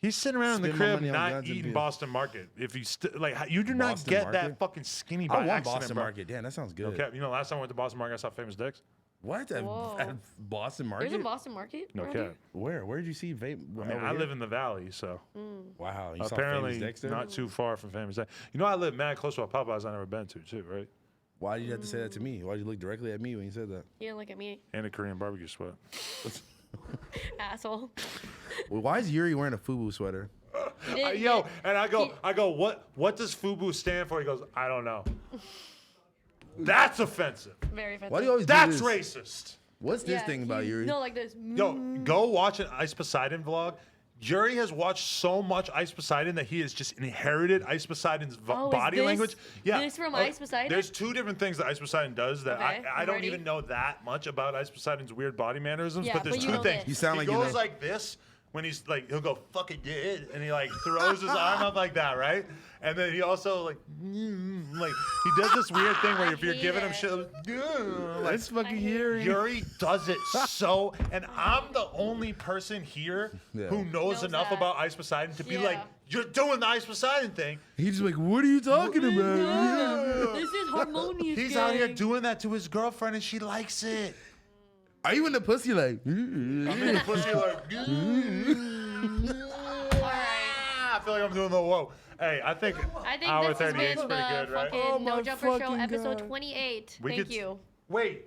He's sitting around in the Spend my crib money on not guns and eating pills. Boston Market. If you you do not Boston get Market? that fucking skinny by I want accident, Boston bro. Market. Damn, that sounds good. Okay, you know, last time I went to Boston Market, I saw Famous Dicks. What? At Whoa. Boston Market? There's a Boston Market. No around cap. here? Where? Where did you see vape? I mean, I live in the valley, so Wow. You apparently saw Famous Dexter? not too far from Famous Dicks. You know, I live mad close to a Popeyes I've never been to, too, right? Why did you have to say that to me? Why did you look directly at me when you said that? You didn't look at me, And a Korean barbecue spot. asshole. Well, why is Yuri wearing a FUBU sweater? And I go, what does FUBU stand for? He goes, I don't know. That's offensive. Very offensive. Why do you always That's do this? racist. What's this thing about Yuri? No, like this. Yo, go watch an Ice Poseidon vlog. Yuri has watched so much Ice Poseidon that he has just inherited Ice Poseidon's body language. Yeah, this from Ice Poseidon? There's two different things that Ice Poseidon does that Okay, I don't even know that much about Ice Poseidon's weird body mannerisms. Yeah, but there's but you two know things. this. You sound he like you goes know. like this when he's like, he'll go fucking did, and he like throws his arm up like that, right? And then he also like he does this weird thing where if you're giving him shit, like, That's fucking Yuri. Yuri does it so, and I'm the only person here who knows enough that. about Ice Poseidon to be Yeah. like, you're doing the Ice Poseidon thing. He's just like, what are you talking about? This is harmonious. He's out here doing that to his girlfriend, and she likes it. Are you in the pussy like? I'm in the pussy like, I feel like I'm doing the whoa. Hey, I think hour this has 38 is been pretty the good, right? fucking Oh my No Jumper Show, fucking episode God. 28. We Thank could- you. Wait.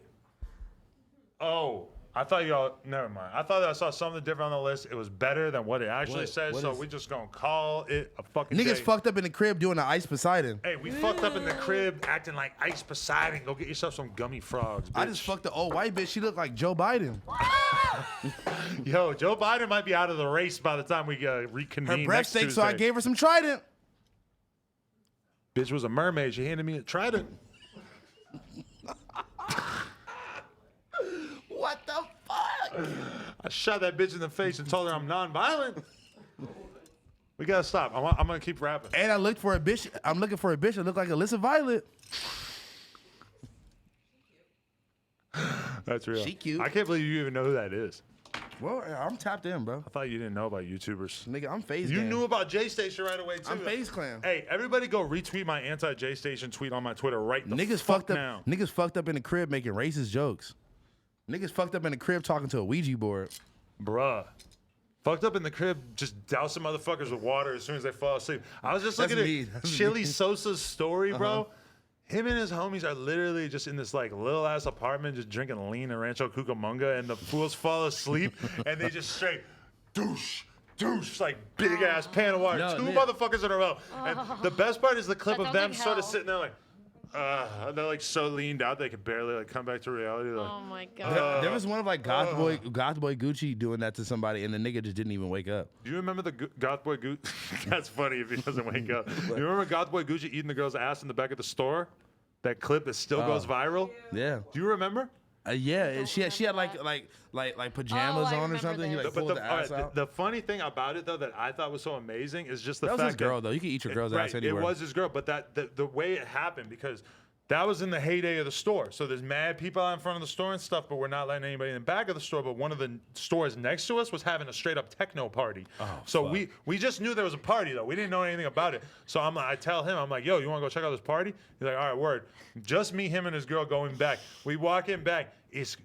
Oh, I thought y'all. Never mind. I thought I saw something different on the list. It was better than what it actually What- says. what So is- we just gonna call it a fucking Niggas day. fucked up in the crib doing the Ice Poseidon. Hey, we fucked up in the crib acting like Ice Poseidon. Go get yourself some gummy frogs, bitch. I just fucked the old white bitch. She looked like Joe Biden. Yo, Joe Biden might be out of the race by the time we Her reconvene breath next stank, Tuesday. so I gave her some Trident. Bitch was a mermaid. She handed me a trident. What the fuck? I shot that bitch in the face and told her I'm non-violent. We gotta stop. I'm gonna keep rapping. And I looked for a bitch. I'm looking for a bitch that looked like Alyssa Violet. That's real. She cute. I can't believe you even know who that is. Well, I'm tapped in, bro. I thought you didn't know about YouTubers. Nigga, I'm FaZe You Gang. knew about J Station right away too. I'm FaZe Clan. Hey, everybody go retweet my anti-J Station tweet on my Twitter right the Niggas fuck fucked up. now. Niggas fucked up in the crib making racist jokes. Niggas fucked up in the crib talking to a Ouija board. Bruh. Fucked up in the crib, just dousing motherfuckers with water as soon as they fall asleep. I was just That's looking me. at That's Chili me. Sosa's story, bro. Him and his homies are literally just in this like little ass apartment, just drinking lean and Rancho Cucamonga, and the fools fall asleep, and they just straight douche, like big ass pan of water, No, two man. motherfuckers in a row. And the best part is the clip That of sounds them like sort of hell. sitting there like, they're like so leaned out they could barely like come back to reality. Like, Oh my god. There was one of like Goth Boy Gucci doing that to somebody, and the nigga just didn't even wake up. do you remember the Goth Boy Gucci? That's funny if he doesn't wake up. You remember Goth Boy Gucci eating the girl's ass in the back of the store? That clip that still goes viral. Yeah. Do you remember? Yeah. She had like pajamas I on or remember something. He this. like But pulled the ass alright, out. the funny thing about it though that I thought was so amazing is just the That was fact his girl though. You can eat your girl's right, ass anywhere. It was his girl, but the way it happened because that was in the heyday of the store. So there's mad people out in front of the store and stuff, but we're not letting anybody in the back of the store. But one of the stores next to us was having a straight up techno party. So we just knew there was a party though. We didn't know anything about it. So I tell him, I'm like, yo, you want to go check out this party? He's like, all right, word. Just me, him, and his girl going back. We walk in back. It's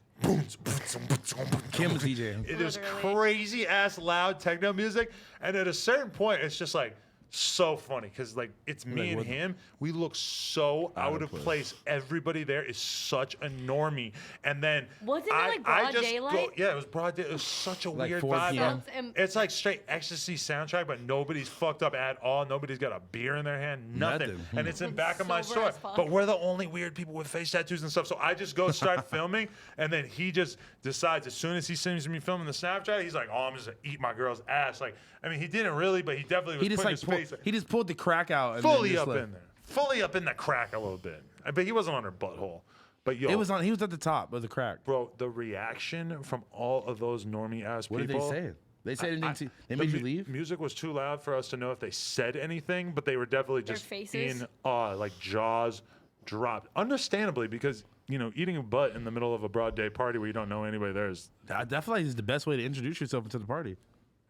Kim's DJing. It is Literally. crazy ass loud techno music, and at a certain point, it's just like so funny because like it's me Like, and what- him. We look so out of place. Everybody there is such a normie, and then Wasn't it, like, I broad just daylight? yeah, it was broad day. It was such a Like weird 4 vibe. p.m. Sounds It's like straight ecstasy soundtrack, but nobody's fucked up at all. Nobody's got a beer in their hand, nothing. Nothing. And it's in back of my Sober store. as fuck. But we're the only weird people with face tattoos and stuff. So I just go start filming, and then he just decides as soon as he sees me filming the Snapchat, he's like, "Oh, I'm just gonna eat my girl's ass." Like, I mean, he didn't really, but he definitely was He just putting like his face he just pulled the crack out and then fully just, up like, in there, fully up in the crack a little bit. But he wasn't on her butthole. But yo, It was on. He was at the top of the crack. bro, the reaction from all of those normie ass What people. did they say? They said anything. They The made you leave. Music was too loud for us to know if they said anything, but they were definitely Their just faces? in awe, like jaws dropped. Understandably, because eating a butt in the middle of a broad day party where you don't know anybody there is I definitely is the best way to introduce yourself into the party.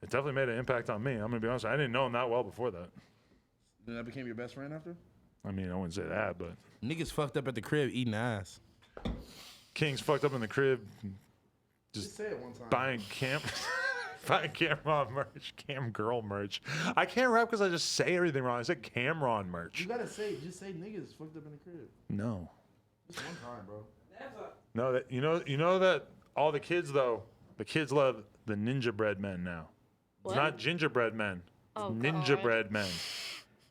it definitely made an impact on me. I'm gonna be honest. I didn't know him that well before that. Then that became your best friend after. I mean, I wouldn't say that, but Niggas fucked up at the crib eating ass. King's fucked up in the crib, Just say it one time. buying buying Cameron merch, Cam girl merch. I can't rap because I just say everything wrong. I said Cameron merch. You gotta just say niggas fucked up in the crib. No. Just one time, bro. No, that you know that all the kids though, the kids love the ninja bread men now. What? It's not gingerbread men. Oh, Ninja God. bread men.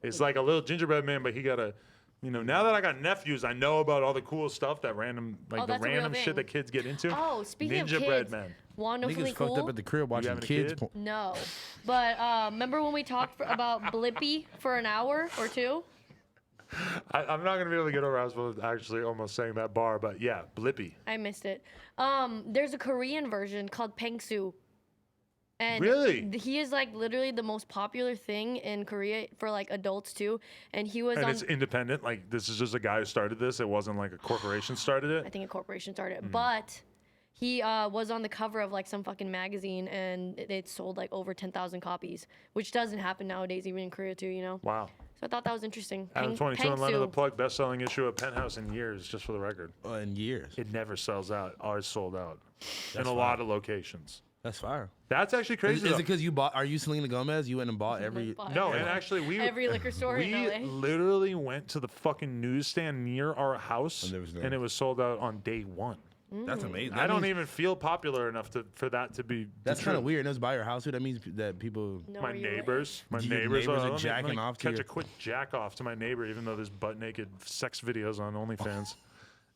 It's like a little gingerbread man, but he got a, you know, now that I got nephews, I know about all the cool stuff that random, like Oh, the that's a real random shit thing. that kids get into. Oh, speaking Ninja of bread kids, men. want to know Niggas something fucked cool? up at the crib watching having a kids. kid? No, but remember when we talked about Blippi for an hour or two? I'm not gonna be able to get over. I was actually almost saying that bar, but yeah, Blippi. I missed it. There's a Korean version called Pengsu. And Really? he is like literally the most popular thing in Korea for like adults too. And he was And on. it's independent. Like this is just a guy who started this. It wasn't like a corporation started I it. think a corporation started it, but he was on the cover of like some fucking magazine, and it sold like over 10,000 copies, which doesn't happen nowadays, even in Korea too. You know. Wow. So I thought that was interesting. Adam 22 and Line of the Pengsu. Plug, best-selling issue of Penthouse in years, just for the record. In years. It never sells out. Always sold out in a fire. lot of locations. That's fire. That's actually Is crazy. it though. because you bought? Are you Selena Gomez? You went and bought every. No, and actually every liquor store in we LA. literally went to the fucking newsstand near our house, And there was no- and it was sold out on day one. That's amazing. I don't even feel popular enough for that to be. That's true. kind of weird. And it was by your house too. That means that people. Know My where you live. neighbors, Your neighbors are let me jacking off to catch your- a quick jack off to my neighbor, even though there's butt naked sex videos on OnlyFans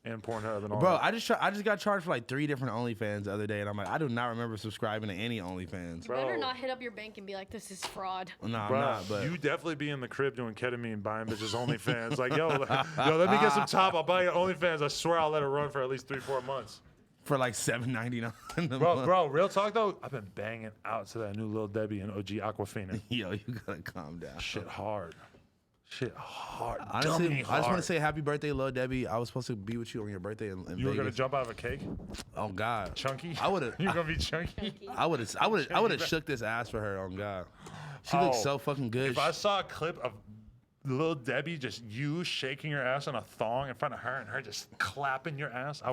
and Pornhub and all Bro, that. I just got charged for like 3 different OnlyFans the other day, and I'm like, I do not remember subscribing to any OnlyFans. You better Bro. not hit up your bank and be like, this is fraud. Nah, Bro, I'm not. But you definitely be in the crib doing ketamine, buying bitches OnlyFans. Like, yo, let me get some top. I'll buy you OnlyFans. I swear I'll let it run for at least 3-4 months. for like $7.99. Bro, real talk though, I've been banging out to that new Lil Debbie and OG Aquafina. Yo, you gotta calm down. Shit hard. Dummy Honestly, I just want hard. to say happy birthday, Lil Debbie. I was supposed to be with you on your birthday in You were gonna Vegas. jump out of a cake, Oh God, chunky. I would've- You're gonna be chunky. I would have shook this ass for her. On God, she looks Oh, so fucking good. If I saw a clip of Lil Debbie just you shaking your ass on a thong in front of her and her just clapping your ass, I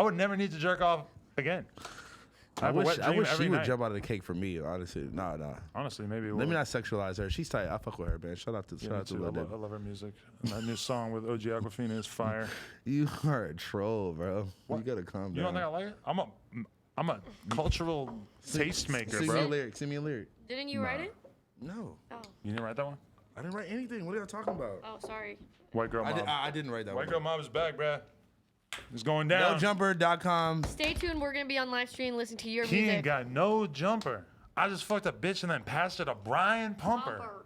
would never need to jerk off again. I have a wet wish dream she every would night. jump out of the cake for me. Honestly, nah. Honestly, maybe it Let me will. not sexualize her. She's tight. I fuck with her, man. Shout out to Me Lil too. Debbie. I love her music. And that new song with OG Aquafina is fire. You are a troll, bro. You gotta calm You don't down. think I like it? I'm a cultural tastemaker, Sing me a bro. lyric. Sing me a lyric. Didn't you write it? No, Oh, You didn't write that one? I didn't write anything. What are y'all talking about? oh, sorry. White Girl Mob. I didn't write that White one. Girl Mob is back, bruh. It's going down. NoJumper.com. Stay tuned. We're gonna be on live stream, listen to your He music. ain't got no jumper. I just fucked a bitch and then passed it to Brian Pumper.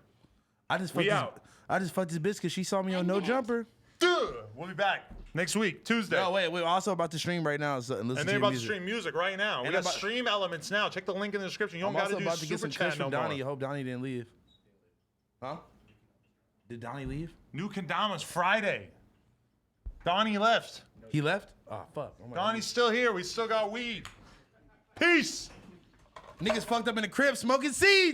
I just We fucked out. I just fucked this bitch because she saw me on No End it. Jumper. Dude, we'll be back next week, Tuesday. No, wait, we're also about to stream right now. So listen And to they're your about to music. stream music right now. We And got about- stream elements now. Check the link in the description. You don't I'm got to also do about to get some super kush chat no from Donnie. I more. hope Donnie didn't leave. Huh? Did Donnie leave? New Kendamas Friday. Donnie left. He left? Oh, fuck. Oh, my Donnie's still here. We still got weed. Peace. God. Niggas fucked up in the crib smoking seeds.